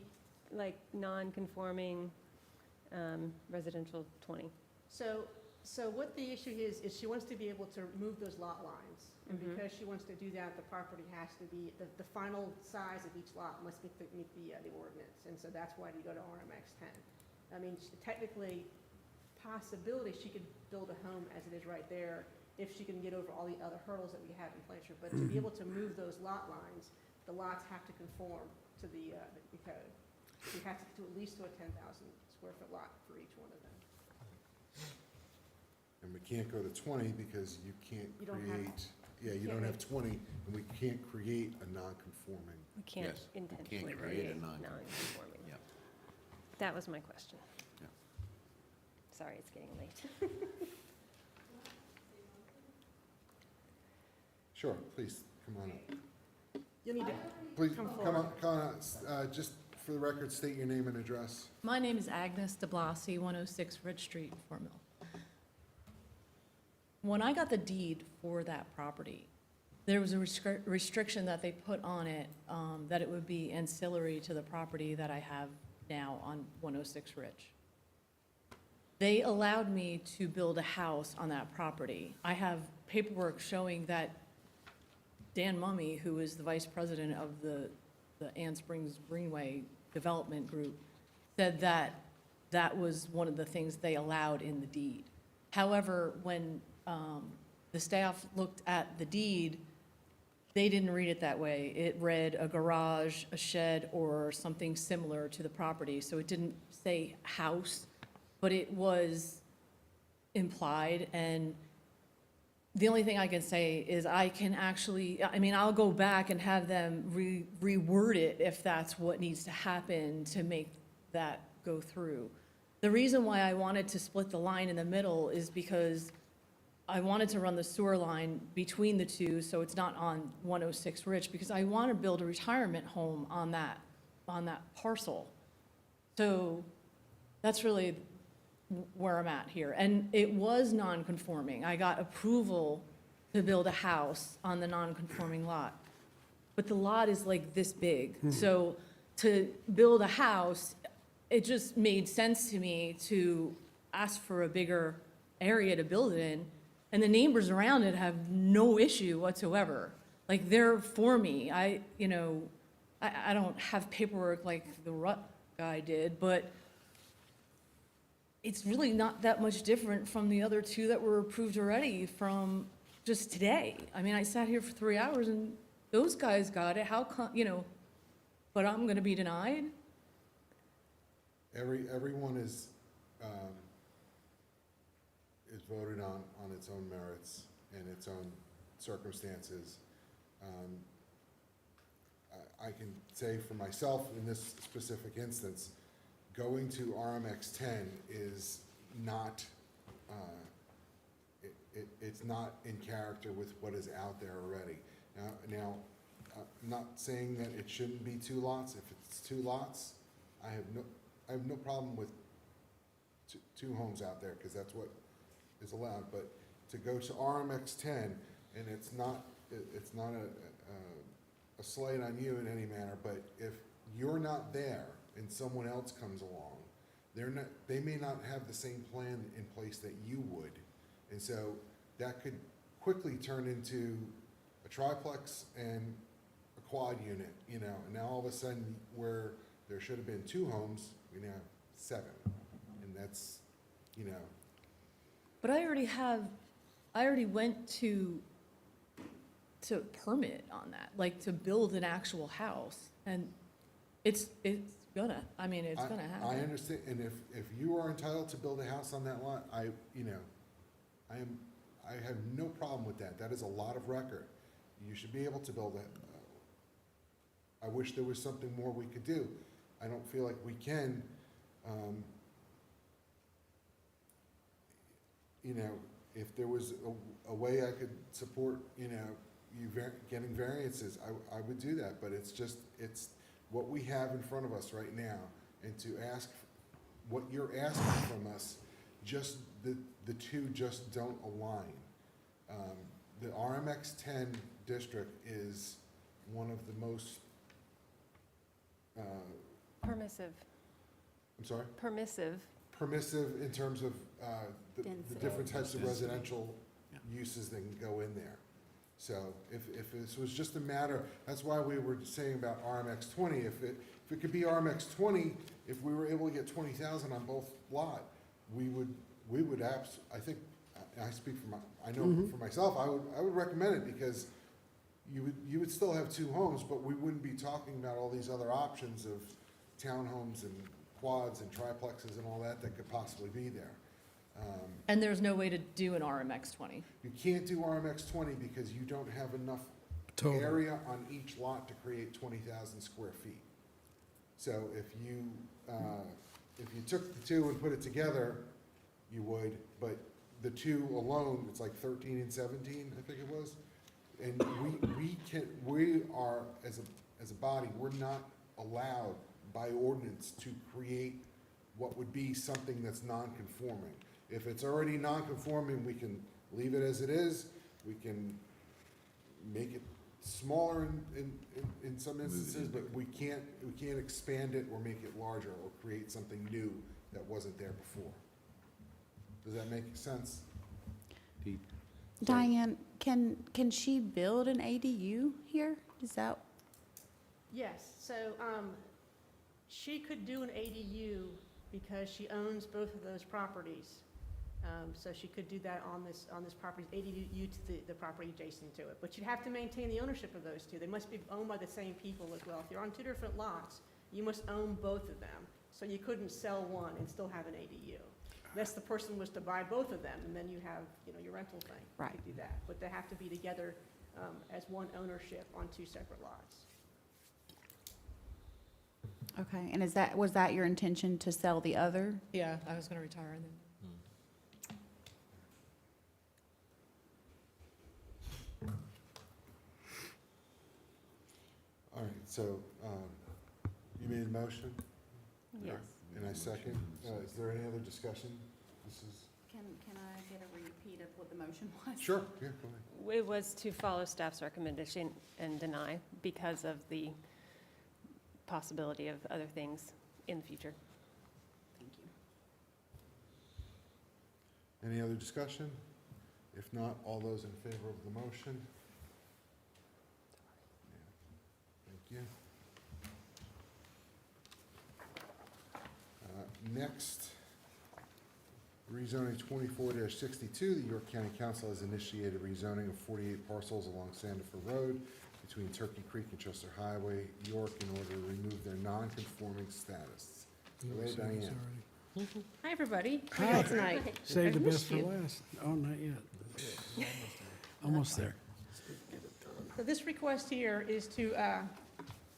like non-conforming residential 20? So what the issue is she wants to be able to move those lot lines. And Mhm. because she wants to do that, the property has to be, the final size of each lot must meet the ordinance. And so that's why you go to RMX 10. I mean, technically, possibility, she could build a home as it is right there if she can get over all the other hurdles that we have in place here. But to be able to move those lot lines, the lots have to conform to the code. You have to do at least to a 10,000 square foot lot for each one of them. And we can't go to 20 because you can't You don't have- create, yeah, you can't don't have make- 20, and we can't create a non-conforming. We can't Yes, we can't intentionally create a create non-conforming. non-conforming. Yep. That was my question. Yep. Sorry, it's getting late. Sure, please, come on up. You'll need to Please, come come on, forward. just for the record, state your name and address. My name is Agnes DeBlasi, 106 Ridge Street, Fort Mill. When I got the deed for that property, there was a restriction that they put on it, that it would be ancillary to the property that I have now on 106 Ridge. They allowed me to build a house on that property. I have paperwork showing that Dan Mummy, who is the vice president of the Ann Springs Greenway Development Group, said that that was one of the things they allowed in the deed. However, when the staff looked at the deed, they didn't read it that way. It read a garage, a shed, or something similar to the property. So it didn't say house, but it was implied. And the only thing I can say is I can actually, I mean, I'll go back and have them reword it if that's what needs to happen to make that go through. The reason why I wanted to split the line in the middle is because I wanted to run the sewer line between the two, so it's not on 106 Ridge, because I want to build a retirement home on that parcel. So that's really where I'm at here. And it was non-conforming. I got approval to build a house on the non-conforming lot. But the lot is like this big. So to build a house, it just made sense to me to ask for a bigger area to build it in. And the neighbors around it have no issue whatsoever. Like, they're for me. I don't have paperwork like the Rutt guy did, but it's really not that much different from the other two that were approved already from just today. I mean, I sat here for 3 hours and those guys got it. How come, but I'm gonna be denied? Everyone is voted on its own merits and its own circumstances. I can say for myself, in this specific instance, going to RMX 10 is not, it's not in character with what is out there already. Now, I'm not saying that it shouldn't be 2 lots. If it's 2 lots, I have no problem with two homes out there, because that's what is allowed. But to go to RMX 10, and it's not a slight on you in any manner, but if you're not there and someone else comes along, they may not have the same plan in place that you would. And so that could quickly turn into a triplex and a quad unit, and now all of a sudden, where there should have been 2 homes, we now have 7. And that's, But I already went to permit on that, like to build an actual house. And it's gonna happen. I understand, and if you are entitled to build a house on that lot, I have no problem with that. That is a lot of record. You should be able to build it. I wish there was something more we could do. I don't feel like we can, if there was a way I could support, you getting variances, I would do that. But it's what we have in front of us right now, and to ask what you're asking from us, just the two just don't align. The RMX 10 district is one of the most Permissive, I'm sorry? permissive. Permissive in terms of the Density. different types of Density. residential uses that can go in there. So if this was just a matter, that's why we were saying about RMX 20. If it could be RMX 20, if we were able to get 20,000 on both lot, we would I think, I speak for I know for myself, I would recommend it because you would still have two homes, but we wouldn't be talking about all these other options of townhomes and quads and triplexes and all that could possibly be there. And there's no way to do an RMX 20. You can't do RMX 20 because you don't have enough Total. area on each lot to create 20,000 square feet. So if you took the two and put it together, you would, but the two alone, it's like 13 and 17, I think it was. And we are, as a body, we're not allowed by ordinance to create what would be something that's non-conforming. If it's already non-conforming, we can leave it as it is. We can make it smaller in some instances, but we can't expand it or make it larger or create something new that wasn't there before. Does that make sense? Pete? Diane, can she build an ADU here? Is that? Yes, so, she could do an ADU because she owns both of those properties. So she could do that on this property, ADU to the property adjacent to it. But you'd have to maintain the ownership of those two. They must be owned by the same people as well. If you're on two different lots, you must own both of them. So you couldn't sell one and still have an ADU. Unless the person was to buy both of them, and then you have, your rental thing. Right. You could do that. But they have to be together as one ownership on two separate lots. Okay, and was that your intention to sell the other? Yeah, I was going to retire and then. All right, so you made a motion? Yes. And I second. Is there any other discussion? This is, Can I get a repeat of what the motion was? sure, yeah, go ahead. It was to follow staff's recommendation and deny because of the possibility of other things in the future. Thank you. Any other discussion? If not, all those in favor of the motion? Thank you. Next, rezoning 24-62, the York County Council has initiated rezoning of 48 parcels along Sandifer Road between Turkey Creek and Chester Highway, York, in order to remove their non-conforming status. Go ahead, Diane. Hi, everybody. How are you tonight? Save the I've best missed for you. last. Oh, not yet. Almost there. So this request here is to,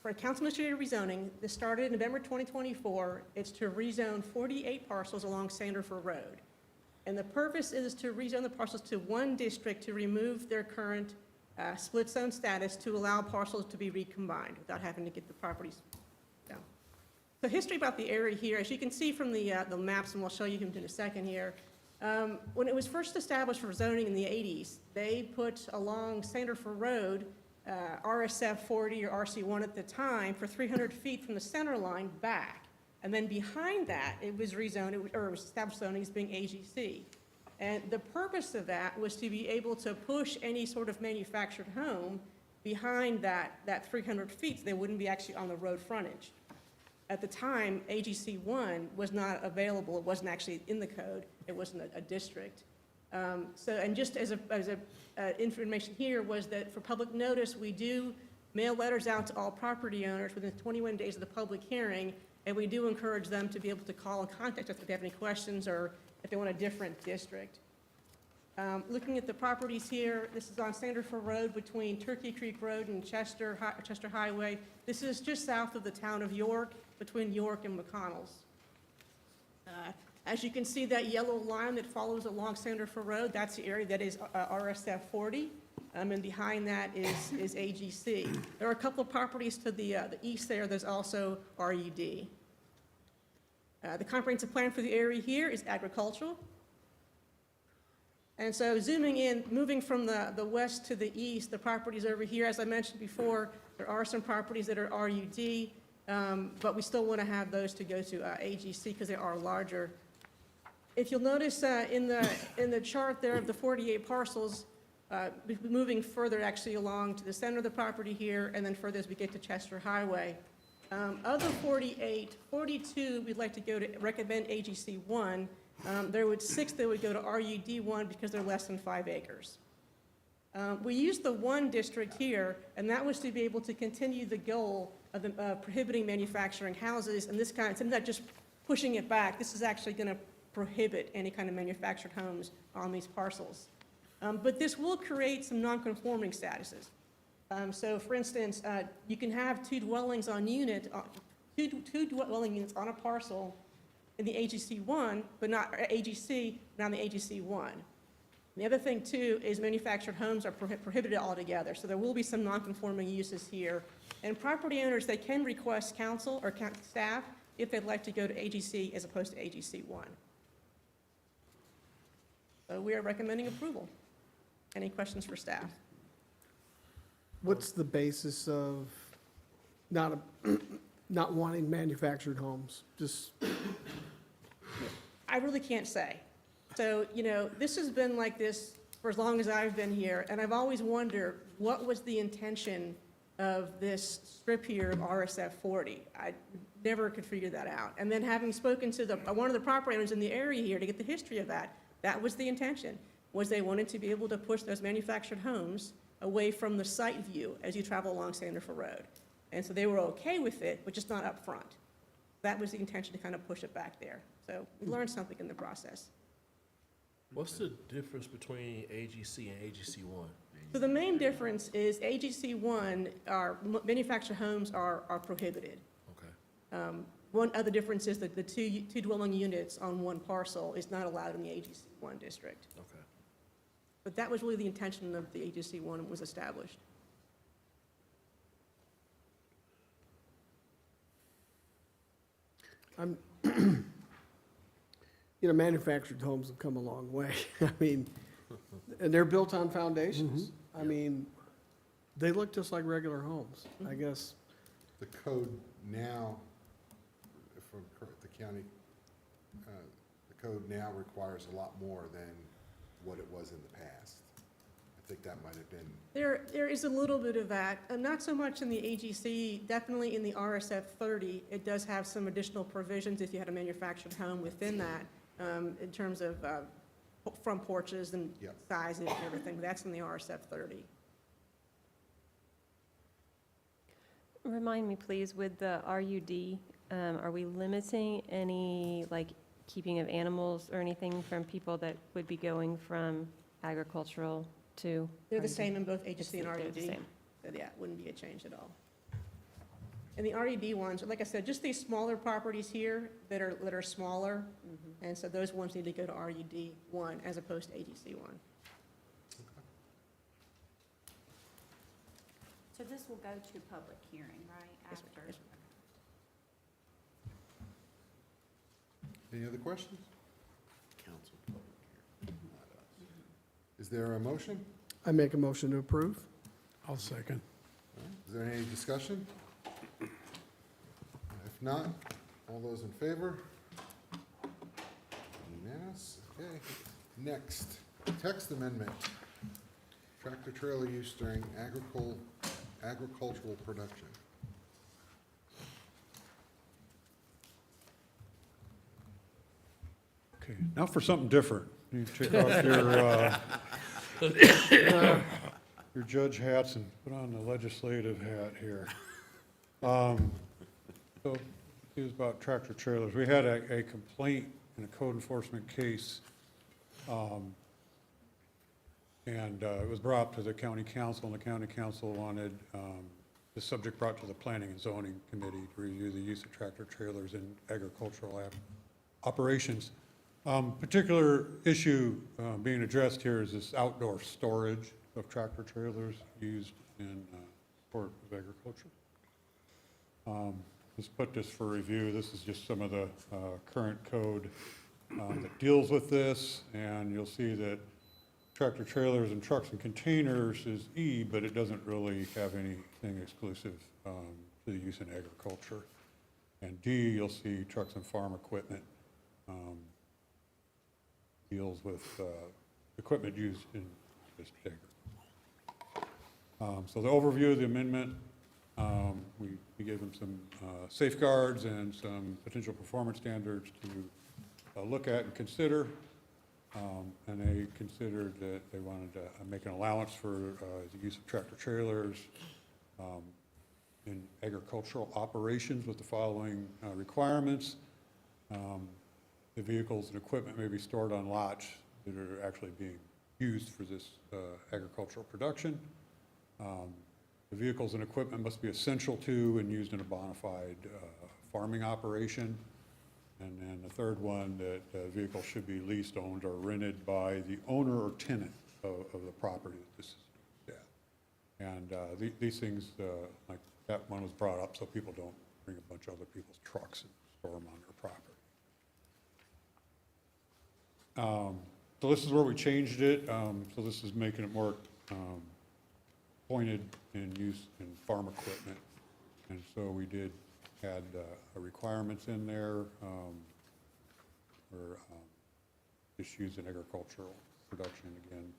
for a council-initiated rezoning, this started in November 2024. It's to rezone 48 parcels along Sandifer Road. And the purpose is to rezone the parcels to one district to remove their current split zone status to allow parcels to be recombined without having to get the properties down. The history about the area here, as you can see from the maps, and we'll show you them in a second here, when it was first established for zoning in the 80s, they put along Sandifer Road RSF 40 or RC1 at the time for 300 feet from the center line back. And then behind that, it was rezoned, it was established zoning as being AGC. And the purpose of that was to be able to push any sort of manufactured home behind that 300 feet, so they wouldn't be actually on the road frontage. At the time, AGC 1 was not available, it wasn't actually in the code, it wasn't a district. And just as information here was that for public notice, we do mail letters out to all property owners within 21 days of the public hearing, and we do encourage them to be able to call and contact us if they have any questions or if they want a different district. Looking at the properties here, this is on Sandifer Road between Turkey Creek Road and Chester Highway. This is just south of the town of York, between York and McConnell's. As you can see, that yellow line that follows along Sandifer Road, that's the area that is RSF 40, and behind that is AGC. There are a couple of properties to the east there, there's also RUD. The comprehensive plan for the area here is agricultural. And so zooming in, moving from the west to the east, the properties over here, as I mentioned before, there are some properties that are RUD. but we still want to have those to go to AGC because they are larger. If you'll notice in the chart there of the 48 parcels, moving further actually along to the center of the property here, and then further as we get to Chester Highway. Of the 48, 42 we'd like to go to recommend AGC 1. There would 6 that would go to RUD 1 because they're less than 5 acres. We used the 1 district here, and that was to be able to continue the goal of the, prohibiting manufacturing houses, and this kind, instead of not just pushing it back, this is actually going to prohibit any kind of manufactured homes on these parcels. But this will create some non-conforming statuses. So for instance, you can have 2 dwellings on unit, two dwelling units on a parcel in the AGC 1, but not AGC, not in the AGC 1. The other thing too is manufactured homes are prohibited altogether. So there will be some non-conforming uses here. And property owners, they can request counsel or staff if they'd like to go to AGC as opposed to AGC 1. So we are recommending approval. Any questions for staff? What's the basis of not wanting manufactured homes? Just, I really can't say. So, you know, this has been like this for as long as I've been here, and I've always wondered what was the intention of this strip here of RSF 40. I never could figure that out. And then having spoken to one of the property owners in the area here to get the history of that, that was the intention, was they wanted to be able to push those manufactured homes away from the site view as you travel along Sanderford Road. And so they were okay with it, but just not up front. That was the intention to kind of push it back there. So we learned something in the process. What's the difference between AGC and AGC 1? So the main difference is AGC 1, manufactured homes are prohibited. Okay. One other difference is that the two dwelling units on one parcel is not allowed in the AGC 1 district. Okay. But that was really the intention of the AGC 1 was established. you know, manufactured homes have come a long way. I mean, and they're built on foundations. I mean, they look just like regular homes, I guess. The code now, if I'm correct, the county, the code now requires a lot more than what it was in the past. I think that might have been. There is a little bit of that, not so much in the AGC, definitely in the RSF 30. It does have some additional provisions if you had a manufactured home within that, in terms of front porches and Yep. size and everything. That's in the RSF 30. Remind me, please, with the RUD, are we limiting any, like, keeping of animals or anything from people that would be going from agricultural to? They're the RUD? same in both AGC and They're RUD. the same. So yeah, it wouldn't be a change at all. And the RUD ones, like I said, just these smaller properties here that are smaller, and so those ones need to go to RUD 1 as opposed to AGC 1. So this will go to public hearing, right, Yes, ma'am. after? Yes, Any other questions? Council public hearing, not us. Is there a motion? I make a motion to approve. I'll second. Is there any discussion? If not, all those in favor? Unanimous, okay. Next, text amendment. Tractor trailer use during agricultural production. Okay, now for something different. You take off your judge hats and put on the legislative hat here. So, it was about tractor trailers. We had a complaint in a code enforcement case, and it was brought to the county council, and the county council wanted the subject brought to the planning and zoning committee to review the use of tractor trailers in agricultural operations. Particular issue being addressed here is this outdoor storage of tractor trailers used in support of agriculture. Let's put this for review. This is just some of the current code that deals with this, and you'll see that tractor trailers and trucks and containers is E, but it doesn't really have anything exclusive to the use in agriculture. And D, you'll see trucks and farm equipment, deals with equipment used in this acre. So the overview of the amendment, we gave them some safeguards and some potential performance standards to look at and consider. And they considered that they wanted to make an allowance for the use of tractor trailers in agricultural operations with the following requirements. The vehicles and equipment may be stored on lots that are actually being used for this agricultural production. The vehicles and equipment must be essential to and used in a bona fide farming operation. And then the third one, that vehicles should be leased, owned, or rented by the owner or tenant of the property that this is at. And these things, like that one was brought up, so people don't bring a bunch of other people's trucks and store them on their property. So this is where we changed it. So this is making it more pointed in use in farm equipment. And so we did add requirements in there for just used in agricultural production again.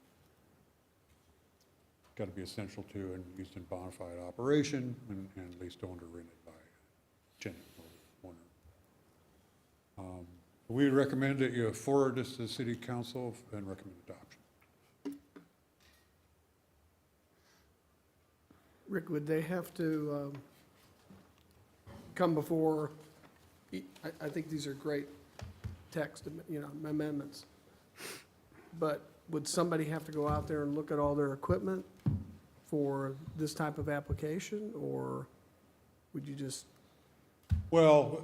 Got to be essential to and used in bona fide operation and leased, owned, or rented by tenant or owner. We recommend that you forward this to the city council and recommend adoption. Rick, would they have to come before, I think these are great text, amendments, but would somebody have to go out there and look at all their equipment for this type of application, or would you just? Well,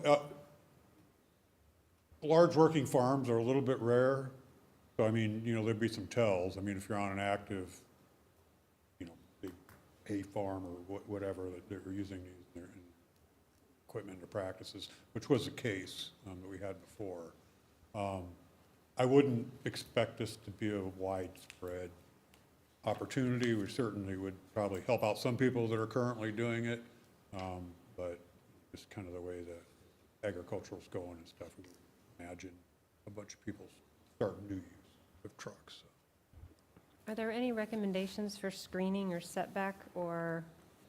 large working farms are a little bit rare. So, I mean, there'd be some tells. I mean, if you're on an active, big hay farm or whatever that they're using their equipment or practices, which was the case that we had before. I wouldn't expect this to be a widespread opportunity. We certainly would probably help out some people that are currently doing it, but just kind of the way the agricultural's going and stuff, we would imagine a bunch of people starting new use of trucks. Are there any recommendations for screening or setback or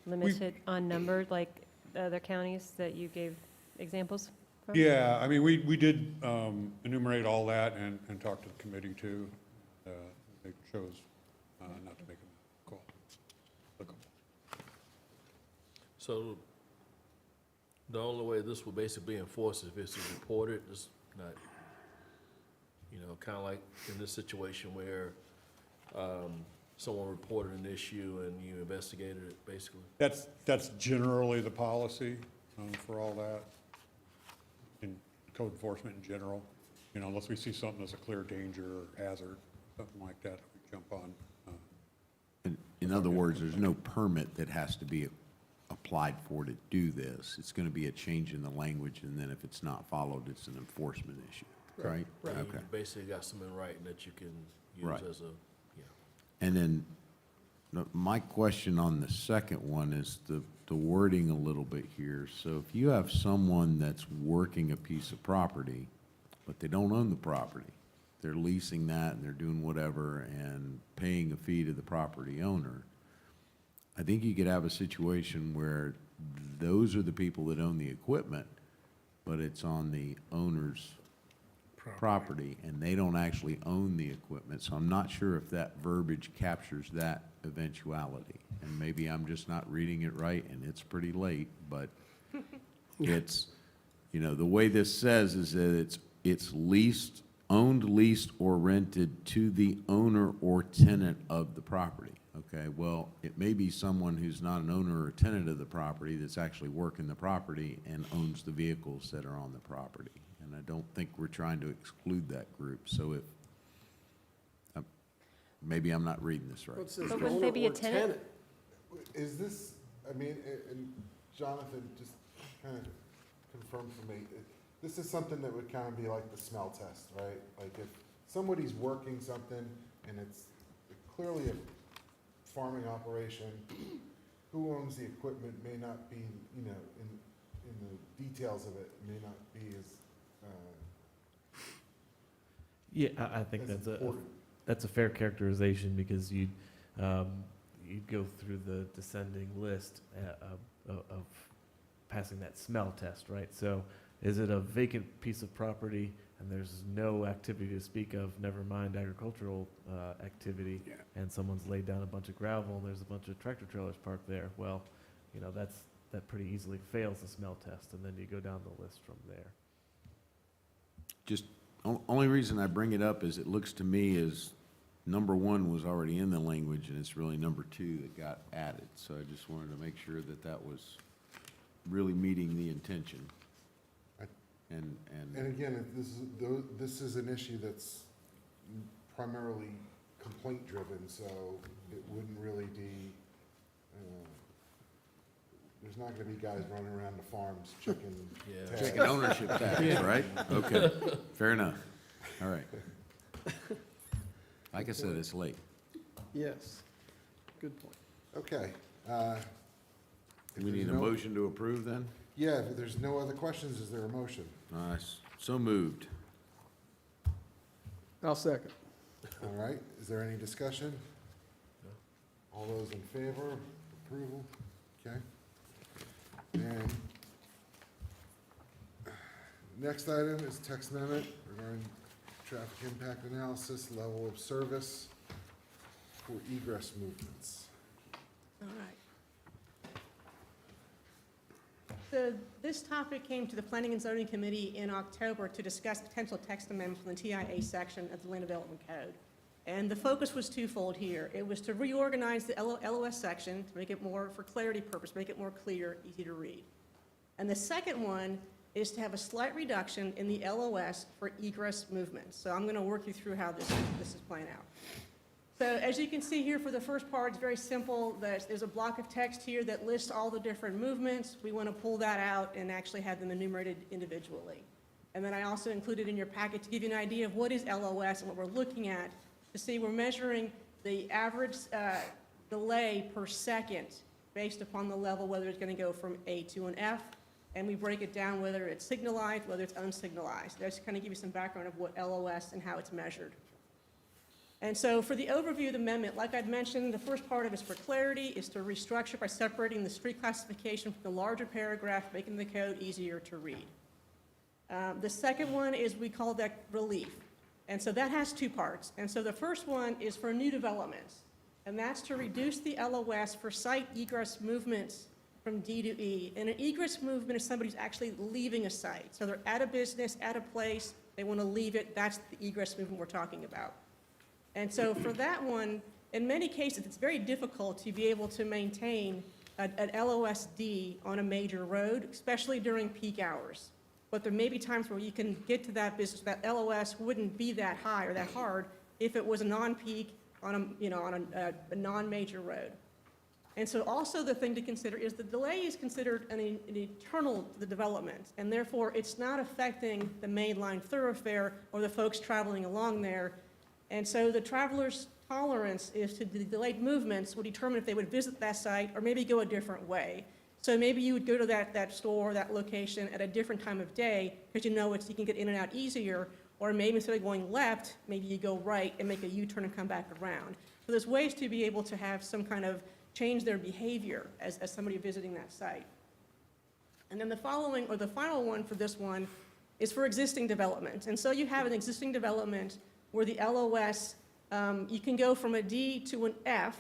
limited on number, like the other counties that you gave examples from? Yeah, I mean, we did enumerate all that and talk to the committee too. They chose not to make a call. So the only way this will basically be enforced is if it's reported, it's not, kind of like in this situation where someone reported an issue and you investigated it, basically? That's generally the policy for all that, in code enforcement in general. Unless we see something that's a clear danger or hazard, something like that, we jump on. In other words, there's no permit that has to be applied for to do this. It's going to be a change in the language, and then if it's not followed, it's an enforcement issue, right? And Okay. you basically got some in writing that you can Right. use as a, And then my question on the second one is the wording a little bit here. So if you have someone that's working a piece of property, but they don't own the property, they're leasing that and they're doing whatever and paying a fee to the property owner, I think you could have a situation where those are the people that own the equipment, but it's on the owner's property, and they don't actually own the equipment. So I'm not sure if that verbiage captures that eventuality. And maybe I'm just not reading it right, and it's pretty late, but it's, the way this says is that it's leased, owned, leased, or rented to the owner or tenant of the property. Okay, well, it may be someone who's not an owner or tenant of the property that's actually working the property and owns the vehicles that are on the property. And I don't think we're trying to exclude that group. So if, maybe I'm not reading this right. But wouldn't they be a tenant? Is this, and Jonathan, just kind of confirm for me, this is something that would kind of be like the smell test, right? Like if somebody's working something and it's clearly a farming operation, who owns the equipment may not be, in the details of it may not be as, Yeah, I think as that's important. that's a fair characterization, because you'd go through the descending list of passing that smell test, right? So is it a vacant piece of property and there's no activity to speak of, never mind agricultural activity, Yeah. and someone's laid down a bunch of gravel and there's a bunch of tractor trailers parked there? Well, you know, that pretty easily fails the smell test, and then you go down the list from there. Just, only reason I bring it up is it looks to me as number one was already in the language, and it's really number two that got added. So I just wanted to make sure that that was really meeting the intention. And And again, this is an issue that's primarily complaint-driven, so it wouldn't really be, there's not gonna be guys running around the farms checking tags. checking ownership tax, right? Okay, fair enough. All right. Like I said, it's late. Yes, good point. Okay. If We there's need a no- motion to approve then? Yeah, if there's no other questions, is there a motion? So moved. I'll second. All right, is there any discussion? All those in favor, approval? Okay. And next item is text amendment regarding traffic impact analysis, level of service for egress movements. All right. So this topic came to the Planning and Zoning Committee in October to discuss potential text amendments from the TIA section of the Land Development Code. And the focus was twofold here. It was to reorganize the LOS section to make it more, for clarity purpose, make it more clear, easy to read. And the second one is to have a slight reduction in the LOS for egress movements. So I'm going to work you through how this is playing out. So as you can see here for the first part, it's very simple. There's a block of text here that lists all the different movements. We want to pull that out and actually have them enumerated individually. And then I also included in your packet to give you an idea of what is LOS and what we're looking at. To see, we're measuring the average delay per second based upon the level, whether it's going to go from A to an F. And we break it down whether it's signalized, whether it's unsignalized. That's to kind of give you some background of what LOS and how it's measured. And so for the overview of the amendment, like I'd mentioned, the first part of it is for clarity, is to restructure by separating the street classification from the larger paragraph, making the code easier to read. The second one is we call that relief. And so that has two parts. And so the first one is for new developments. And that's to reduce the LOS for site egress movements from D to E. And an egress movement is somebody who's actually leaving a site. So they're at a business, at a place, they want to leave it, that's the egress movement we're talking about. And so for that one, in many cases, it's very difficult to be able to maintain an LOSD on a major road, especially during peak hours. But there may be times where you can get to that business, that LOS wouldn't be that high or that hard if it was a non-peak on a non-major road. And so also the thing to consider is the delay is considered an eternal development, and therefore it's not affecting the mainline thoroughfare or the folks traveling along there. And so the traveler's tolerance is to the delayed movements would determine if they would visit that site or maybe go a different way. So maybe you would go to that store, that location at a different time of day because you know you can get in and out easier, or maybe instead of going left, maybe you go right and make a U-turn and come back around. So there's ways to be able to have some kind of change their behavior as somebody visiting that site. And then the following, or the final one for this one, is for existing development. And so you have an existing development where the LOS, you can go from a D to an F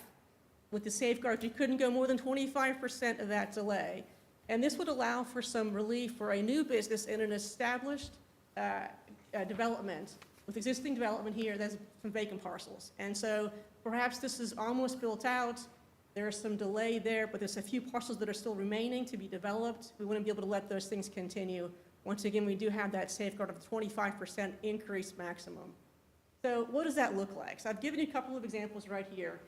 with the safeguard. You couldn't go more than 25% of that delay. And this would allow for some relief for a new business in an established development with existing development here, there's some vacant parcels. And so perhaps this is almost built out. There's some delay there, but there's a few parcels that are still remaining to be developed. We wouldn't be able to let those things continue. Once again, we do have that safeguard of 25% increase maximum. So what does that look like? So I've given you a couple of examples right here.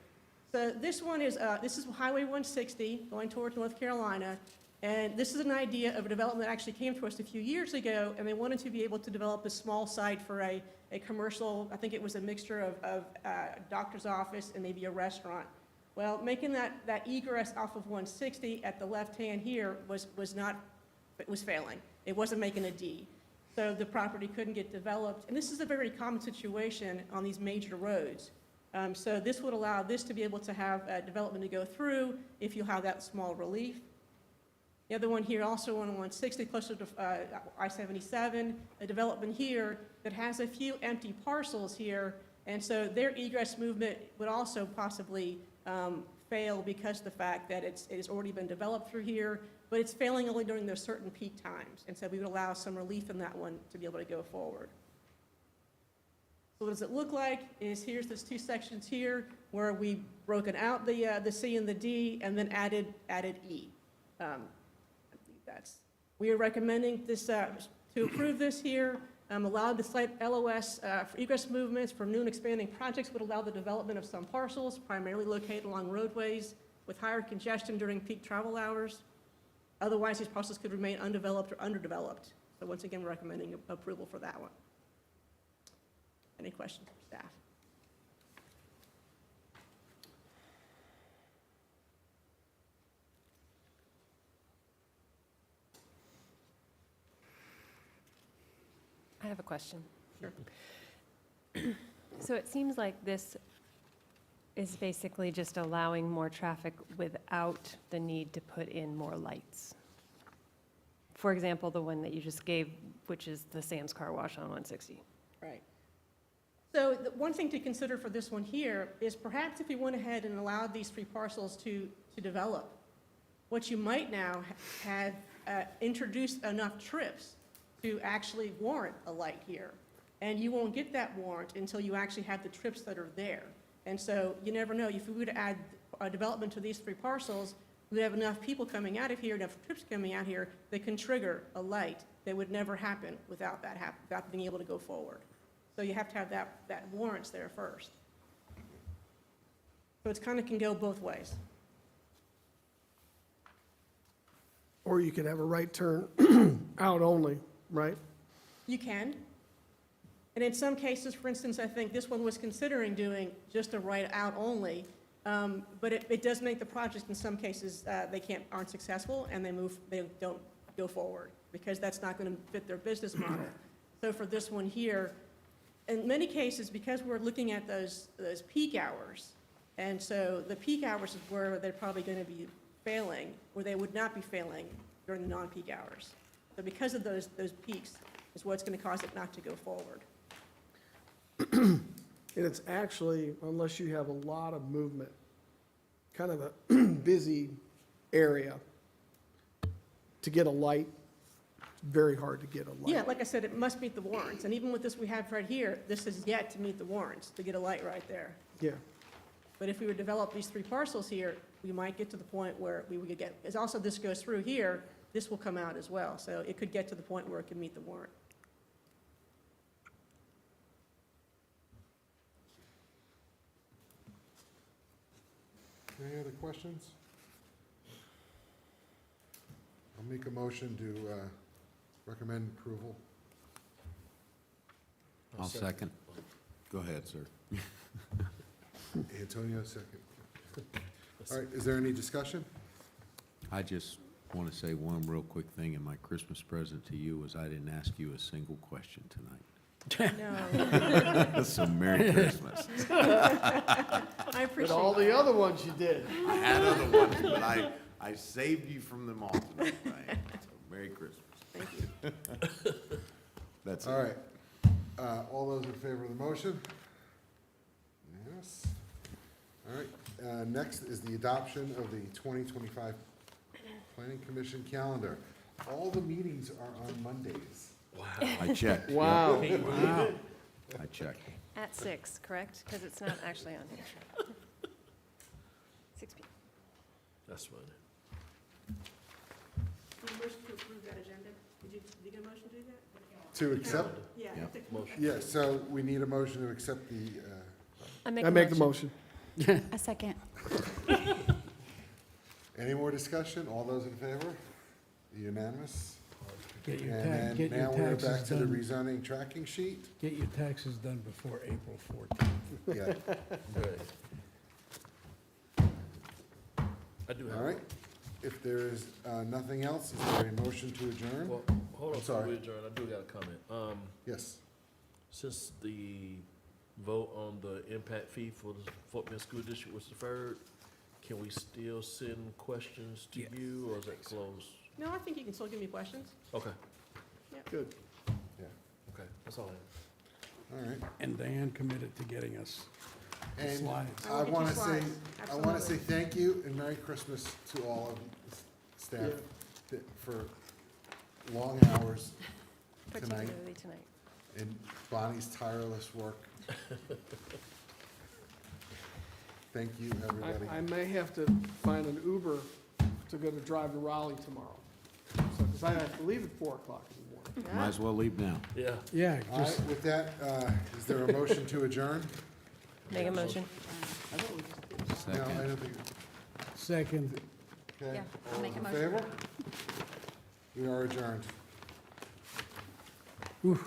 So this one is, this is Highway 160 going towards North Carolina. And this is an idea of a development that actually came to us a few years ago, and they wanted to be able to develop a small site for a commercial, I think it was a mixture of a doctor's office and maybe a restaurant. Well, making that egress off of 160 at the left hand here was not was failing. It wasn't making a D. So the property couldn't get developed. And this is a very common situation on these major roads. So this would allow this to be able to have development to go through if you have that small relief. The other one here, also on 160, closer to I-77, a development here that has a few empty parcels here, and so their egress movement would also possibly fail because of the fact that it has already been developed through here, but it's failing only during those certain peak times, and so we would allow some relief in that one to be able to go forward. So what does it look like is here's those two sections here where we've broken out the C and the D and then added E. We are recommending this, to approve this here, allow the site LOS for egress movements for new and expanding projects would allow the development of some parcels primarily located along roadways with higher congestion during peak travel hours. Otherwise, these parcels could remain undeveloped or underdeveloped. So once again, we're recommending approval for that one. Any questions for staff? I have a question. Sure. So it seems like this is basically just allowing more traffic without the need to put in more lights. For example, the one that you just gave, which is the Sam's Car Wash on 160. Right. So the one thing to consider for this one here is perhaps if you went ahead and allowed these three parcels to develop, what you might now have introduced enough trips to actually warrant a light here. And you won't get that warrant until you actually have the trips that are there. And so you never know, if we were to add a development to these three parcels, we have enough people coming out of here, enough trips coming out here that can trigger a light that would never happen without that without being able to go forward. So you have to have that warrants there first. So it's kind of can go both ways. Or you could have a right turn out only, right? You can. And in some cases, for instance, I think this one was considering doing just a right out only, but it does make the project in some cases, aren't successful and they don't go forward because that's not going to fit their business model. So for this one here, in many cases, because we're looking at those peak hours, and so the peak hours is where they're probably going to be failing, where they would not be failing during the non-peak hours. So because of those peaks is what's going to cause it not to go forward. And it's actually, unless you have a lot of movement, kind of a busy area, to get a light, it's very hard to get a light. Yeah, like I said, it must meet the warrants. And even with this we have right here, this is yet to meet the warrants to get a light right there. Yeah. But if we were to develop these three parcels here, we might get to the point where we would get, as also this goes through here, this will come out as well. So it could get to the point where it could meet the warrant. Any other questions? I'll make a motion to recommend approval. I'll second. Go ahead, sir. Antonio, second. All right, is there any discussion? I just want to say one real quick thing, and my Christmas present to you was I didn't ask you a single question tonight. No. So Merry Christmas. I appreciate But all the that. other ones you did. I had other ones, but I saved you from them all tonight, Diane. So Merry Christmas. Thank you. That's it. All right. All those in favor of the motion? Yes. All right. Next is the adoption of the 2025 Planning Commission calendar. All the meetings are on Mondays. I checked. Yep. Wow. Wow. I checked. At 6, correct? Because it's not actually on here. 6 p.m. That's fine. Need a motion to approve that agenda? Did you get a motion to do that? To accept? Yeah. Yeah. I think- Motion. Yeah, so we need a motion to accept the, I I make the motion. A second. any more discussion? All those in favor? Unanimous? Get your And get then your now we're back taxes to the done, rezoning tracking sheet. get your taxes done before April 14th. Yeah, Good. I do have all right. if there is nothing else, is there a motion to adjourn? Well, hold on, I'm before sorry. we adjourn, I do got a comment. Yes. Since the vote on the impact fee for the Fort Bend School District was deferred, can we still send questions to you, or is that closed? No, I think you can still give me questions. Okay, Good. okay, that's all I have. All right. And Diane committed to getting us the And slides. I want to say, slides. I want to Absolutely. say thank you and Merry Christmas to all of the staff for long hours tonight Particularly tonight. and Bonnie's tireless work. Thank you, everybody. I may have to find an Uber to go to drive to Raleigh tomorrow. So, because I have to leave at 4 o'clock in the morning. Might as well leave now. Yeah. Yeah, All right, just, with that, is there a motion to adjourn? Make a motion. No, I Second. don't think, second. okay. Yeah, I'll make a All in motion. favor? We are adjourned. Ooh.